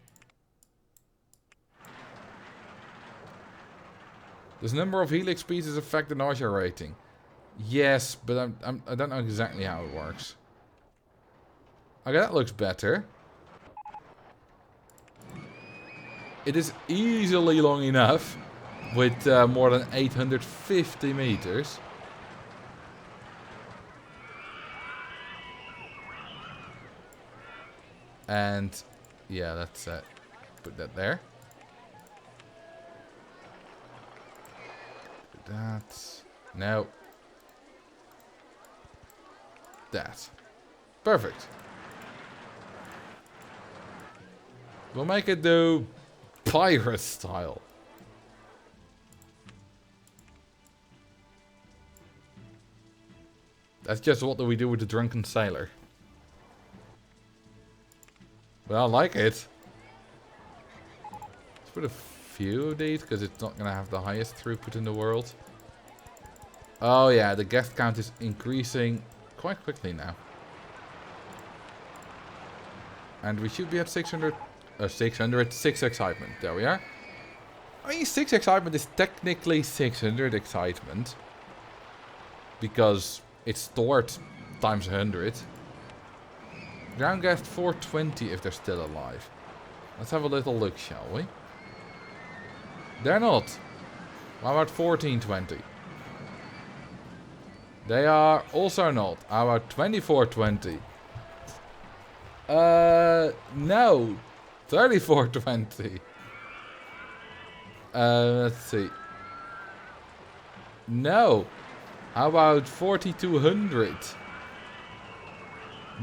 Does number of helix pieces affect the nausea rating? Yes, but I don't know exactly how it works. Okay, that looks better. It is easily long enough with more than 850 meters. And yeah, let's put that there. Put that. No. That. Perfect. We'll make it do pirate style. That's just what do we do with the drunken sailor. But I like it. Let's put a few of these, because it's not going to have the highest throughput in the world. Oh yeah, the guest count is increasing quite quickly now. And we should be at 600... 6 excitement. There we are. I mean, 6 excitement is technically 600 excitement. Because it's stored times 100. Ground guest 420 if they're still alive. Let's have a little look, shall we? They're not. How about 1420? They are also not. How about 2420? No. 3420. Let's see. No. How about 4200?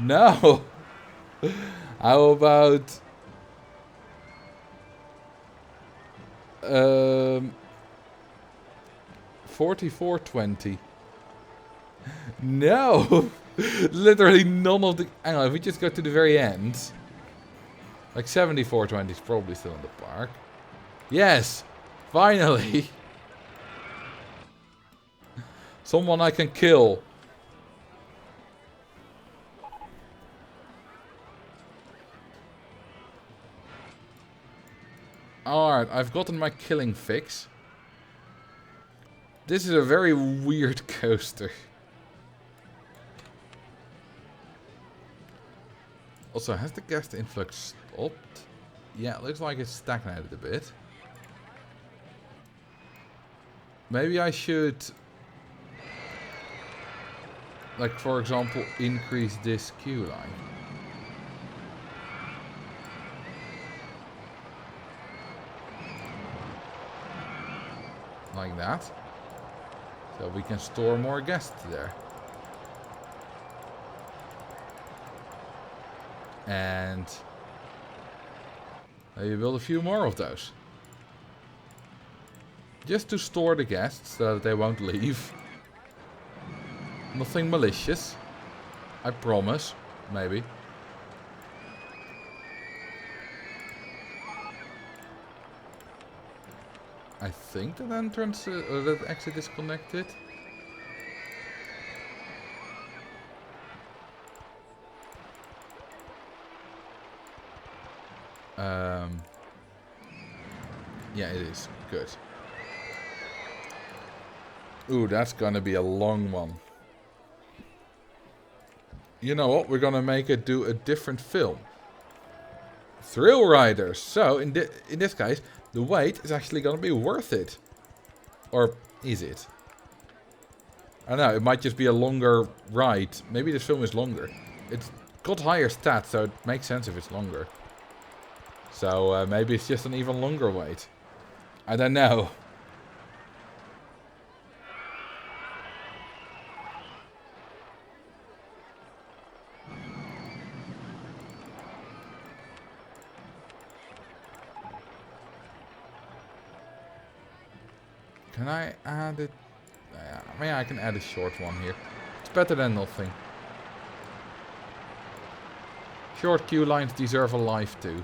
No. How about 4420? No. Literally none of the... Hang on, if we just go to the very end. Like 7420 is probably still in the park. Yes. Finally. Someone I can kill. Alright, I've gotten my killing fix. This is a very weird coaster. Also, has the guest influx stopped? Yeah, it looks like it's stagnated a bit. Maybe I should... like, for example, increase this queue line. Like that. So we can store more guests there. And maybe build a few more of those. Just to store the guests so that they won't leave. Nothing malicious. I promise. Maybe. I think that entrance, that exit is connected. Yeah, it is. Good. Ooh, that's gonna be a long one. You know what? We're gonna make it do a different film. Thrill Riders. So, in this case, the wait is actually gonna be worth it. Or is it? I don't know, it might just be a longer ride. Maybe this film is longer. It's got higher stats, so it makes sense if it's longer. So, maybe it's just an even longer wait. I don't know. Can I add it? I mean, I can add a short one here. It's better than nothing. Short queue lines deserve a life too.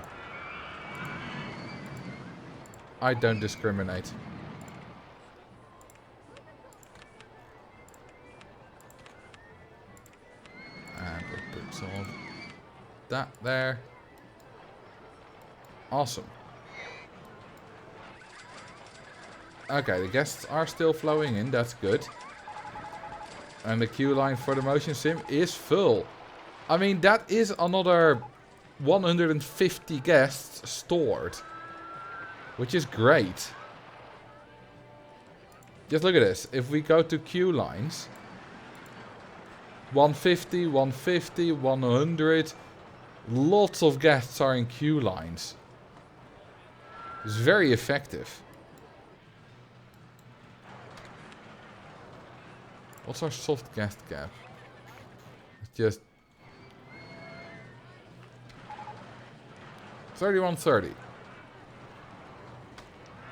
I don't discriminate. And we'll put some of that there. Awesome. Okay, the guests are still flowing in, that's good. And the queue line for the motion sim is full. I mean, that is another 150 guests stored. Which is great. Just look at this. If we go to queue lines. 150, 150, 100. Lots of guests are in queue lines. It's very effective. What's our soft guest cap? It's just 3130.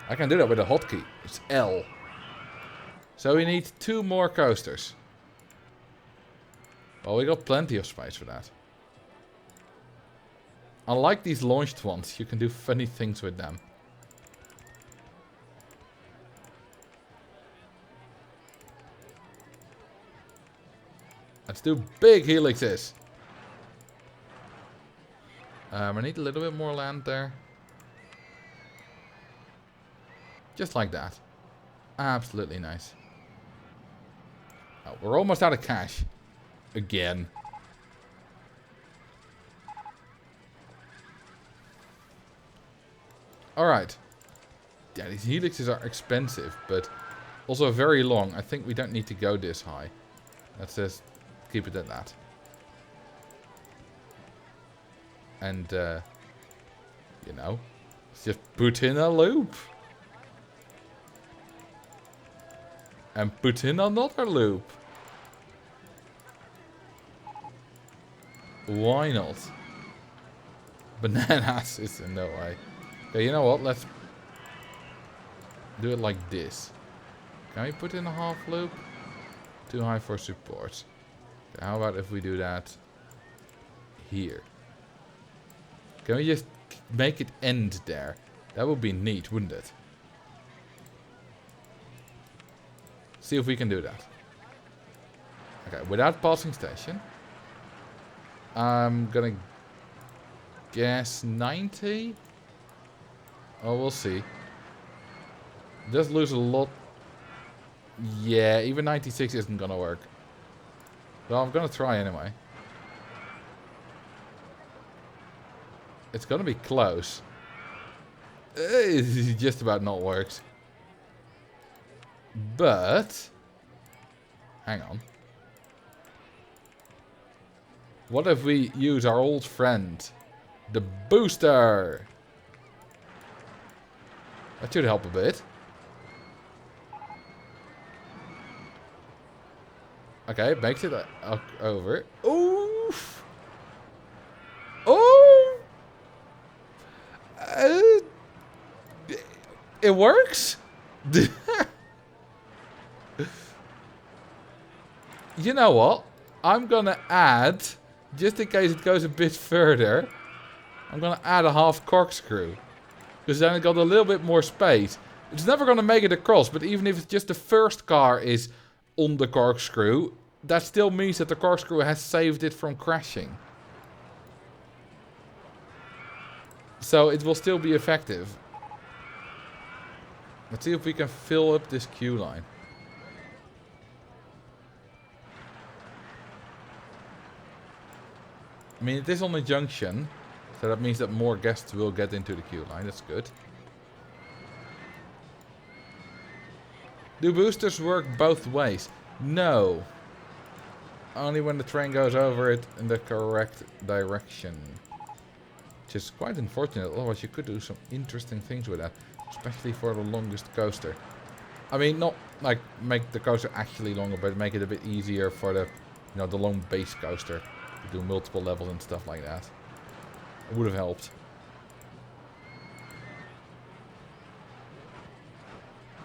I can do that with a hotkey. It's L. So we need 2 more coasters. Well, we got plenty of space for that. Unlike these launched ones, you can do funny things with them. Let's do big helixes. I need a little bit more land there. Just like that. Absolutely nice. Oh, we're almost out of cash. Again. Alright. Yeah, these helixes are expensive, but also very long. I think we don't need to go this high. Let's just keep it at that. And, you know, let's just put in a loop. And put in another loop. Why not? Bananas is in no way. Okay, you know what? Let's do it like this. Can we put in a half loop? Too high for support. Okay, how about if we do that here? Can we just make it end there? That would be neat, wouldn't it? See if we can do that. Okay, without passing station. I'm gonna guess 90? Oh, we'll see. Does lose a lot. Yeah, even 96 isn't gonna work. Well, I'm gonna try anyway. It's gonna be close. It just about not works. But hang on. What if we use our old friend, the booster? That should help a bit. Okay, it makes it over. Oof! Oh! It works? You know what? I'm gonna add, just in case it goes a bit further, I'm gonna add a half corkscrew. Because then it got a little bit more space. It's never gonna make it across, but even if it's just the first car is on the corkscrew, that still means that the corkscrew has saved it from crashing. So it will still be effective. Let's see if we can fill up this queue line. I mean, it is on a junction, so that means that more guests will get into the queue line. That's good. Do boosters work both ways? No. Only when the train goes over it in the correct direction. Which is quite unfortunate, otherwise you could do some interesting things with that. Especially for the longest coaster. I mean, not like make the coaster actually longer, but make it a bit easier for the, you know, the long base coaster. To do multiple levels and stuff like that. It would have helped.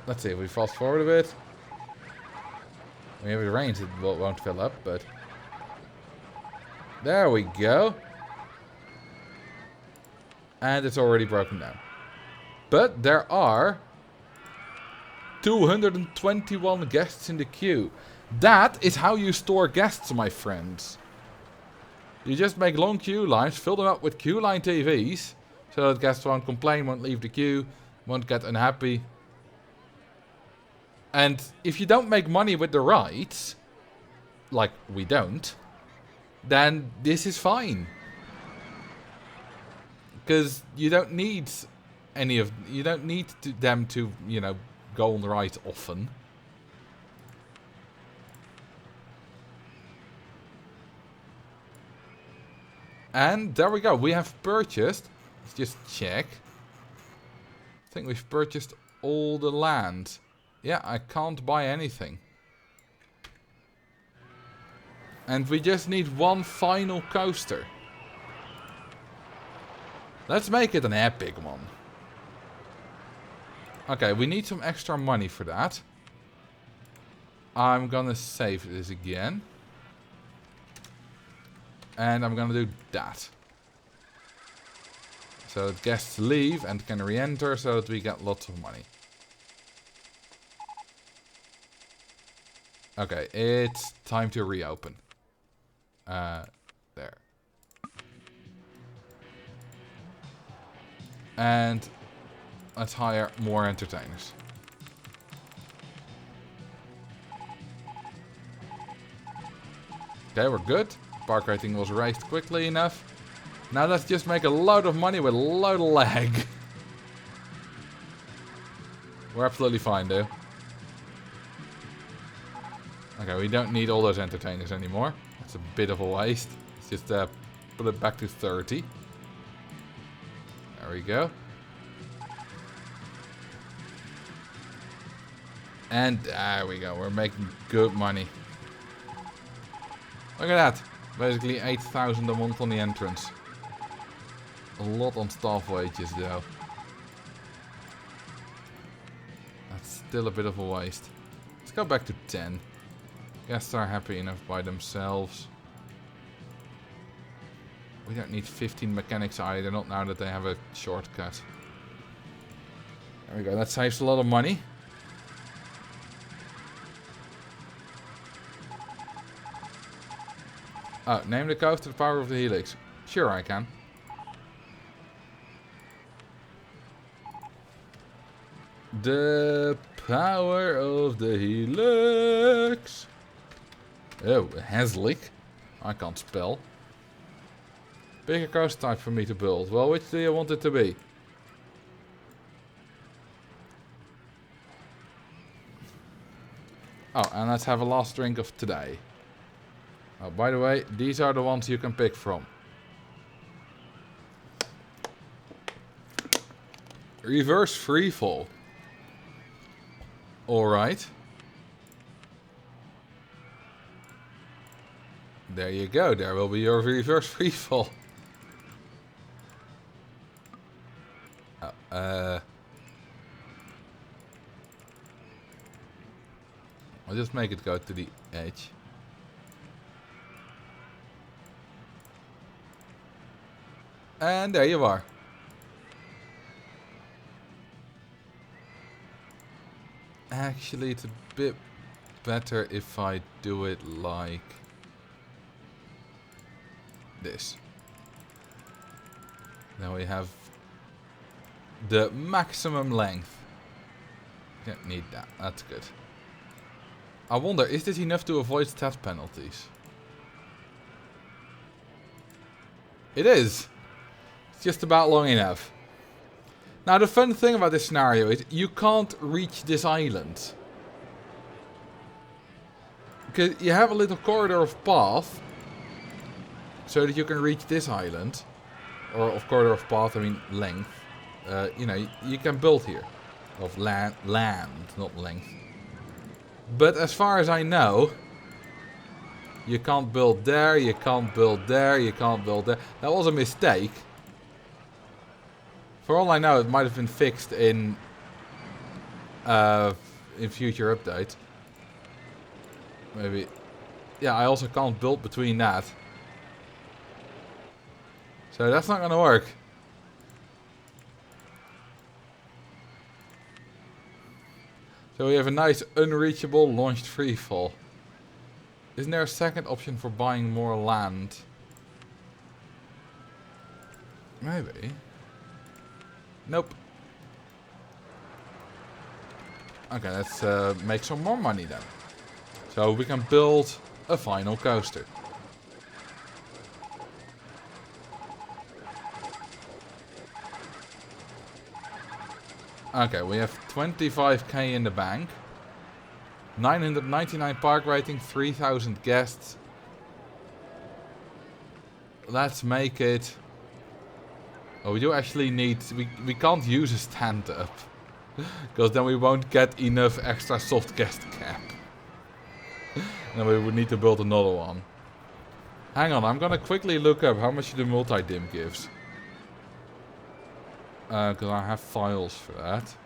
Let's see, if we fast forward a bit. I mean, if it rains, it won't fill up, but... There we go. And it's already broken down. But there are 221 guests in the queue. That is how you store guests, my friends. You just make long queue lines, fill them up with queue line TVs, so that guests won't complain, won't leave the queue, won't get unhappy. And if you don't make money with the rides, like we don't, then this is fine. Because you don't need them to, you know, go on the rides often. And there we go. We have purchased. Let's just check. I think we've purchased all the land. Yeah, I can't buy anything. And we just need one final coaster. Let's make it an epic one. Okay, we need some extra money for that. I'm gonna save this again. And I'm gonna do that. So that guests leave and can re-enter so that we get lots of money. Okay, it's time to reopen. There. And let's hire more entertainers. Okay, we're good. Park rating was raised quickly enough. Now let's just make a load of money with a load of lag. We're absolutely fine, though. Okay, we don't need all those entertainers anymore. That's a bit of a waste. Let's just put it back to 30. There we go. And there we go. We're making good money. Look at that. Basically 8,000 a month on the entrance. A lot on staff wages, though. That's still a bit of a waste. Let's go back to 10. Guests are happy enough by themselves. We don't need 15 mechanics either, not now that they have a shortcut. There we go, that saves a lot of money. Oh, name the coaster the power of the helix. Sure, I can. The power of the helix. Oh, Haslick. I can't spell. Bigger coaster type for me to build. Well, which do you want it to be? Oh, and let's have a last drink of today. Oh, by the way, these are the ones you can pick from. Reverse freefall. Alright. There you go, there will be your reverse freefall. Oh, I'll just make it go to the edge. And there you are. Actually, it's a bit better if I do it like this. Then we have the maximum length. Don't need that. That's good. I wonder, is this enough to avoid stat penalties? It is. It's just about long enough. Now the fun thing about this scenario is you can't reach this island. Because you have a little corridor of path. So that you can reach this island. Or of corridor of path, I mean length. You know, you can build here. Of land, not length. But as far as I know, you can't build there, you can't build there, you can't build there. That was a mistake. For all I know, it might have been fixed in future updates. Maybe. Yeah, I also can't build between that. So that's not gonna work. So we have a nice unreachable launched freefall. Isn't there a second option for buying more land? Maybe. Nope. Okay, let's make some more money then. So we can build a final coaster. Okay, we have 25k in the bank. 999 park rating, 3000 guests. Let's make it... Oh, we do actually need... We can't use a stand-up. Because then we won't get enough extra soft guest cap. And then we would need to build another one. Hang on, I'm gonna quickly look up how much the multi-dim gives. Because I have files for that.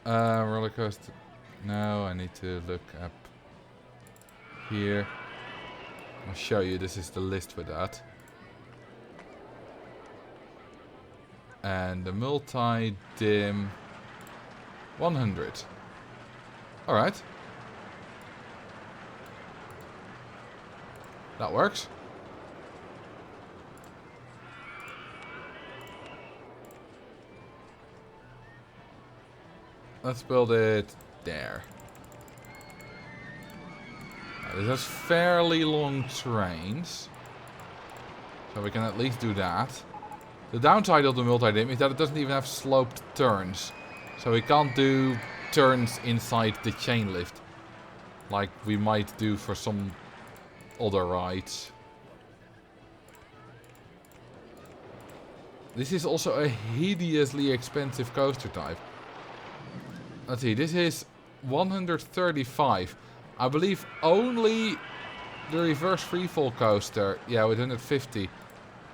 Roller coaster. No, I need to look up. here. I'll show you, this is the list for that. And the multi-dim 100. Alright. That works. Let's build it there. Now, this has fairly long trains. So we can at least do that. The downside of the multi-dim is that it doesn't even have sloped turns. So we can't do turns inside the chain lift. Like we might do for some other rides. This is also a hideously expensive coaster type. Let's see, this is 135. I believe only the reverse freefall coaster, yeah, with 150.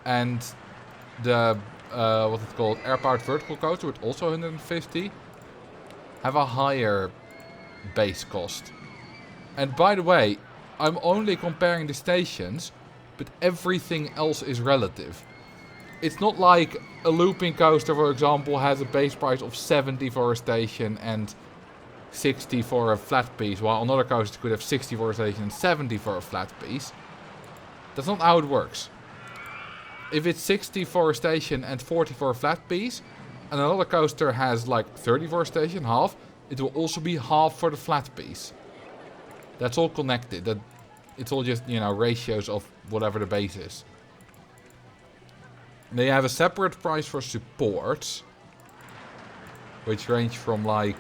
And the, what's it called, air-powered vertical coaster with also 150, have a higher base cost. And by the way, I'm only comparing the stations, but everything else is relative. It's not like a looping coaster, for example, has a base price of 70 for a station and 60 for a flat piece, while another coaster could have 60 for a station and 70 for a flat piece. That's not how it works. If it's 60 for a station and 40 for a flat piece, and another coaster has like 30 for a station, half, it will also be half for the flat piece. That's all connected. It's all just, you know, ratios of whatever the base is. They have a separate price for supports, which range from like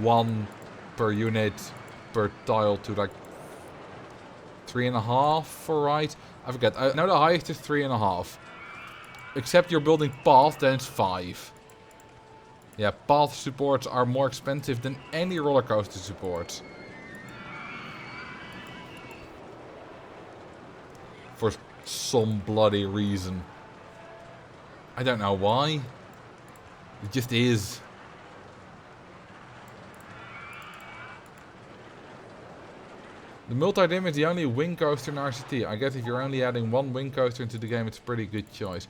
1 per unit per tile to like 3.5 for ride. I forget. I know the highest is 3.5. Except you're building path, then it's 5. Yeah, path supports are more expensive than any roller coaster supports. For some bloody reason. I don't know why. It just is. The multi-dim is the only wing coaster in RCT. I guess if you're only adding one wing coaster into the game, it's a pretty good choice.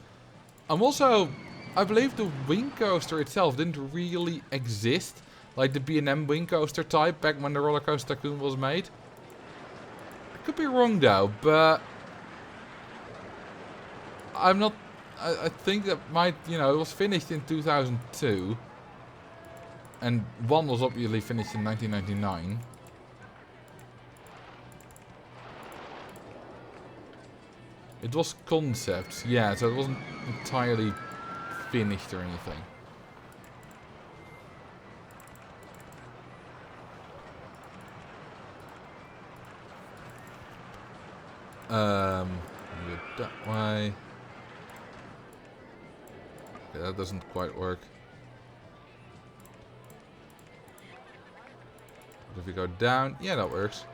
I believe the wing coaster itself didn't really exist. Like the B&M wing coaster type back when the Roller Coaster Tycoon was made. I could be wrong though, but I'm not... I think that might, you know, it was finished in 2002. And 1 was obviously finished in 1999. It was concepts, yeah, so it wasn't entirely finished or anything. Do it that way. Okay, that doesn't quite work. But if we go down, yeah, that works.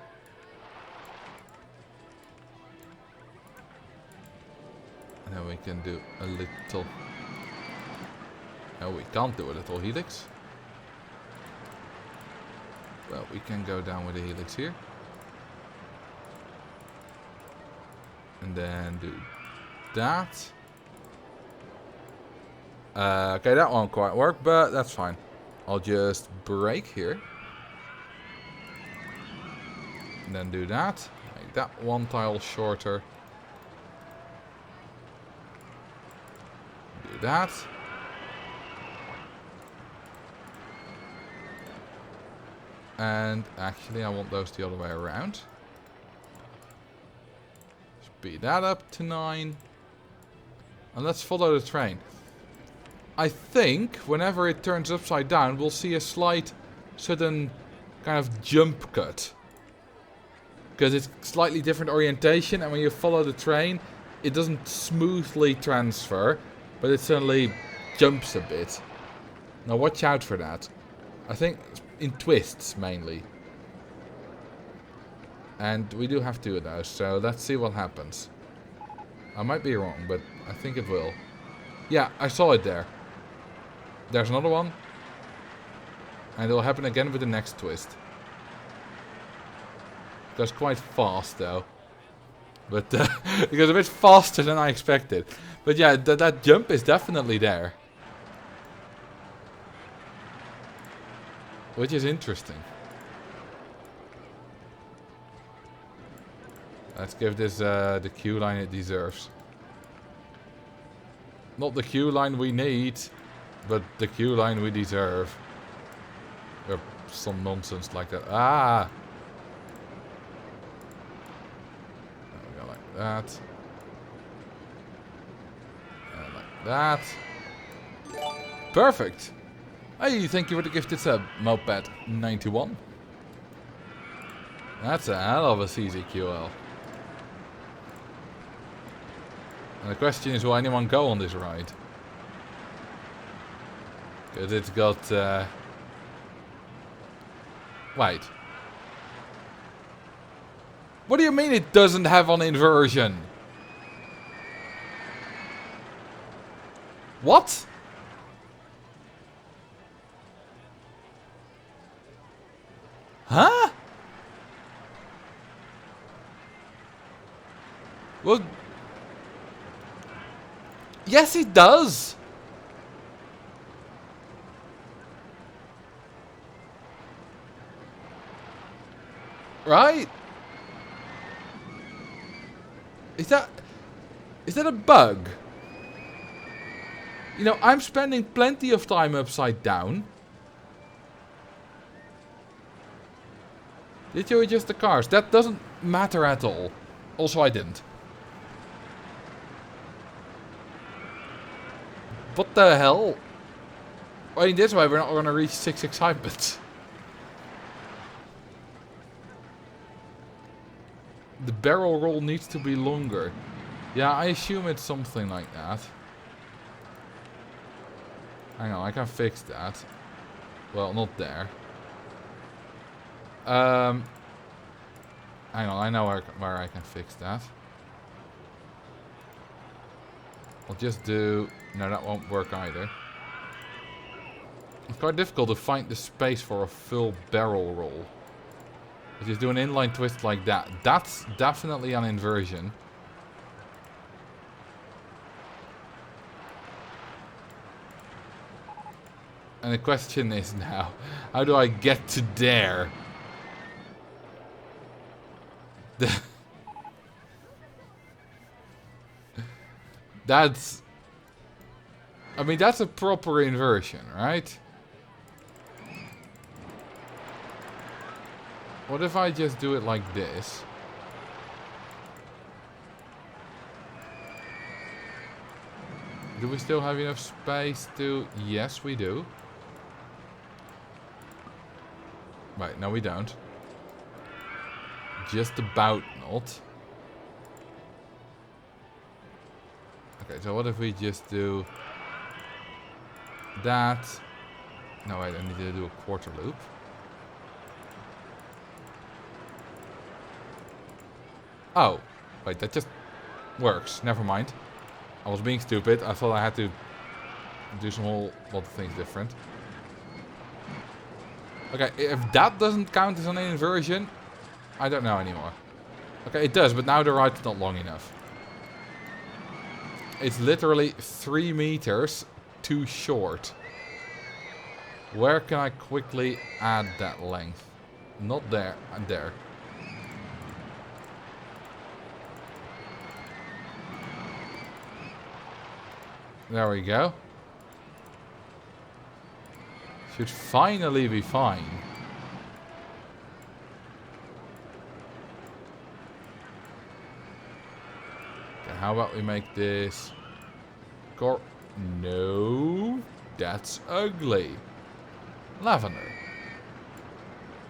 And then we can do a little... No, we can't do a little helix. Well, we can go down with the helix here. And then do that. Okay, that won't quite work, but that's fine. I'll just brake here. And then do that. Make that one tile shorter. Do that. And actually, I want those the other way around. Speed that up to 9. And let's follow the train. I think whenever it turns upside down, we'll see a slight sudden kind of jump cut. Because it's slightly different orientation, and when you follow the train, it doesn't smoothly transfer, but it suddenly jumps a bit. Now watch out for that. I think in twists mainly. And we do have 2 of those, so let's see what happens. I might be wrong, but I think it will. Yeah, I saw it there. There's another one. And it will happen again with the next twist. Goes quite fast though. But it goes a bit faster than I expected. But yeah, that jump is definitely there. Which is interesting. Let's give this the queue line it deserves. Not the queue line we need, but the queue line we deserve. Or some nonsense like that. Ah! There we go, like that. And like that. Perfect! Hey, thank you for the gifted sub, Moped91. That's a hell of a CZQL. And the question is, will anyone go on this ride? Because it's got... Wait. What do you mean it doesn't have an inversion? What? Huh? Well... Yes, it does. Right? Is that a bug? You know, I'm spending plenty of time upside down. Did you adjust the cars? That doesn't matter at all. Also, I didn't. What the hell? I mean, this way we're not going to reach 6 excitements. The barrel roll needs to be longer. Yeah, I assume it's something like that. Hang on, I can fix that. Well, not there. Hang on, I know where I can fix that. I'll just do... No, that won't work either. It's quite difficult to find the space for a full barrel roll. But just do an inline twist like that. That's definitely an inversion. And the question is now, how do I get to there? That's... I mean, that's a proper inversion, right? What if I just do it like this? Do we still have enough space to... Yes, we do. Right, no we don't. Just about not. Okay, so what if we just do... that... No, wait, I need to do a quarter loop. Oh, wait, that just works. Never mind. I was being stupid. I thought I had to do some whole lot of things different. Okay, if that doesn't count as an inversion, I don't know anymore. Okay, it does, but now the ride's not long enough. It's literally 3 meters too short. Where can I quickly add that length? Not there, and there. There we go. Should finally be fine. Okay, how about we make this... No, that's ugly. Lavender.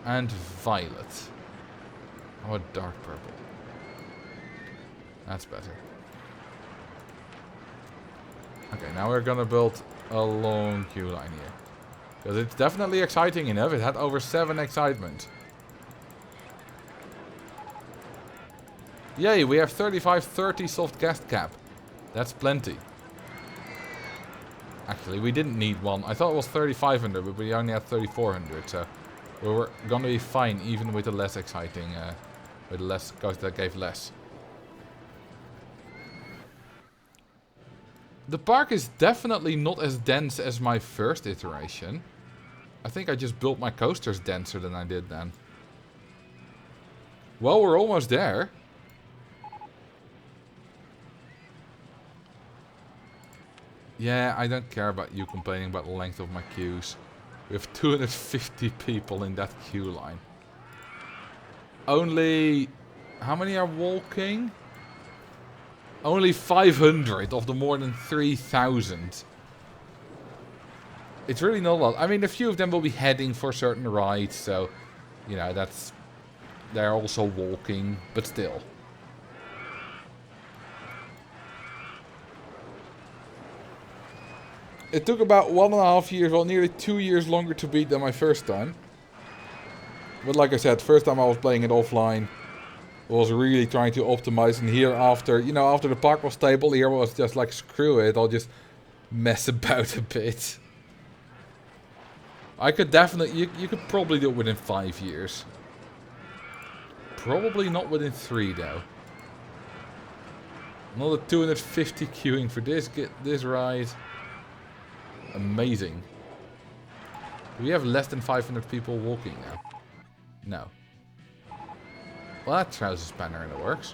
And violet. How about dark purple? That's better. Okay, now we're gonna build a long queue line here. Because it's definitely exciting enough. It had over 7 excitement. Yay, we have 3530 soft gas cap. That's plenty. Actually, we didn't need one. I thought it was 3500, but we only had 3400. So we were gonna be fine even with the less exciting with less coast that gave less. The park is definitely not as dense as my first iteration. I think I just built my coasters denser than I did then. Well, we're almost there. Yeah, I don't care about you complaining about the length of my queues. We have 250 people in that queue line. Only... How many are walking? Only 500 of the more than 3,000. It's really not a lot. I mean, a few of them will be heading for certain rides, so... You know, that's... They're also walking, but still. It took about 1.5 years, well, nearly 2 years longer to beat than my first time. But like I said, first time I was playing it offline, I was really trying to optimize. And here after, you know, after the park was stable, here was just like, screw it, I'll just mess about a bit. I could definitely, you could probably do it within 5 years. Probably not within 3 though. Another 250 queuing for this ride. Amazing. Do we have less than 500 people walking now? No. Well, that trouser spanner in the works.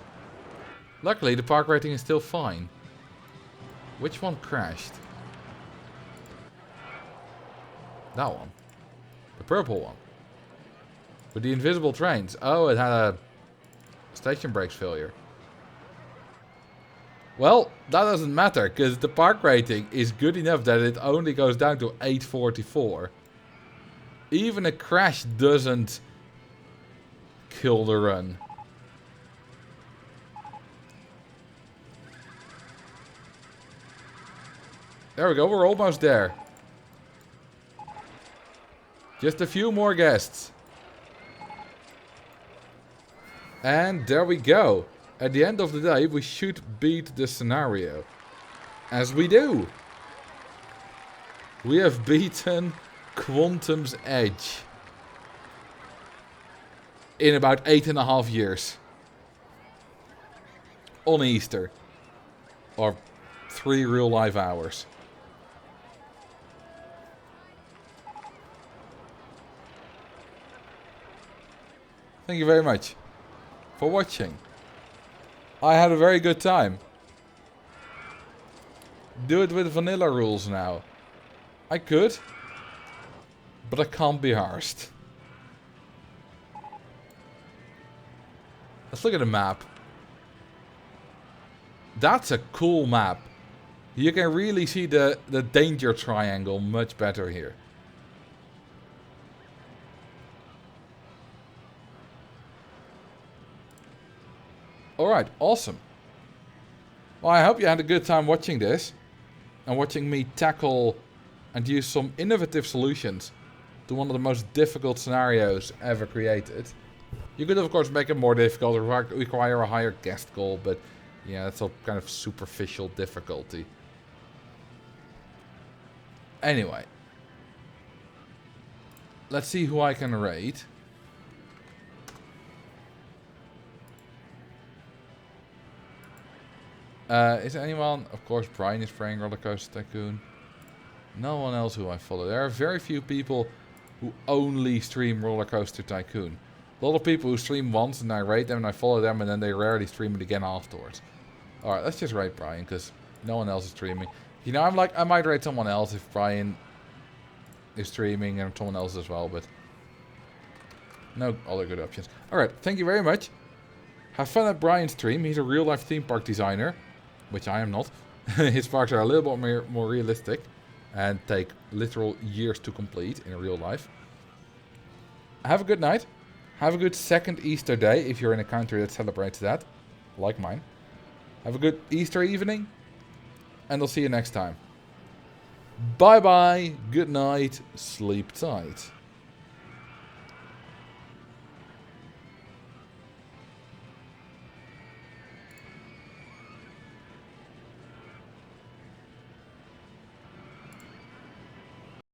Luckily, the park rating is still fine. Which one crashed? That one. The purple one. With the invisible trains. Oh, it had a station brakes failure. Well, that doesn't matter, because the park rating is good enough that it only goes down to 844. Even a crash doesn't kill the run. There we go, we're almost there. Just a few more guests. And there we go. At the end of the day, we should beat the scenario. As we do. We have beaten Quantum's Edge. In about 8.5 years. On Easter. Or 3 real life hours. Thank you very much for watching. I had a very good time. Do it with vanilla rules now. I could. But I can't be arsed. Let's look at the map. That's a cool map. You can really see the danger triangle much better here. Alright, awesome. Well, I hope you had a good time watching this. And watching me tackle and use some innovative solutions to one of the most difficult scenarios ever created. You could of course make it more difficult, require a higher guest goal, but yeah, that's a kind of superficial difficulty. Anyway. Let's see who I can raid. Is anyone? Of course, Brian is playing Roller Coaster Tycoon. No one else who I follow. There are very few people who only stream Roller Coaster Tycoon. A lot of people who stream once and I rate them and I follow them and then they rarely stream it again afterwards. Alright, let's just rate Brian because no one else is streaming. You know, I'm like, I might rate someone else if Brian is streaming and someone else as well, but no other good options. Alright, thank you very much. Have fun at Brian's stream. He's a real life theme park designer. Which I am not. His parks are a little bit more realistic. And take literal years to complete in real life. Have a good night. Have a good second Easter day if you're in a country that celebrates that. Like mine. Have a good Easter evening. And I'll see you next time. Bye bye. Good night. Sleep tight.